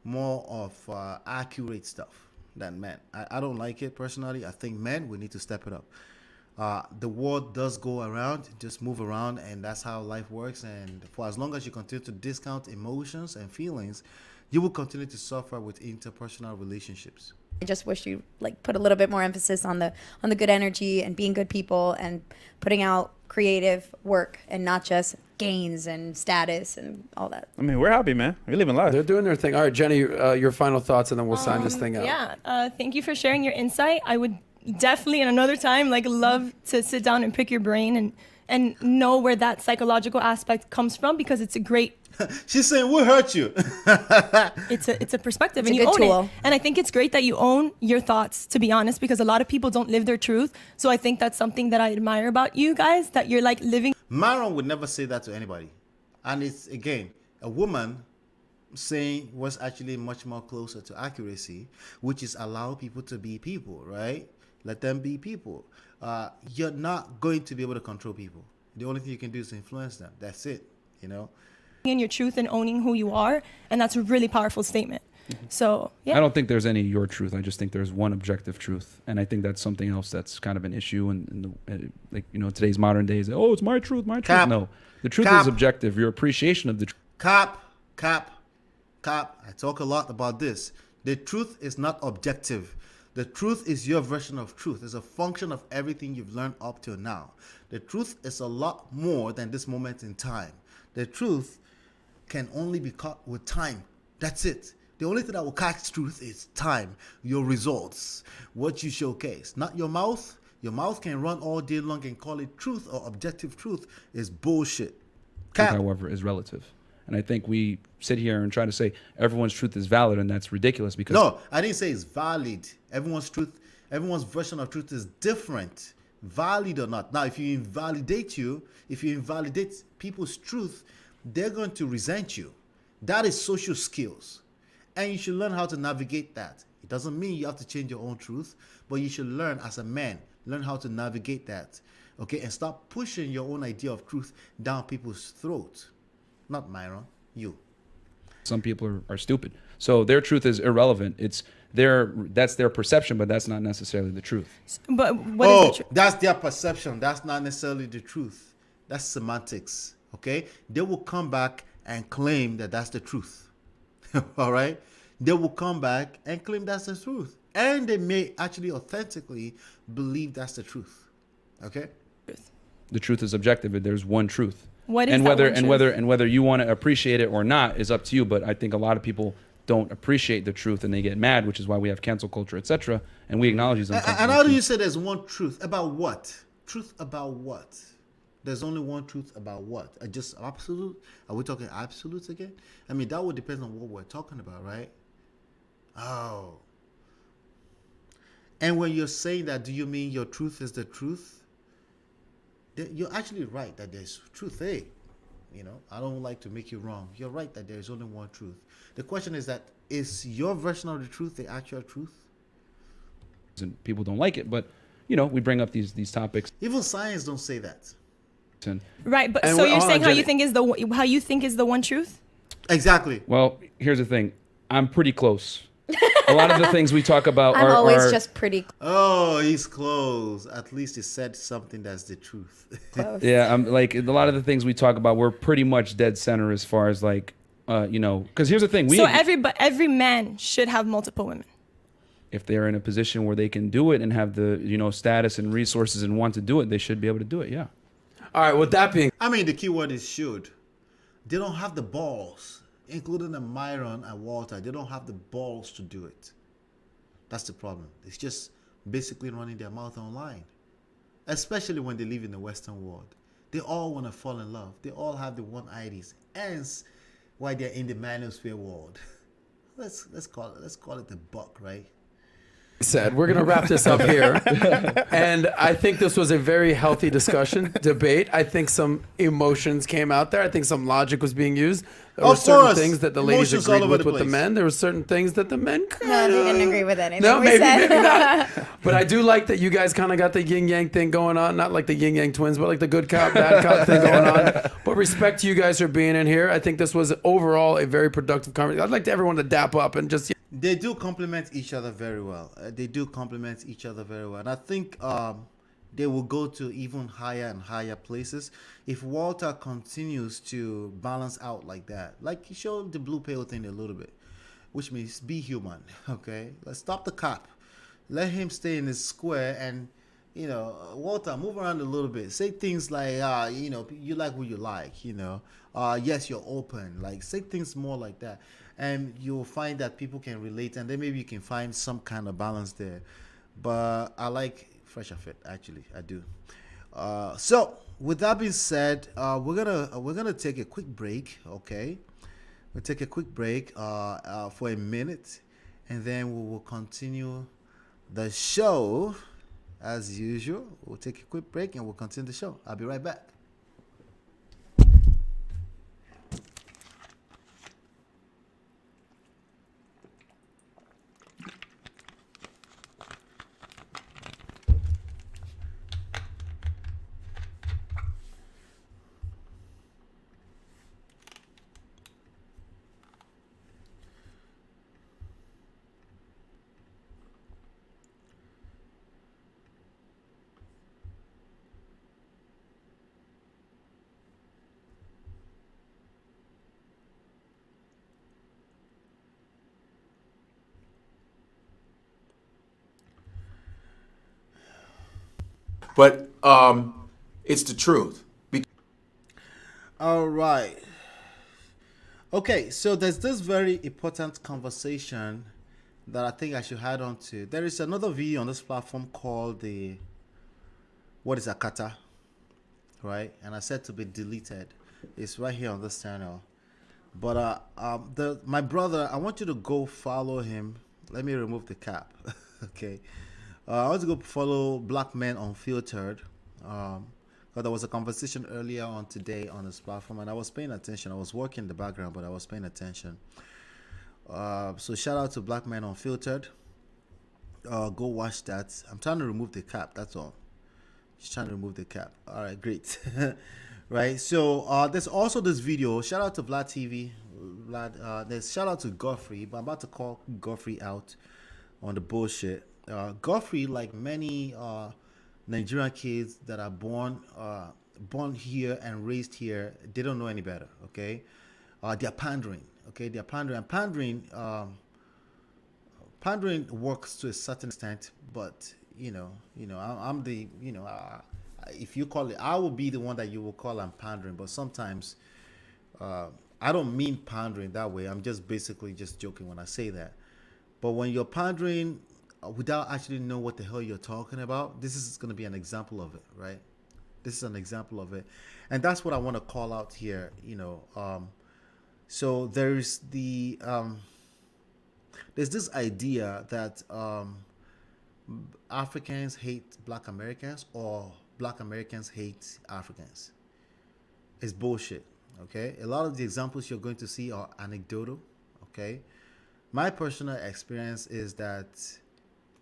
A: more of accurate stuff than men. I don't like it personally. I think men, we need to step it up. The world does go around, just move around, and that's how life works. And for as long as you continue to discount emotions and feelings, you will continue to suffer with interpersonal relationships.
M: I just wish you like put a little bit more emphasis on the good energy and being good people and putting out creative work and not just gains and status and all that.
N: I mean, we're happy, man. We're living life.
K: They're doing their thing. All right, Jenny, your final thoughts, and then we'll sign this thing out.
O: Yeah, thank you for sharing your insight. I would definitely, in another time, like love to sit down and pick your brain and know where that psychological aspect comes from, because it's a great.
A: She's saying we'll hurt you.
O: It's a perspective,
M: It's
O: and
M: a
O: you
M: good
O: own
M: tool.
O: it. And I think it's great that you own your thoughts, to be honest, because a lot of people don't live their truth. So I think that's something that I admire about you guys, that you're like living.
A: Myron would never say that to anybody. And it's, again, a woman saying what's actually much more closer to accuracy, which is allow people to be people, right? Let them be people. You're not going to be able to control people. The only thing you can do is influence them. That's it, you know?
O: In your truth and owning who you are, and that's a really powerful statement. So yeah.
L: I don't think there's any your truth. I just think there's one objective truth, and I think that's something else that's kind of an issue in the, like, you know, today's modern days. Oh, it's my truth, my truth.
A: Cap.
L: No, the truth
A: Cap.
L: is objective. Your appreciation of the truth.
A: Cap. I talk a lot about this. The truth is not objective. The truth is your version of truth. It's a function of everything you've learned up till now. The truth is a lot more than this moment in time. The truth can only be caught with time. That's it. The only thing that will catch truth is time, your results, what you showcase, not your mouth. Your mouth can run all day long and call it truth or objective truth is bullshit. Cap.
L: However, is relative. And I think we sit here and try to say everyone's truth is valid, and that's ridiculous because
A: No, I didn't say it's valid. Everyone's version of truth is different, valid or not. Now, if you invalidate people's truth, they're going to resent you. That is social skills. And you should learn how to navigate that. It doesn't mean you have to change your own truth, but you should learn as a man, learn how to navigate that. Okay, and stop pushing your own idea of truth down people's throats. Not Myron, you.
L: some people are stupid. So their truth is irrelevant. That's their perception, but that's not necessarily the truth.
O: But what is the truth?
A: That's their perception. That's not necessarily the truth. That's semantics. Okay, they will come back and claim that that's the truth. All right, they will come back and claim that's the truth, and they may actually authentically believe that's the truth. Okay,
L: the truth is objective. There's one truth.
O: What is
L: and
O: that
L: whether
O: one
L: and
O: truth?
L: whether you want to appreciate it or not is up to you. But I think a lot of people don't appreciate the truth and they get mad, which is why we have cancel culture, etc. And we acknowledge these.
A: And how do you say there's one truth about what? Truth about what? There's only one truth about what? Just absolute? Are we talking absolutes again? I mean, that would depend on what we're talking about, right? Oh. And when you're saying that, do you mean your truth is the truth? You're actually right that there's truth. Hey, you know, I don't like to make you wrong. You're right that there's only one truth. The question is that, is your version of the truth the actual truth?
L: And people don't like it, but, you know, we bring up these topics.
A: Even science don't say that.
O: Right, but
K: And
O: so
K: wait,
O: you're
K: hold
O: saying
K: on,
O: how you
K: Jenny.
O: think is the one truth?
A: Exactly.
L: Well, here's the thing. I'm pretty close. A lot of the things we talk about
M: I'm
L: are
M: always just pretty
A: Oh, he's close. At least he said something that's the truth.
M: close.
L: Yeah, I'm like a lot of the things we talk about. We're pretty much dead center as far as like, because here's the thing.
O: So every man should have multiple women.
L: If they're in a position where they can do it and have the status and resources and want to do it, they should be able to do it. Yeah.
K: All right. With that being,
A: I mean, the key word is should. They don't have the balls, including the Myron and Walter. They don't have the balls to do it. That's the problem. It's just basically running their mouth online, especially when they live in the Western world. They all want to fall in love. They all have the one IDs. Hence, why they're in the manosphere world. Let's call it the buck, right?
K: said, we're going to wrap this up here. And I think this was a very healthy discussion, debate. I think some emotions came out there. I think some logic was being used. There were certain things that the ladies agreed with the men. There were certain things that the men
M: No, they didn't agree with anything.
K: No,
M: we
K: maybe
M: said.
K: not. But I do like that you guys kind of got the yin yang thing going on. Not like the yin yang twins, but like the good cop, bad cop thing going on. But respect to you guys for being in here. I think this was overall a very productive conversation. I'd like to everyone to dap up and just.
A: They do complement each other very well. And I think they will go to even higher and higher places if Walter continues to balance out like that. Like he showed the blue pill thing a little bit, which means be human. Okay, let's stop the cop. Let him stay in his square and, Walter, move around a little bit. Say things like, you like who you like, yes, you're open. Like, say things more like that. And you'll find that people can relate, and then maybe you can find some kind of balance there. But I like FreshandFit, actually. I do. So, with that being said, we're gonna take a quick break, okay? We'll take a quick break for a minute, and then we will continue the show as usual. We'll take a quick break and we'll continue the show. I'll be right back.
I: But it's the truth.
A: All right. Okay, so there's this very important conversation that I think I should add on to. There is another video on this platform called what is Akata, right? And I said to be deleted. It's right here on this channel. But my brother, I want you to go follow him. Let me remove the cap. Okay. I want to go follow Black Men Unfiltered. Because there was a conversation earlier on today on this platform, and I was paying attention. I was working in the background, but I was paying attention. So shout out to Black Men Unfiltered. Go watch that. I'm trying to remove the cap. That's all. Just trying to remove the cap. All right, great. Right. So there's also this video. Shout out to Vlad TV. There's shout out to Godfrey, but I'm about to call Godfrey out on the bullshit. Godfrey, like many Nigerian kids that are born here and raised here, they don't know any better. Okay, they're pandering. Okay, they're pandering. And pandering works to a certain extent, but I'm the if you call it, I will be the one that you will call I'm pandering. But sometimes I don't mean pandering that way. I'm just basically just joking when I say that. But when you're pandering without actually know what the hell you're talking about, this is going to be an example of it, right? This is an example of it, and that's what I want to call out here. So there's there's this idea that Africans hate Black Americans or Black Americans hate Africans. It's bullshit. Okay, a lot of the examples you're going to see are anecdotal. Okay, my personal experience is that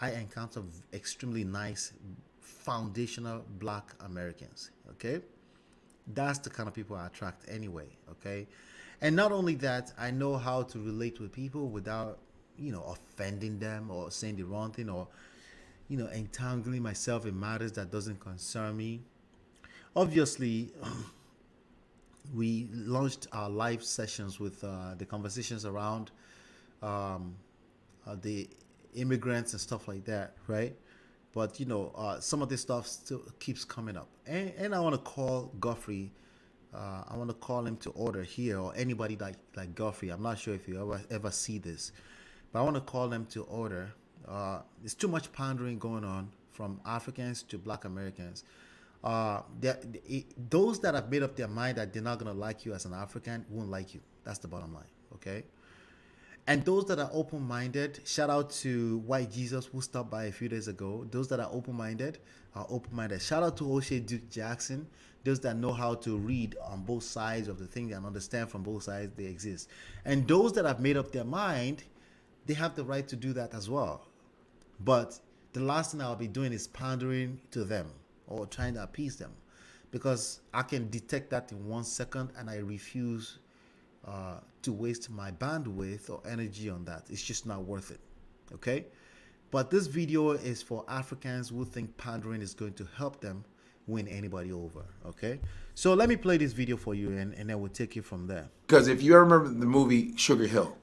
A: I encounter extremely nice foundational Black Americans. Okay, that's the kind of people I attract anyway, okay? And not only that, I know how to relate with people without, offending them or saying the wrong thing or, entangling myself in matters that doesn't concern me. Obviously, we launched our live sessions with the conversations around the immigrants and stuff like that, right? But some of this stuff still keeps coming up, and I want to call Godfrey. I want to call him to order here, or anybody like Godfrey. I'm not sure if you ever see this, but I want to call them to order. There's too much pandering going on from Africans to Black Americans. Those that have made up their mind that they're not gonna like you as an African won't like you. That's the bottom line, okay? And those that are open-minded, shout out to White Jesus who stopped by a few days ago. Those that are open-minded are open-minded. Shout out to Oshay Duke Jackson. Those that know how to read on both sides of the thing and understand from both sides they exist. And those that have made up their mind, they have the right to do that as well. But the last thing I'll be doing is pandering to them or trying to appease them, because I can detect that in 1 second and I refuse to waste my bandwidth or energy on that. It's just not worth it, okay? But this video is for Africans who think pandering is going to help them win anybody over, okay? So let me play this video for you and then we'll take it from there.
P: Because if you remember the movie Sugar Hill,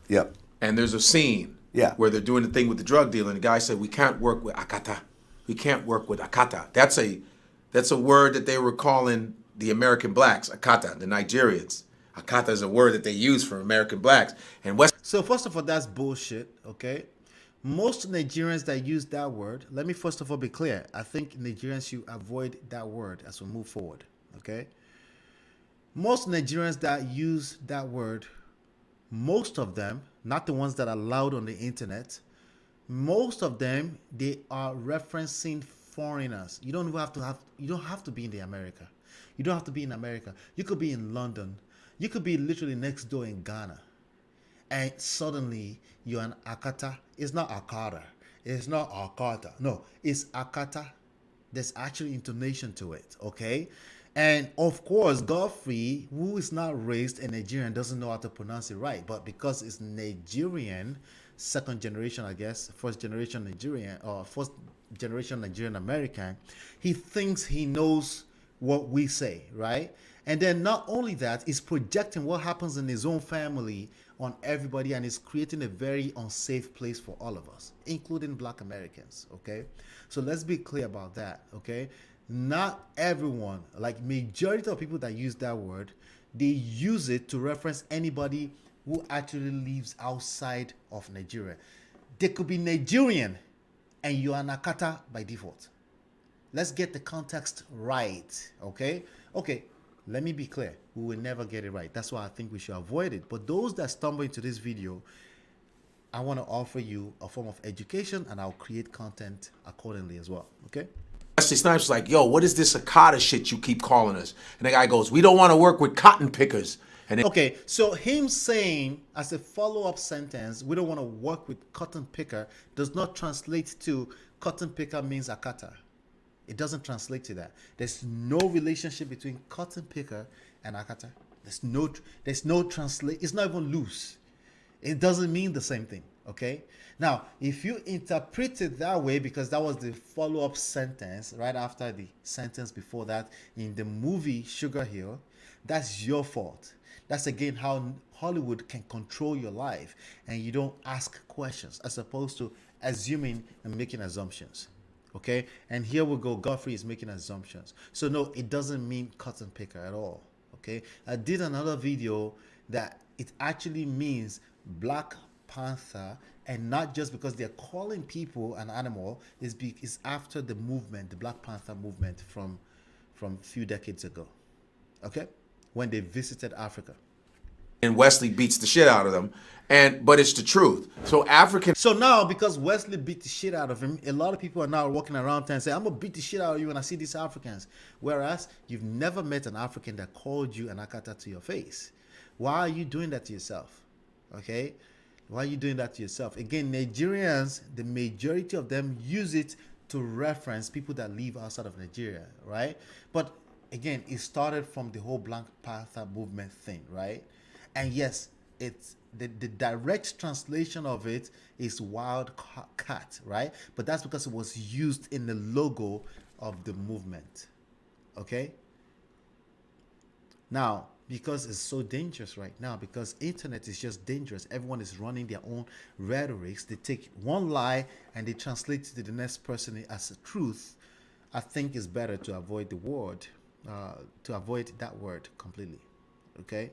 Q: yep,
P: and there's a scene where they're doing the thing with the drug dealer, and the guy said, we can't work with Akata. We can't work with Akata. That's a word that they were calling the American blacks, Akata, the Nigerians. Akata is a word that they use for American blacks. And
A: So first of all, that's bullshit, okay? Most Nigerians that use that word, let me first of all be clear. I think Nigerians should avoid that word as we move forward, okay? Most Nigerians that use that word, most of them, not the ones that are loud on the internet, most of them, they are referencing foreigners. You don't have to be in America. You don't have to be in America. You could be in London. You could be literally next door in Ghana. And suddenly you're an Akata. It's not Akata. It's not Akata. No, it's Akata. There's actually intonation to it, okay? And of course, Godfrey, who is not raised in Nigerian, doesn't know how to pronounce it right. But because it's Nigerian, second generation, I guess, first generation Nigerian, or first generation Nigerian American, he thinks he knows what we say, right? And then not only that, he's projecting what happens in his own family on everybody, and is creating a very unsafe place for all of us, including Black Americans, okay? So let's be clear about that, okay? Not everyone, like majority of people that use that word, they use it to reference anybody who actually lives outside of Nigeria. They could be Nigerian and you are Nakata by default. Let's get the context right, okay? Okay, let me be clear. We will never get it right. That's why I think we should avoid it. But those that stumble into this video, I want to offer you a form of education, and I'll create content accordingly as well, okay?
P: Wesley Snipes was like, yo, what is this Akata shit you keep calling us? And the guy goes, we don't want to work with cotton pickers. And
A: okay, so him saying as a follow-up sentence, we don't want to work with cotton picker, does not translate to cotton picker means Akata. It doesn't translate to that. There's no relationship between cotton picker and Akata. There's no translate. It's not even loose. It doesn't mean the same thing, okay? Now, if you interpret it that way, because that was the follow-up sentence right after the sentence before that in the movie Sugar Hill, that's your fault. That's again how Hollywood can control your life, and you don't ask questions as opposed to assuming and making assumptions. Okay, and here we go. Godfrey is making assumptions. So no, it doesn't mean cotton picker at all. Okay, I did another video that it actually means Black Panther, and not just because they're calling people an animal. Is after the movement, the Black Panther movement from a few decades ago. Okay, when they visited Africa.
P: And Wesley beats the shit out of them, but it's the truth. So
A: now, because Wesley beat the shit out of him, a lot of people are now walking around town and say, I'm gonna beat the shit out of you when I see these Africans. Whereas you've never met an African that called you an Akata to your face. Why are you doing that to yourself? Okay, why are you doing that to yourself? Again, Nigerians, the majority of them use it to reference people that live outside of Nigeria, right? But again, it started from the whole Black Panther movement thing, right? And yes, it's the direct translation of it is wild cat, right? But that's because it was used in the logo of the movement. Okay? Now, because it's so dangerous right now, because internet is just dangerous, everyone is running their own rhetorics. They take one lie and they translate it to the next person as a truth. I think it's better to avoid the word, to avoid that word completely. Okay?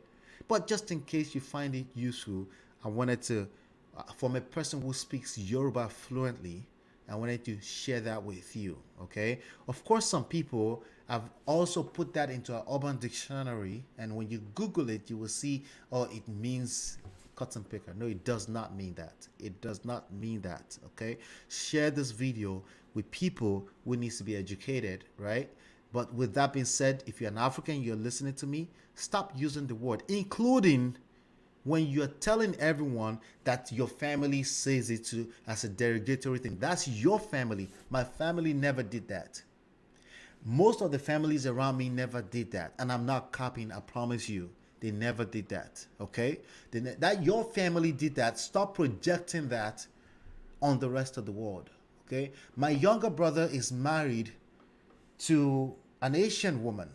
A: But just in case you find it useful, I wanted to, from a person who speaks Yoruba fluently, I wanted to share that with you. Okay? Of course, some people have also put that into an urban dictionary, and when you Google it, you will see, oh, it means cotton picker. No, it does not mean that. It does not mean that. Okay? Share this video with people who needs to be educated, right? But with that being said, if you're an African, you're listening to me, stop using the word, including when you're telling everyone that your family says it to as a derogatory thing. That's your family. My family never did that. Most of the families around me never did that. And I'm not copying, I promise you. They never did that, okay? That your family did that. Stop projecting that on the rest of the world, okay? My younger brother is married to an Asian woman.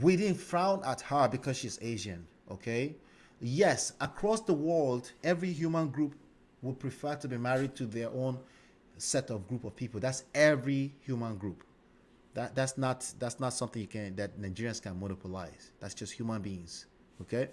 A: We didn't frown at her because she's Asian, okay? Yes, across the world, every human group would prefer to be married to their own set of group of people. That's every human group. That's not something that Nigerians can monopolize. That's just human beings, okay?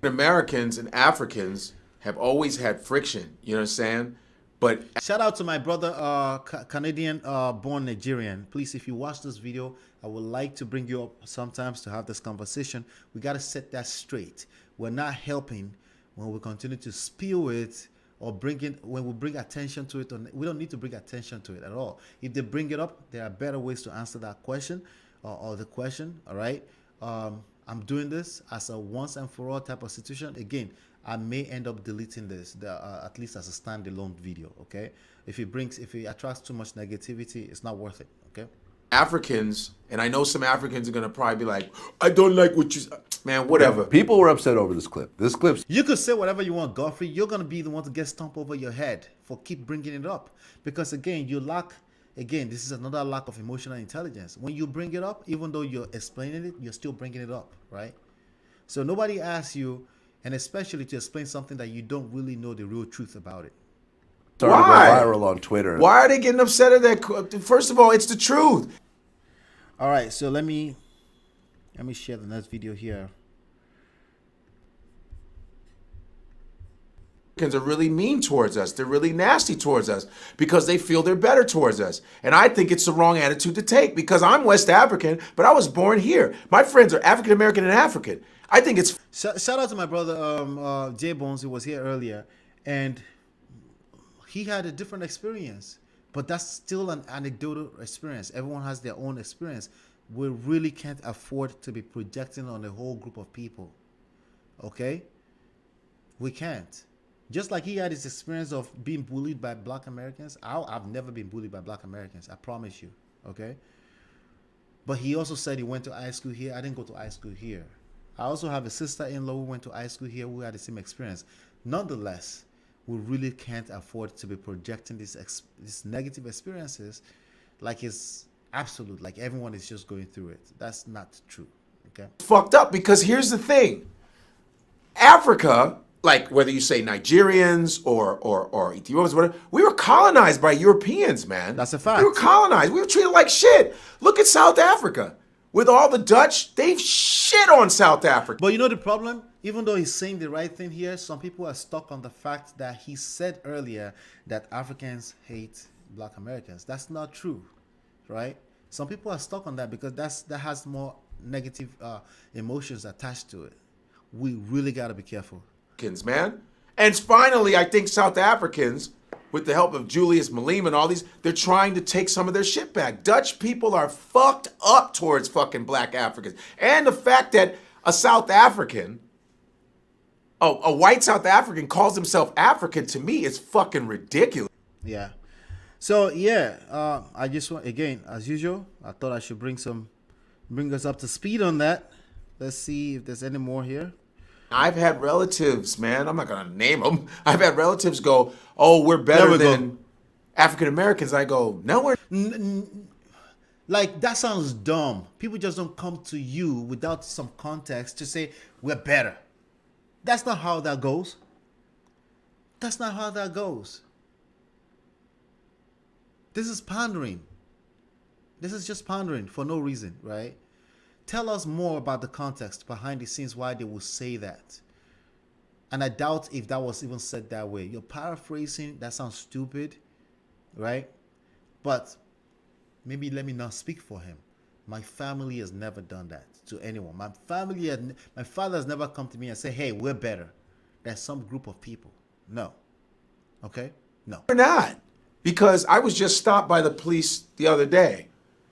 P: Americans and Africans have always had friction, you know what I'm saying? But
A: shout out to my brother, Canadian born Nigerian. Please, if you watch this video, I would like to bring you up sometimes to have this conversation. We got to set that straight. We're not helping when we continue to spew it or bring it, when we bring attention to it. We don't need to bring attention to it at all. If they bring it up, there are better ways to answer that question or the question, all right? I'm doing this as a once and for all type of situation. Again, I may end up deleting this, at least as a standalone video, okay? If it attracts too much negativity, it's not worth it, okay?
P: Africans, and I know some Africans are gonna probably be like, I don't like what you, man, whatever.
Q: Yeah, people were upset over this clip. This clip's.
A: You could say whatever you want, Godfrey. You're gonna be the one to get stomped over your head for keep bringing it up, because again, this is another lack of emotional intelligence. When you bring it up, even though you're explaining it, you're still bringing it up, right? So nobody asks you, and especially to explain something that you don't really know the real truth about it.
Q: Started to go viral on Twitter.
P: Why are they getting upset at that? First of all, it's the truth.
A: All right, so let me share the next video here.
P: Americans are really mean towards us. They're really nasty towards us because they feel they're better towards us. And I think it's the wrong attitude to take, because I'm West African, but I was born here. My friends are African American and African. I think it's...
A: Shout out to my brother, J Bones, who was here earlier. And he had a different experience. But that's still an anecdotal experience. Everyone has their own experience. We really can't afford to be projecting on a whole group of people. Okay? We can't. Just like he had his experience of being bullied by Black Americans. I've never been bullied by Black Americans. I promise you. Okay? But he also said he went to high school here. I didn't go to high school here. I also have a sister-in-law who went to high school here who had the same experience. Nonetheless, we really can't afford to be projecting these negative experiences like it's absolute, like everyone is just going through it. That's not true, okay?
P: Fucked up, because here's the thing. Africa, like whether you say Nigerians or Ethiopians, whatever, we were colonized by Europeans, man.
A: That's a fact.
P: We were colonized. We were treated like shit. Look at South Africa. With all the Dutch, they've shit on South Africa.
A: But you know the problem? Even though he's saying the right thing here, some people are stuck on the fact that he said earlier that Africans hate Black Americans. That's not true, right? Some people are stuck on that because that has more negative emotions attached to it. We really got to be careful.
P: Man. And finally, I think South Africans, with the help of Julius Malema and all these, they're trying to take some of their shit back. Dutch people are fucked up towards fucking Black Africans. And the fact that a South African, a white South African calls himself African, to me is fucking ridiculous.
A: Yeah. So, yeah, I just want, again, as usual, I thought I should bring some bring us up to speed on that. Let's see if there's any more here.
P: I've had relatives, man, I'm not going to name them. I've had relatives go, oh, we're better than African Americans. I go, no, we're
A: like, that sounds dumb. People just don't come to you without some context to say, we're better. That's not how that goes. That's not how that goes. This is pandering. This is just pandering for no reason, right? Tell us more about the context behind the scenes why they will say that. And I doubt if that was even said that way. You're paraphrasing. That sounds stupid, right? But maybe let me not speak for him. My family has never done that to anyone. My father has never come to me and said, hey, we're better than some group of people. No. Okay? No.
P: We're not. Because I was just stopped by the police the other day.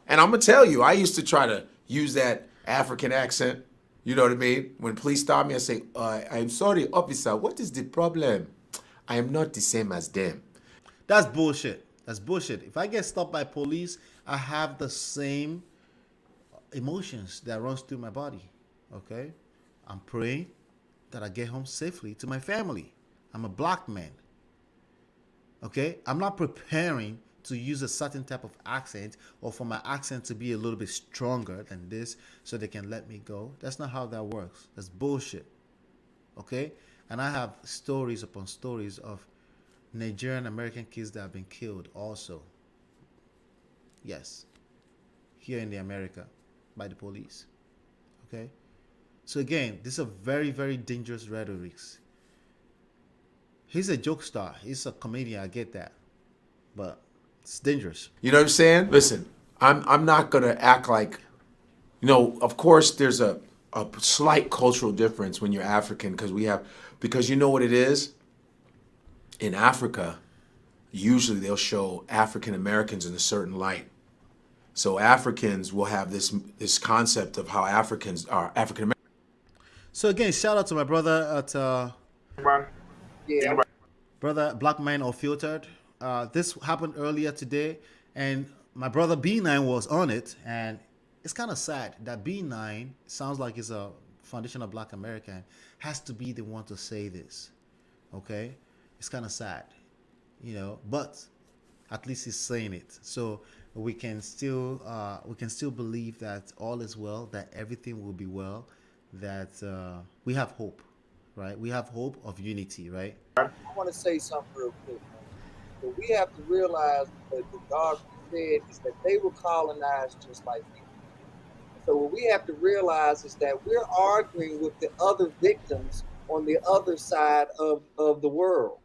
P: And I'm going to tell you, I used to try to use that African accent. You know what I mean? When police stop me, I say, I'm sorry, officer, what is the problem? I am not the same as them.
A: That's bullshit. That's bullshit. If I get stopped by police, I have the same emotions that runs through my body. Okay? I'm praying that I get home safely to my family. I'm a black man. Okay? I'm not preparing to use a certain type of accent or for my accent to be a little bit stronger than this so they can let me go. That's not how that works. That's bullshit. Okay? And I have stories upon stories of Nigerian American kids that have been killed also. Yes. Here in the America by the police. Okay? So again, these are very, very dangerous rhetorics. He's a joke star. He's a comedian. I get that. But it's dangerous.
P: You know what I'm saying? Listen, I'm not going to act like, you know, of course there's a slight cultural difference when you're African because you know what it is? In Africa, usually they'll show African Americans in a certain light. So Africans will have this concept of how Africans are African American.
A: So again, shout out to my brother at brother Black Man Unfiltered. This happened earlier today, and my brother B9 was on it, and it's kind of sad that B9 sounds like he's a foundation of Black American, has to be the one to say this. Okay, it's kind of sad, you know, but at least he's saying it, so we can still believe that all is well, that everything will be well, that we have hope, right? We have hope of unity, right?
R: I want to say something real quick. But we have to realize that the God said is that they were colonized just like we. So what we have to realize is that we're arguing with the other victims on the other side of the world.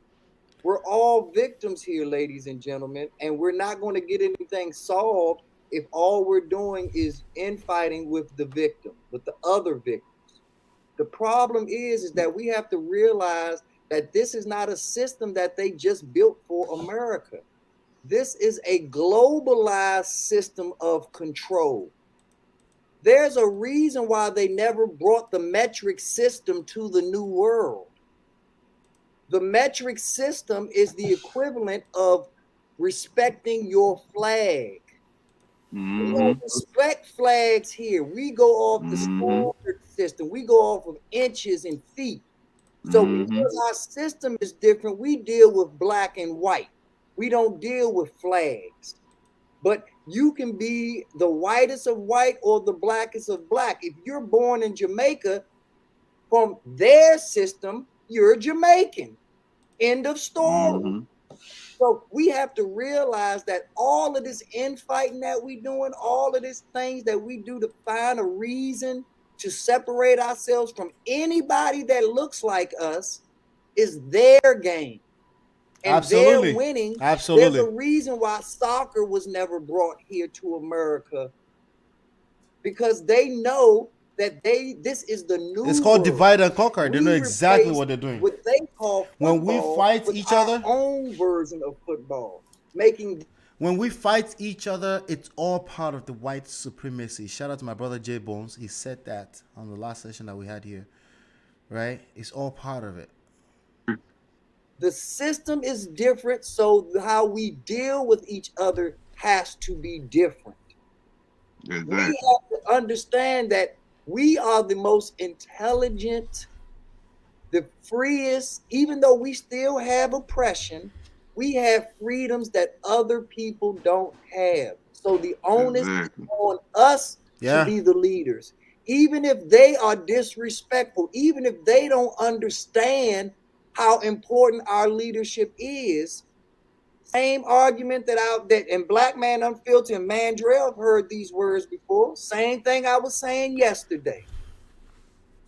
R: We're all victims here, ladies and gentlemen, and we're not going to get anything solved if all we're doing is infighting with the victim, with the other victims. The problem is that we have to realize that this is not a system that they just built for America. This is a globalized system of control. There's a reason why they never brought the metric system to the New World. The metric system is the equivalent of respecting your flag. We don't respect flags here. We go off the standard system. We go off of inches and feet. So because our system is different, we deal with black and white. We don't deal with flags. But you can be the whitest of white or the blackest of black. If you're born in Jamaica, from their system, you're Jamaican. End of story. So we have to realize that all of this infighting that we're doing, all of these things that we do to find a reason to separate ourselves from anybody that looks like us is their game. And
A: Absolutely.
R: they're winning.
A: Absolutely.
R: There's a reason why soccer was never brought here to America, because they know that this is the new
A: It's called
R: world.
A: divide and conquer. They know exactly what they're doing.
R: What they call
A: When we
R: football
A: fight
R: with
A: each
R: our
A: other,
R: own version of football,
A: when we fight each other, it's all part of the white supremacy. Shout out to my brother J Bones. He said that on the last session that we had here, right? It's all part of it.
R: The system is different, so how we deal with each other has to be different. We have to understand that we are the most intelligent, the freest, even though we still have oppression, we have freedoms that other people don't have. So the onus is on us to be the leaders. Even if they are disrespectful, even if they don't understand how important our leadership is, same argument that in Black Man Unfiltered and Mandrell have heard these words before. Same thing I was saying yesterday.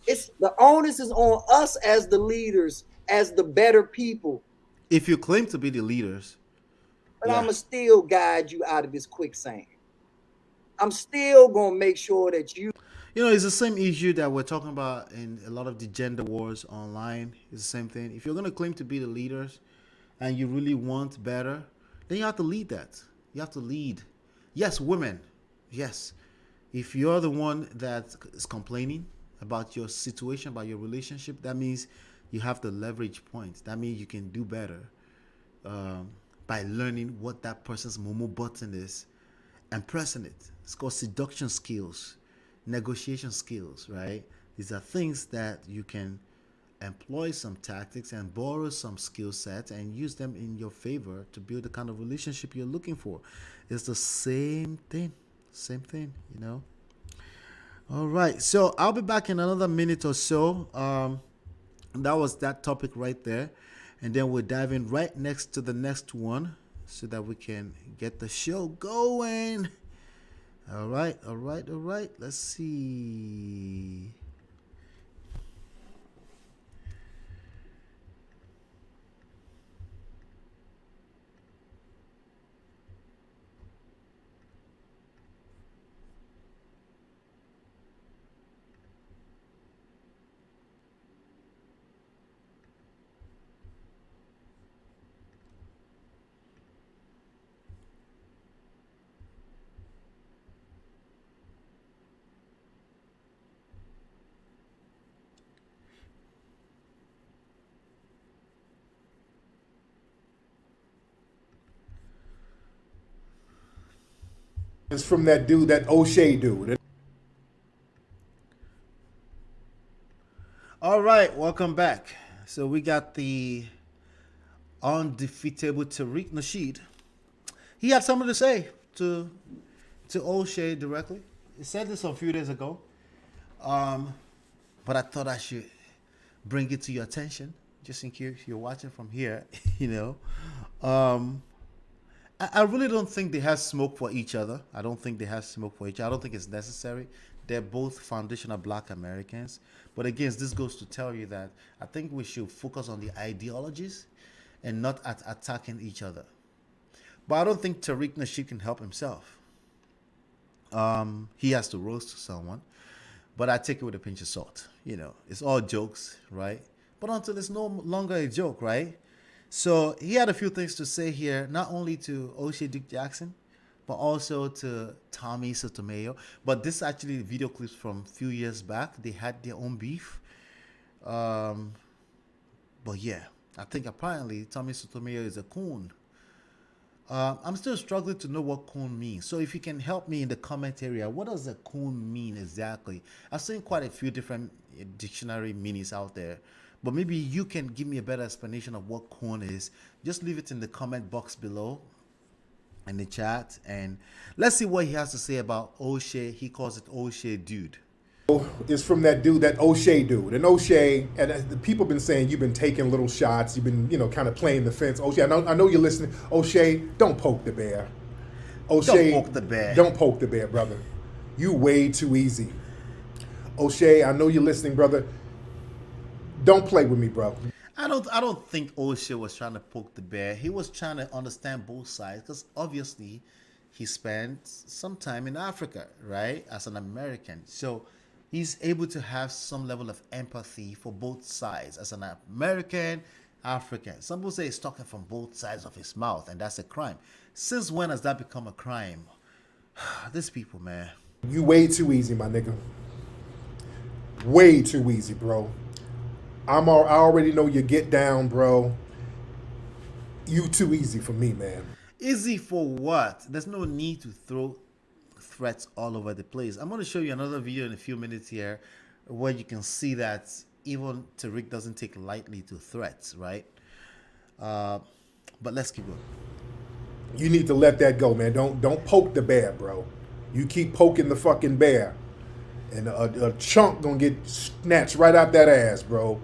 R: It's the onus is on us as the leaders, as the better people.
A: If you claim to be the leaders,
R: but I'ma still guide you out of this quicksand. I'm still gonna make sure that you.
A: You know, it's the same issue that we're talking about in a lot of the gender wars online. It's the same thing. If you're gonna claim to be the leaders, and you really want better, then you have to lead that. You have to lead. Yes, women. Yes. If you're the one that is complaining about your situation, about your relationship, that means you have the leverage point. That means you can do better by learning what that person's Momo button is and pressing it. It's called seduction skills, negotiation skills, right? These are things that you can employ some tactics and borrow some skill sets and use them in your favor to build the kind of relationship you're looking for. It's the same thing, you know. All right, so I'll be back in another minute or so. That was that topic right there, and then we're diving right next to the next one so that we can get the show going. All right. Let's see.
S: It's from that dude, that Oshay dude.
A: All right, welcome back. So we got the undefeatable Tariq Nasheed. He had something to say to Oshay directly. He said this a few days ago, but I thought I should bring it to your attention, just in case you're watching from here. You know, I really don't think they have smoke for each other. I don't think it's necessary. They're both foundational Black Americans. But again, this goes to tell you that I think we should focus on the ideologies and not at attacking each other. But I don't think Tariq Nasheed can help himself. He has to roast someone. But I take it with a pinch of salt. You know, it's all jokes, right? But until it's no longer a joke, right? So he had a few things to say here, not only to Oshay Duke Jackson, but also to Tommy Sotomayor. But this is actually video clips from a few years back. They had their own beef. But yeah, I think apparently Tommy Sotomayor is a coon. I'm still struggling to know what coon means. So if you can help me in the comment area, what does a coon mean exactly? I've seen quite a few different dictionary meanings out there. But maybe you can give me a better explanation of what coon is. Just leave it in the comment box below in the chat. And let's see what he has to say about Oshay. He calls it Oshay Dude.
S: It's from that dude, that Oshay dude. And Oshay, and the people have been saying you've been taking little shots. You've been, kind of playing the fence. Oshay, I know you're listening. Oshay, don't poke the bear. Oshay,
A: don't poke the bear.
S: Don't poke the bear, brother. You way too easy. Oshay, I know you're listening, brother. Don't play with me, bro.
A: I don't think Oshay was trying to poke the bear. He was trying to understand both sides because obviously he spent some time in Africa, right, as an American. So he's able to have some level of empathy for both sides as an American, African. Some people say he's talking from both sides of his mouth, and that's a crime. Since when has that become a crime? These people, man.
S: You way too easy, my nigga. Way too easy, bro. I already know you get down, bro. You too easy for me, man.
A: Easy for what? There's no need to throw threats all over the place. I'm going to show you another video in a few minutes here where you can see that even Tariq doesn't take lightly to threats, right? But let's keep going.
S: You need to let that go, man. Don't poke the bear, bro. You keep poking the fucking bear, and a chunk gonna get snatched right out that ass, bro.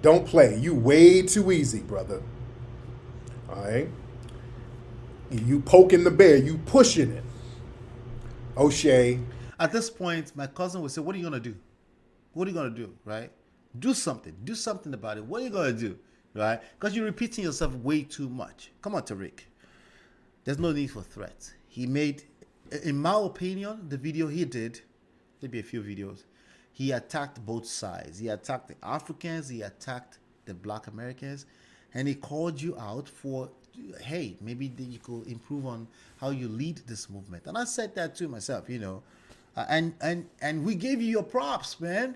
S: Don't play. You way too easy, brother. All right? You poking the bear. You pushing it. Oshay.
A: At this point, my cousin would say, what are you going to do? What are you going to do, right? Do something. Do something about it. What are you going to do, right? Because you're repeating yourself way too much. Come on, Tariq. There's no need for threats. He made, in my opinion, the video he did, maybe a few videos, he attacked both sides. He attacked the Africans. He attacked the Black Americans. And he called you out for, hey, maybe you could improve on how you lead this movement. And I said that to myself, you know. And we gave you your props, man.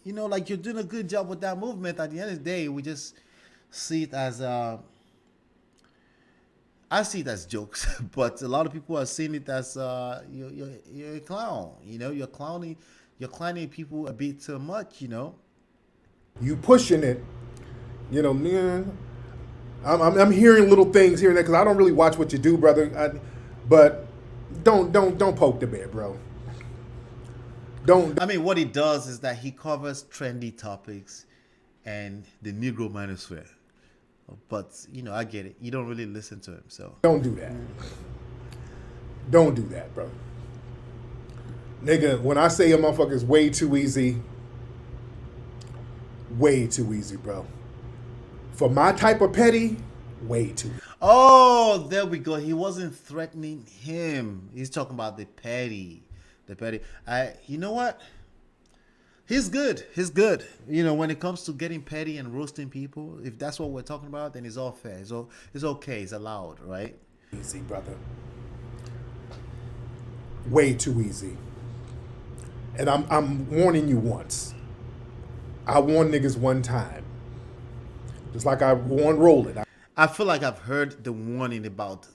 A: You know, like you're doing a good job with that movement. At the end of the day, we just see it as I see it as jokes, but a lot of people are seeing it as you're a clown. You know, you're clowning people a bit too much. You know,
S: you pushing it. You know, man. I'm hearing little things here and there because I don't really watch what you do, brother. But don't poke the bear, bro. Don't.
A: I mean, what he does is that he covers trendy topics and the Negro manosphere. But, you know, I get it. You don't really listen to him, so.
S: Don't do that. Don't do that, bro. Nigga, when I say a motherfucker's way too easy, bro. For my type of petty, way too.
A: Oh, there we go. He wasn't threatening him. He's talking about the petty. The petty. You know what? He's good. He's good. You know, when it comes to getting petty and roasting people, if that's what we're talking about, then it's all fair. It's okay. It's allowed, right?
S: Easy, brother. Way too easy. And I'm warning you once. I warned niggas one time. Just like I warned Roland.
A: I feel like I've heard the warning about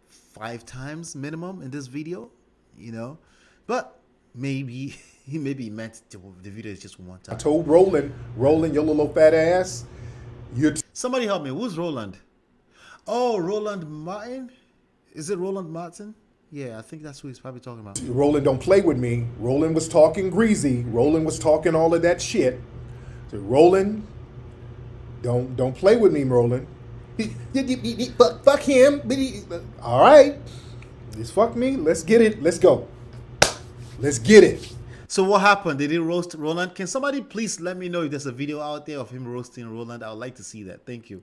A: 5 times minimum in this video, you know, but maybe he meant the video is just one time.
S: I told Roland, your little fat ass.
A: Somebody help me. Who's Roland? Oh, Roland Martin? Is it Roland Martin? Yeah, I think that's who he's probably talking about.
S: Roland, don't play with me. Roland was talking greasy. Roland was talking all of that shit. So Roland, don't play with me, Roland. Fuck him. All right. Just fuck me. Let's get it. Let's go. Let's get it.
A: So what happened? Did he roast Roland? Can somebody please let me know if there's a video out there of him roasting Roland? I would like to see that. Thank you.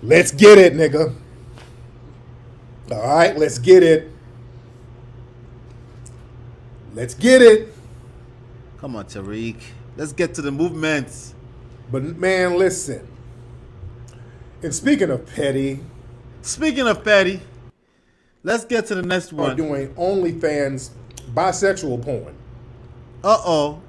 S: Let's get it, nigga. All right, let's get it. Let's get it.
A: Come on, Tariq. Let's get to the movement.
S: But man, listen. And speaking of petty,
A: let's get to the next one.
S: Doing OnlyFans bisexual porn.
A: Uh-oh.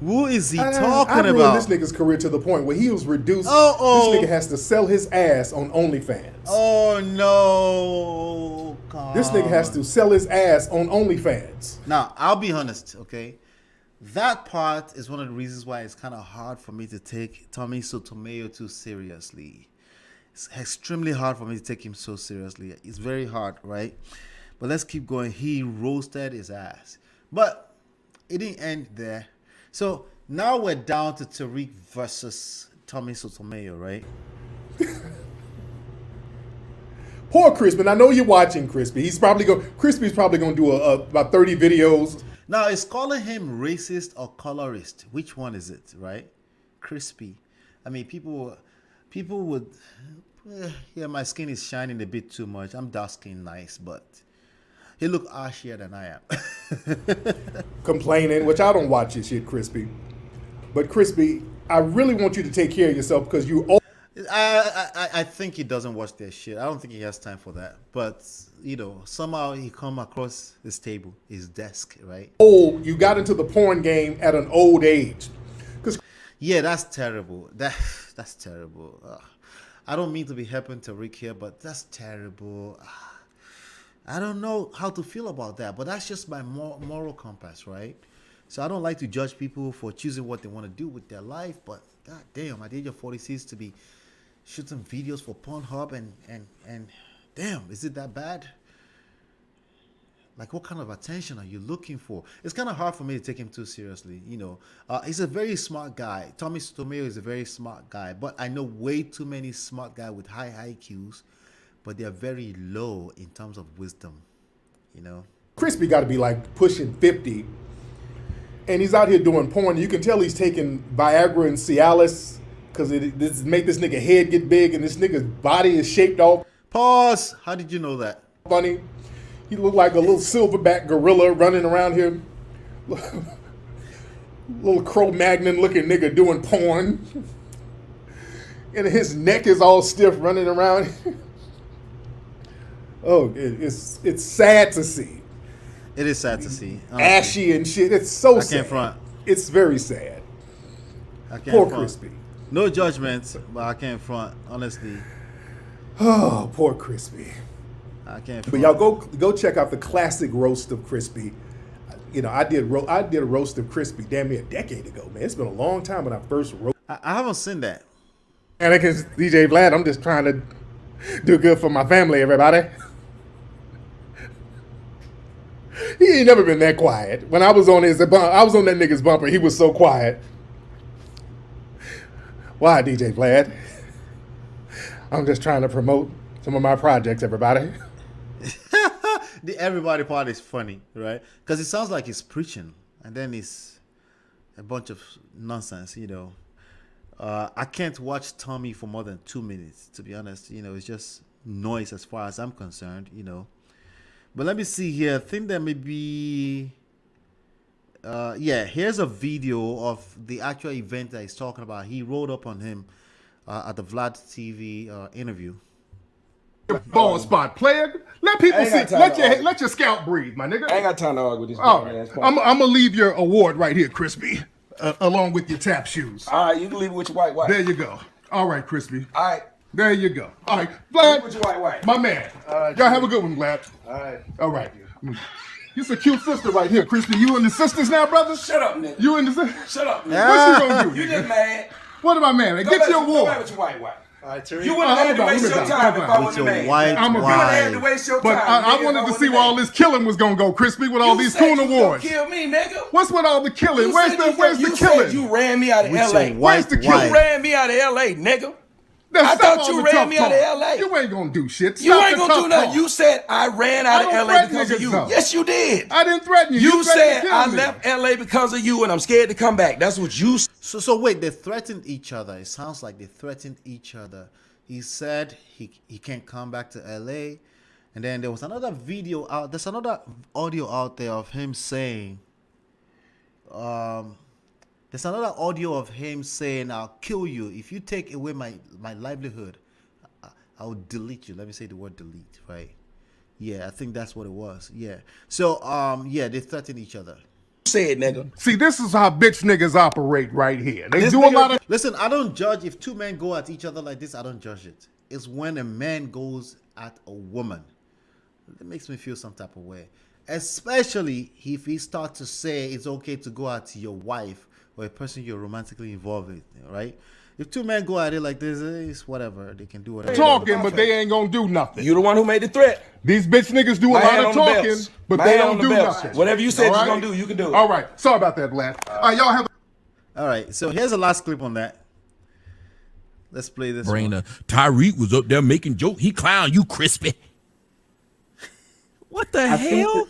A: Who is he talking
S: I ruined
A: about?
S: this nigga's career to the point where he was reduced.
A: Uh-oh.
S: This nigga has to sell his ass on OnlyFans.
A: Oh, no. God.
S: This nigga has to sell his ass on OnlyFans.
A: Now, I'll be honest, okay? That part is one of the reasons why it's kind of hard for me to take Tommy Sotomayor too seriously. It's extremely hard for me to take him so seriously. It's very hard, right? But let's keep going. He roasted his ass. But it didn't end there. So now we're down to Tariq versus Tommy Sotomayor, right?
S: Poor Crispy. I know you're watching Crispy. Crispy's probably going to do about 30 videos.
A: Now, is calling him racist or colorist? Which one is it, right? Crispy. I mean, people would... yeah, my skin is shining a bit too much. I'm dark skin nice, but he look ashier than I am.
S: Complaining, which I don't watch your shit, Crispy. But Crispy, I really want you to take care of yourself because you...
A: I think he doesn't watch their shit. I don't think he has time for that. But, you know, somehow he come across his table, his desk, right?
S: Oh, you got into the porn game at an old age.
A: Yeah, that's terrible. That's terrible. I don't mean to be helping Tariq here, but that's terrible. I don't know how to feel about that, but that's just my moral compass, right? So I don't like to judge people for choosing what they want to do with their life, but god damn, at the age of 46 to be shooting videos for Pornhub and damn, is it that bad? Like, what kind of attention are you looking for? It's kind of hard for me to take him too seriously, you know. He's a very smart guy. Tommy Sotomayor is a very smart guy, but I know way too many smart guys with high IQs, but they're very low in terms of wisdom, you know.
S: Crispy got to be like pushing 50, and he's out here doing porn. You can tell he's taking Viagra and Cialis because this make this nigga head get big and this nigga's body is shaped off.
A: Pause. How did you know that?
S: Funny. He looked like a little silverback gorilla running around here. Little Cro-Magnon looking nigga doing porn. And his neck is all stiff running around. Oh, it's sad to see.
A: It is sad to see. Honestly.
S: Ashy and shit. It's so sad.
A: I can't front.
S: It's very sad.
A: I can't
S: Poor
A: front.
S: Crispy.
A: No judgment, but I can't front, honestly.
S: Oh, poor Crispy.
A: I can't.
S: But y'all go check out the classic roast of Crispy. You know, I did a roast of Crispy damn near a decade ago, man. It's been a long time when I first roast.
A: I haven't seen that.
S: And because DJ Vlad, I'm just trying to do good for my family, everybody. He ain't never been that quiet. When I was on that nigga's bumper, he was so quiet. Why, DJ Vlad? I'm just trying to promote some of my projects, everybody.
A: The everybody part is funny, right? Because it sounds like he's preaching, and then it's a bunch of nonsense, you know. I can't watch Tommy for more than 2 minutes, to be honest. You know, it's just noise as far as I'm concerned, you know. But let me see here. I think there may be... yeah, here's a video of the actual event that he's talking about. He rolled up on him at the Vlad TV interview.
S: Ball spot player. Let people see. Let your scalp breathe, my nigga.
T: I ain't got time to argue with this.
S: All right. I'm gonna leave your award right here, Crispy, along with your tap shoes.
T: All right, you can leave it with your white.
S: There you go. All right, Crispy.
T: All right.
S: There you go. All right, Vlad.
T: With your white.
S: My man. Y'all have a good one, Vlad.
T: All right.
S: All right. You're a cute sister right here, Crispy. You and the sisters now, brothers?
T: Shut up, nigga.
S: You and the sisters?
T: Shut up, nigga.
S: What's you gonna do?
T: You just mad.
S: What am I mad at? Get your award.
T: Go back with your white.
S: All right, Tariq.
T: You wouldn't have had to waste your time if I wasn't mad.
S: I'm a
T: you wouldn't have had to waste your time.
S: But I wanted to see where all this killing was gonna go, Crispy, with all these coon awards.
T: You kill me, nigga.
S: What's with all the killing? Where's the killing?
T: Said you ran me out of LA.
S: Where's the killing?
T: You ran me out of LA, nigga.
S: Now,
T: I thought you ran me out of LA.
S: You ain't gonna do shit.
T: You ain't gonna do nothing. You said I ran out of LA because of you. Yes, you did.
S: I didn't threaten you.
T: You said I left LA because of you and I'm scared to come back. That's what you said.
A: So wait, they threatened each other. It sounds like they threatened each other. He said he can't come back to LA. And then there was another video out. There's another audio out there of him saying, there's another audio of him saying, I'll kill you. If you take away my livelihood, I'll delete you. Let me say the word delete, right? Yeah, I think that's what it was. Yeah. So, yeah, they threaten each other.
T: Say it, nigga.
S: See, this is how bitch niggas operate right here. They do a lot of...
A: Listen, I don't judge. If two men go at each other like this, I don't judge it. It's when a man goes at a woman. It makes me feel some type of way. Especially if he starts to say it's okay to go at your wife or a person you're romantically involved with, right? If two men go at it like this, it's whatever. They can do whatever.
S: Talking, but they ain't gonna do nothing.
T: You the one who made the threat.
S: These bitch niggas do a lot of talking, but they don't do nothing.
T: Whatever you said you're gonna do, you can do it.
S: All right. Sorry about that, Vlad. All right, y'all have.
A: All right. So here's the last clip on that. Let's play this.
U: Brainer. Tariq was up there making jokes. He clowned you, Crispy. What the hell?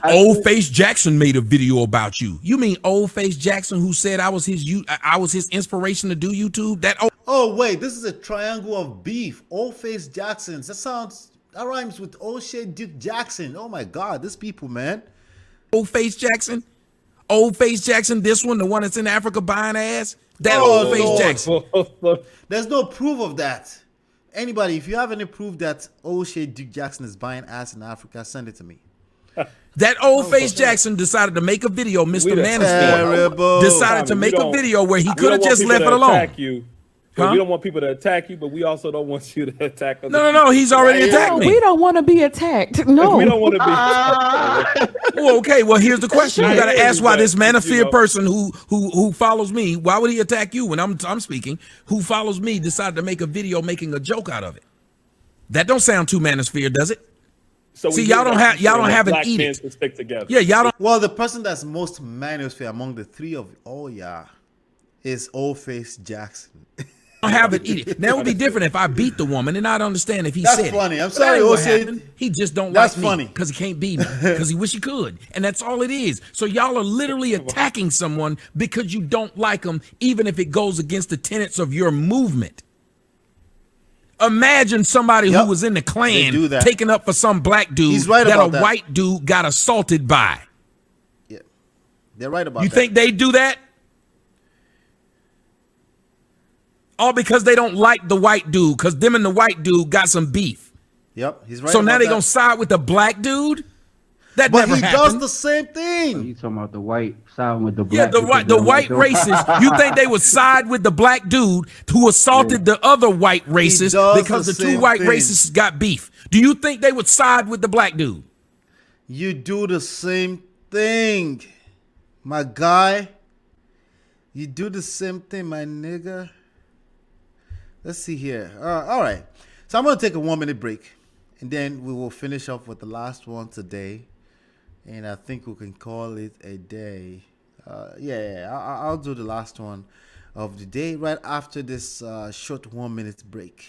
U: Old Face Jackson made a video about you. You mean Old Face Jackson, who said I was his inspiration to do YouTube?
A: Oh wait, this is a triangle of beef. Old Face Jackson. That rhymes with Oshay Duke Jackson. Oh my God, these people, man.
U: Old Face Jackson. This one, the one that's in Africa buying ass.
A: Old Face Jackson. There's no proof of that. Anybody, if you have any proof that Oshay Duke Jackson is buying ass in Africa, send it to me.
U: That Old Face Jackson decided to make a video, Mr. MANOSPHERE decided to make a video where he could have just left it alone. We don't want people to attack you, but we also don't want you to attack us. No, he's already attacked me.
B: We don't want to be attacked. No.
U: We don't want to be. Well, okay. Well, here's the question. You got to ask why this manosphere person who follows me, why would he attack you when I'm speaking? Who follows me decided to make a video making a joke out of it. That don't sound too manosphere, does it?
N: So
U: see, y'all don't have an
N: black men
U: edict.
N: to stick together.
U: Yeah, y'all don't.
A: Well, the person that's most manosphere among the three of all y'all is Oshay Jackson.
U: Don't have an edict. That would be different if I beat the woman, and I'd understand if he
A: That's
U: said it.
A: funny. I'm
U: But
A: sorry,
U: that ain't what
A: Oshay.
U: happened. He just don't
A: That's
U: like me
A: funny.
U: because he can't beat me because he wish he could, and that's all it is. So y'all are literally attacking someone because you don't like them, even if it goes against the tenets of your movement. Imagine somebody who was in the Klan taking up for some black dude
A: He's right
U: that
A: about
U: a
A: that.
U: white dude got assaulted by.
A: Yeah, they're right about
U: You
A: that.
U: think they do that? All because they don't like the white dude, because them and the white dude got some beef.
A: Yep, he's right.
U: So now
A: about
U: they
A: that.
U: gonna side with the black dude? That
A: But
U: never
A: he
U: happened.
A: does the same thing.
V: You talking about the white siding with the
U: Yeah,
V: black?
U: the white racists. You think they would side with the black dude who assaulted the other white racist
A: does
U: because
A: the
U: the two
A: same
U: white
A: thing.
U: racists got beef? Do you think they would side with the black dude?
A: You do the same thing, my guy. You do the same thing, my nigga. Let's see here. All right. So I'm going to take a 1 minute break, and then we will finish off with the last one today. And I think we can call it a day. I'll do the last one of the day right after this short 1 minute break.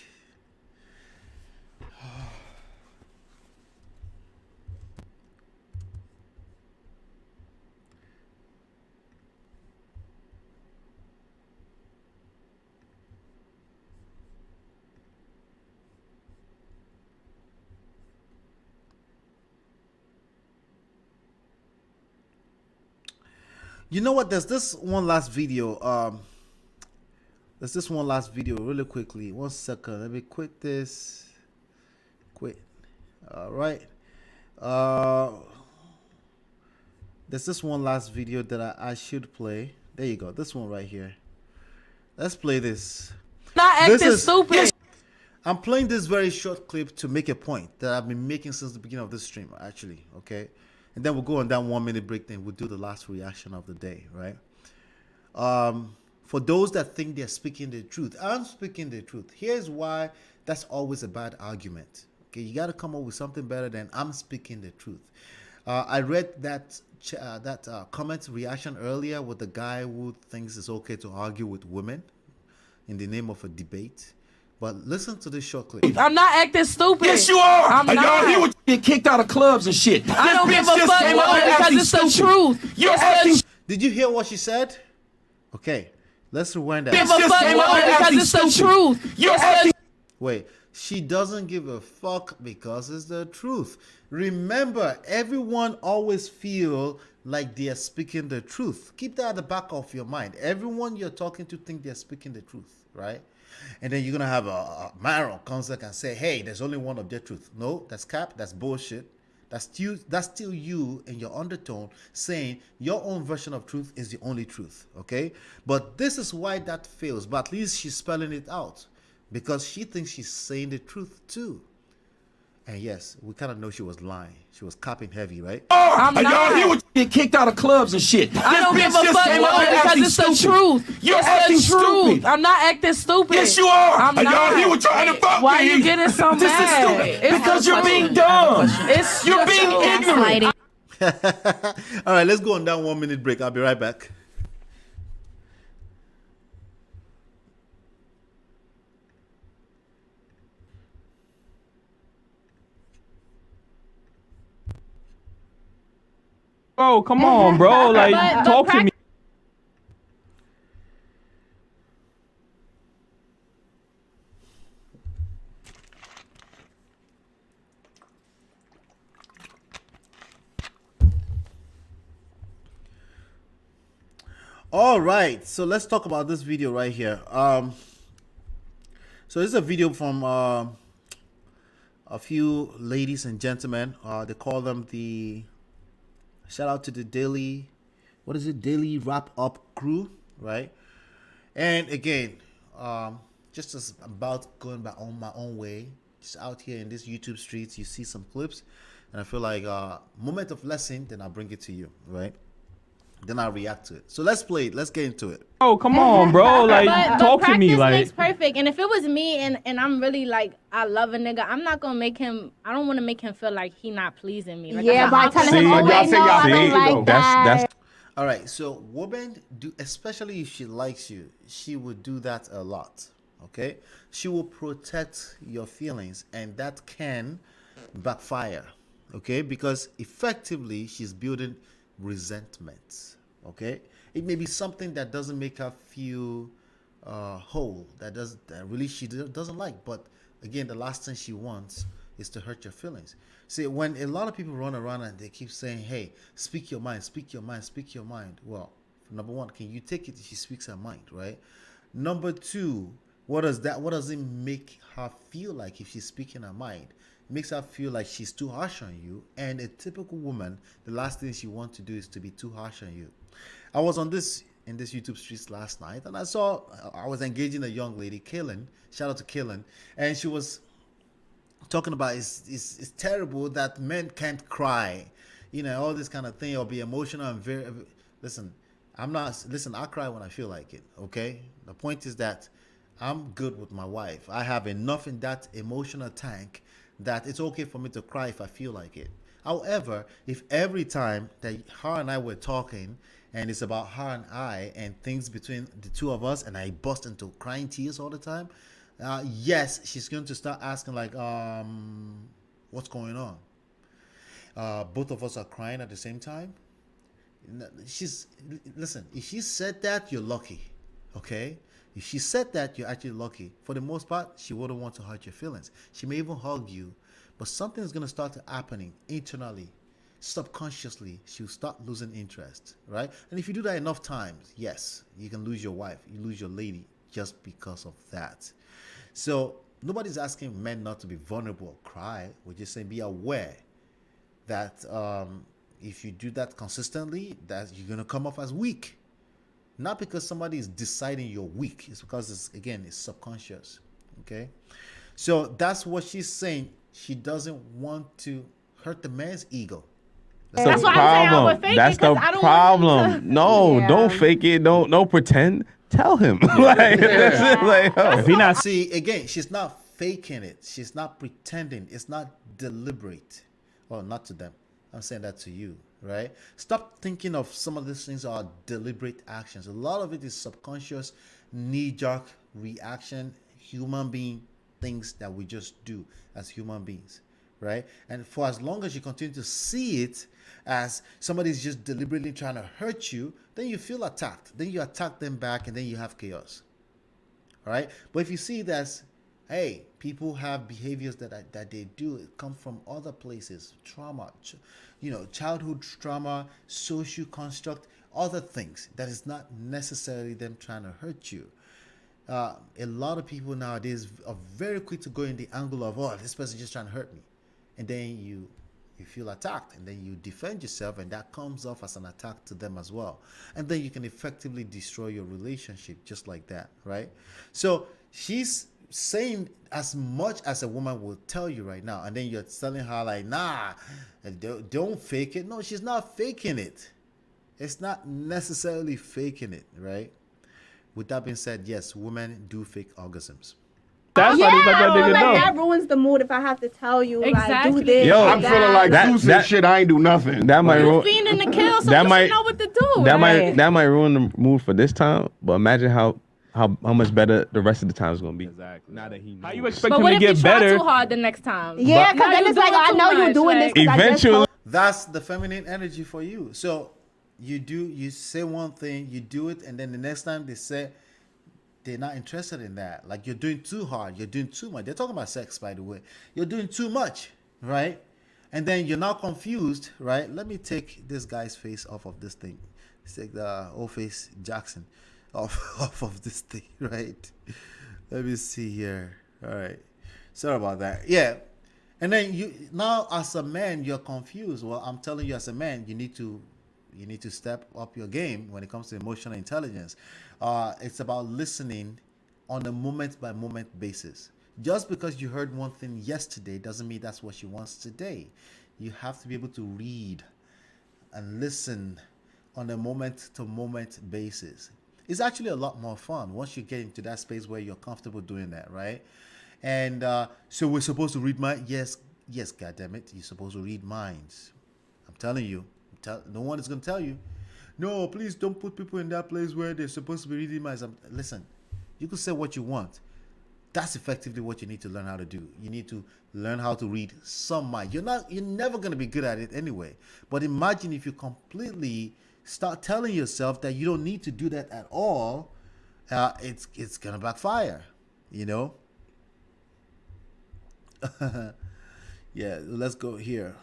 A: You know what? There's this one last video. Really quickly. 1 second. Let me quit this. Quit. All right. There's this one last video that I should play. There you go. This one right here. Let's play this.
B: Not acting stupid.
A: I'm playing this very short clip to make a point that I've been making since the beginning of this stream, actually. Okay. And then we'll go on that 1 minute break. Then we'll do the last reaction of the day, right? For those that think they're speaking the truth, I'm speaking the truth. Here's why that's always a bad argument. Okay, you got to come up with something better than I'm speaking the truth. I read that comment reaction earlier with the guy who thinks it's okay to argue with women in the name of a debate. But listen to this short clip.
B: I'm not acting stupid.
T: Yes, you are.
B: I'm
T: And y'all
B: not.
T: here with get kicked out of clubs and shit.
B: I don't give a fuck because it's the truth.
T: You're acting.
A: Did you hear what she said? Okay, let's rewind that.
B: Give a fuck because it's the truth.
T: You're acting.
A: Wait, she doesn't give a fuck because it's the truth. Remember, everyone always feel like they are speaking the truth. Keep that at the back of your mind. Everyone you're talking to think they're speaking the truth, right? And then you're gonna have a man on concert and say, "Hey, there's only one object truth." No, that's cap. That's bullshit. That's still you in your undertone saying your own version of truth is the only truth. Okay, but this is why that fails. But at least she's spelling it out because she thinks she's saying the truth too. And yes, we kind of know she was lying. She was capping heavy, right?
B: I'm
T: And y'all
B: not.
T: here with get kicked out of clubs and shit.
B: I don't give a fuck because it's the truth.
T: You're
B: It's
T: acting
B: the truth.
T: stupid.
B: I'm not acting stupid.
T: Yes, you are.
B: I'm
T: And y'all
B: not.
T: here with trying to fuck
B: Why
T: me.
B: are you getting so
T: This is
B: mad?
T: stupid. Because you're being dumb. You're being ignorant.
A: All right, let's go on that 1 minute break. I'll be right back.
N: Bro, come on, bro. Like,
B: But
N: talk to me.
A: All right, so let's talk about this video right here. So this is a video from a few ladies and gentlemen. They call them the shout out to the daily, what is it? Daily wrap up crew, right? And again, just as about going my own way. Just out here in these YouTube streets, you see some clips, and I feel like moment of lesson, then I'll bring it to you, right? Then I'll react to it. So let's play it. Let's get into it.
C: Oh, come on, bro. Like, talk to me.
D: Practice makes
C: Like,
D: perfect. And if it was me and I'm really like, I love a nigga, I'm not gonna make him. I don't want to make him feel like he not pleasing me. Like, Yeah, by telling him, oh, wait, no, I don't like that.
C: that's
A: All right. So women do, especially if she likes you, she would do that a lot. Okay. She will protect your feelings, and that can backfire. Okay, because effectively she's building resentment. Okay, it may be something that doesn't make her feel whole, that really she doesn't like, but again, the last thing she wants is to hurt your feelings. See, when a lot of people run around and they keep saying, hey, speak your mind, speak your mind, speak your mind, well, number one, can you take it if she speaks her mind, right? Number two, what does it make her feel like if she's speaking her mind? Makes her feel like she's too harsh on you, and a typical woman, the last thing she wants to do is to be too harsh on you. I was in this YouTube streets last night, and I was engaging a young lady, Kaylin. Shout out to Kaylin, and she was talking about it's terrible that men can't cry, all this kind of thing, or be emotional and very. Listen, I cry when I feel like it. Okay, the point is that I'm good with my wife. I have enough in that emotional tank that it's okay for me to cry if I feel like it. However, if every time that her and I were talking and it's about her and I and things between the two of us and I bust into crying tears all the time, yes, she's going to start asking like, what's going on? Both of us are crying at the same time. Listen, if she said that, you're lucky, okay? If she said that, you're actually lucky. For the most part, she wouldn't want to hurt your feelings. She may even hug you, but something is going to start happening internally, subconsciously. She'll start losing interest, right? And if you do that enough times, yes, you can lose your wife, you lose your lady just because of that. So nobody's asking men not to be vulnerable or cry. We're just saying be aware that if you do that consistently, that you're going to come off as weak. Not because somebody is deciding you're weak. It's because it's subconscious. Okay? So that's what she's saying. She doesn't want to hurt the man's ego.
C: that's the problem. That's the problem. No, don't fake it. Don't pretend. Tell him. If he not
A: See, again, she's not faking it. She's not pretending. It's not deliberate. Well, not to them. I'm saying that to you. Right? Stop thinking of some of these things are deliberate actions. A lot of it is subconscious, knee-jerk reaction, human being things that we just do as human beings, right? And for as long as you continue to see it as somebody's just deliberately trying to hurt you, then you feel attacked. Then you attack them back, and then you have chaos. All right? But if you see it as, hey, people have behaviors that they do. It comes from other places, trauma, childhood trauma, social construct, other things that is not necessarily them trying to hurt you. A lot of people nowadays are very quick to go in the angle of, oh, this person is just trying to hurt me. And then you feel attacked, and then you defend yourself, and that comes off as an attack to them as well. And then you can effectively destroy your relationship just like that, right? So she's saying as much as a woman will tell you right now, and then you're telling her like, nah, don't fake it. No, she's not faking it. It's not necessarily faking it, right? With that being said, yes, women do fake orgasms.
C: That's why they let that nigga know.
D: That ruins the mood if I have to tell you, exactly. like, do this.
C: Yo,
D: I'm feeling like
C: that shit. I ain't do nothing. That might ruin.
D: Fiending to kill, so you should know what to do.
C: That might ruin the mood for this time. But imagine how much better the rest of the time is gonna be. Exactly. Now that he knows. How you expect him to get better?
D: But what if you try too hard the next time? Yeah, because then it's like, I know you're doing this.
C: Eventually,
A: that's the feminine energy for you. So you say one thing, you do it, and then the next time they say they're not interested in that. Like, you're doing too hard, you're doing too much. They're talking about sex, by the way. You're doing too much, right? And then you're now confused, right? Let me take this guy's face off of this thing. Let's take the Oshay Jackson off of this thing, right? Let me see here. All right. Sorry about that. Yeah. And then you now as a man, you're confused. Well, I'm telling you as a man, you need to step up your game when it comes to emotional intelligence. It's about listening, on a moment-by-moment basis. Just because you heard one thing yesterday doesn't mean that's what she wants today. You have to be able to read and listen on a moment-to-moment basis. It's actually a lot more fun once you get into that space where you're comfortable doing that, right? And so we're supposed to read minds? Yes, goddammit, you're supposed to read minds. I'm telling you. No one is going to tell you. No, please don't put people in that place where they're supposed to be reading minds. Listen, you can say what you want. That's effectively what you need to learn how to do. You need to learn how to read some mind. You're never going to be good at it anyway. But imagine if you completely start telling yourself that you don't need to do that at all. It's going to backfire, you know? Yeah, let's go here.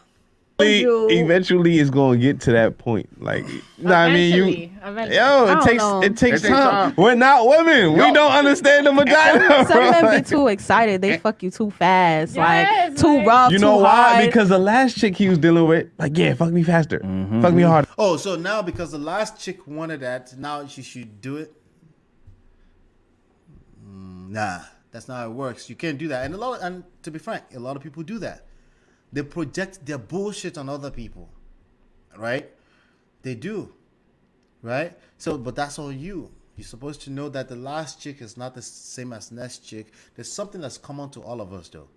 C: Eventually, it's gonna get to that point. Like, I mean, it takes time. We're not women. We don't understand the vagina.
B: Some men be too excited. They fuck you too fast, like too rough.
C: You know
B: too
C: why?
B: hard.
C: Because the last chick he was dealing with, like, yeah, fuck me faster, fuck me harder.
A: Oh, so now because the last chick wanted that, now she should do it? Nah, that's not how it works. You can't do that. And to be frank, a lot of people do that. They project their bullshit on other people, right? They do, right? So, but that's on you. You're supposed to know that the last chick is not the same as next chick. There's something that's common to all of us, though.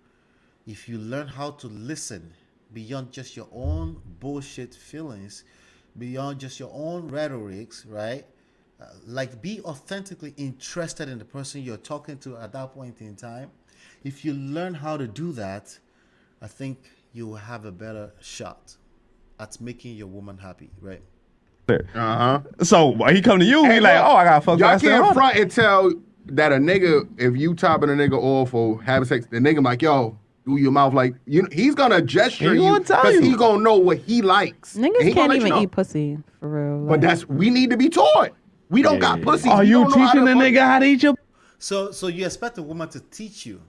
A: If you learn how to listen beyond just your own bullshit feelings, beyond just your own rhetorics, right? Like, be authentically interested in the person you're talking to at that point in time. If you learn how to do that, I think you will have a better shot at making your woman happy, right?
C: So he come to you, he like, oh, I gotta fuck.
G: Y'all can't front and tell that a nigga, if you topping a nigga off or having sex, the nigga like, yo, do your mouth like, he's gonna gesture you because he's gonna know what he likes.
B: Niggas can't even eat pussy for real.
G: But we need to be taught. We don't got pussy.
C: Are you teaching the nigga how to eat your?
A: So you expect a woman to teach you?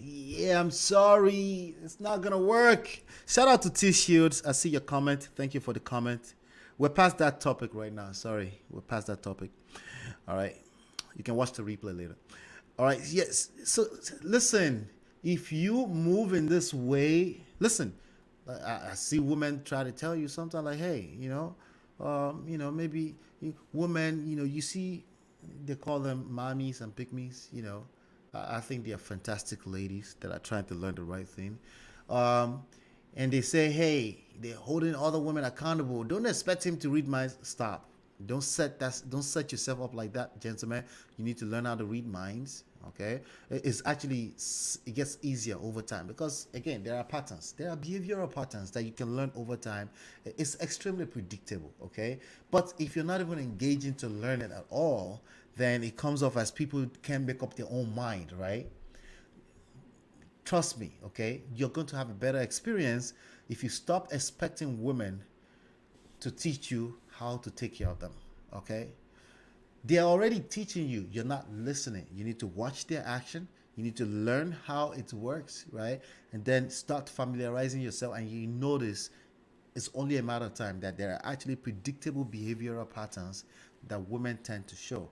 A: Yeah, I'm sorry. It's not going to work. Shout out to T Shields. I see your comment. Thank you for the comment. We're past that topic right now. Sorry. We're past that topic. All right. You can watch the replay later. All right. Yes. So listen, if you move in this way, listen, I see women try to tell you something like, hey, maybe women, you see, they call them mommies and pygmies, I think they are fantastic ladies that are trying to learn the right thing. And they say, hey, they're holding other women accountable. Don't expect him to read minds. Stop. Don't set yourself up like that, gentlemen. You need to learn how to read minds. Okay? It gets easier over time because, again, there are patterns. There are behavioral patterns that you can learn over time. It's extremely predictable. Okay? But if you're not even engaging to learn it at all, then it comes off as people can't make up their own mind, right? Trust me, okay? You're going to have a better experience if you stop expecting women to teach you how to take care of them, okay? They're already teaching you. You're not listening. You need to watch their action. You need to learn how it works, right? And then start familiarizing yourself, and you notice it's only a matter of time that there are actually predictable behavioral patterns that women tend to show.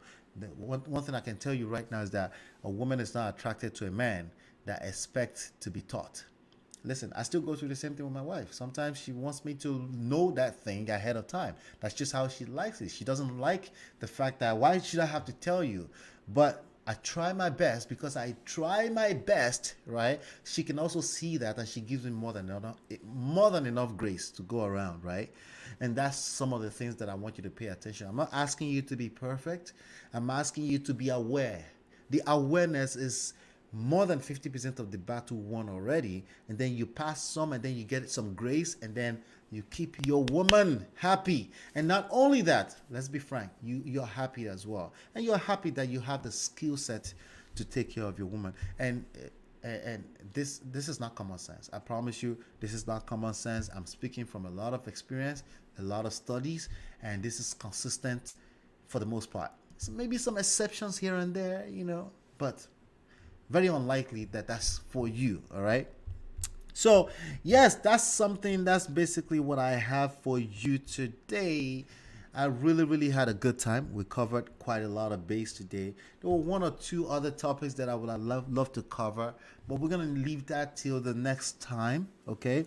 A: One thing I can tell you right now is that a woman is not attracted to a man that expects to be taught. Listen, I still go through the same thing with my wife. Sometimes she wants me to know that thing ahead of time. That's just how she likes it. She doesn't like the fact that, why should I have to tell you? But I try my best because I try my best, right? She can also see that, and she gives me more than enough grace to go around, right? And that's some of the things that I want you to pay attention. I'm not asking you to be perfect. I'm asking you to be aware. The awareness is more than 50% of the battle won already. And then you pass some, and then you get some grace, and then you keep your woman happy. And not only that, let's be frank, you're happy as well. And you're happy that you have the skill set to take care of your woman. And this is not common sense. I promise you, this is not common sense. I'm speaking from a lot of experience, a lot of studies, and this is consistent for the most part. So maybe some exceptions here and there, but very unlikely that that's for you, all right? So, yes, that's basically what I have for you today. I really had a good time. We covered quite a lot of base today. There were one or two other topics that I would have loved to cover, but we're going to leave that till the next time, okay?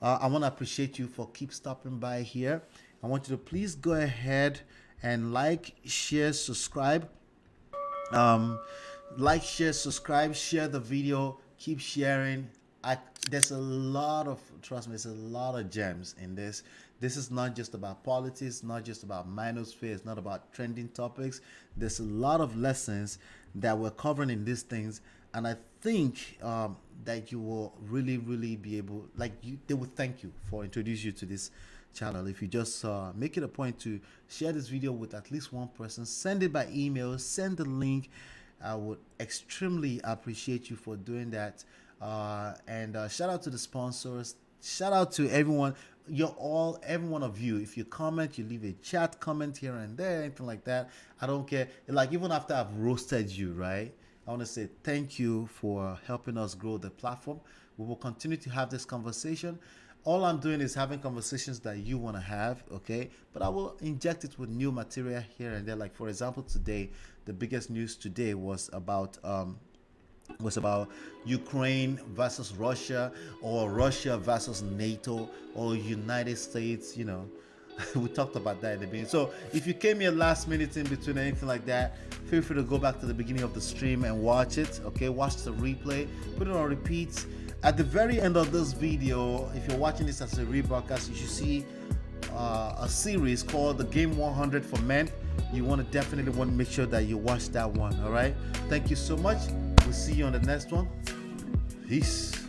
A: I want to appreciate you for keep stopping by here. I want you to please go ahead and like, share, subscribe. Like, share, subscribe, share the video, keep sharing. There's a lot of, trust me, there's a lot of gems in this. This is not just about politics, not just about manosphere, it's not about trending topics. There's a lot of lessons that we're covering in these things, and I think that you will really be able, they will thank you for introducing you to this channel. If you just make it a point to share this video with at least one person, send it by email, send the link. I would extremely appreciate you for doing that. And shout out to the sponsors. Shout out to everyone. Every one of you. If you comment, you leave a chat comment here and there, anything like that. I don't care. Like, even after I've roasted you, right? I want to say thank you for helping us grow the platform. We will continue to have this conversation. All I'm doing is having conversations that you want to have, okay? But I will inject it with new material here and there. Like, for example, today, the biggest news today was about Ukraine versus Russia, or Russia versus NATO, or United States. You know, we talked about that in the beginning. So if you came here last minute in between, anything like that, feel free to go back to the beginning of the stream and watch it, okay? Watch the replay, put it on repeat. At the very end of this video, if you're watching this as a rebroadcast, you should see a series called The Game 100 for Men. You definitely want to make sure that you watch that one, all right? Thank you so much. We'll see you on the next one. Peace.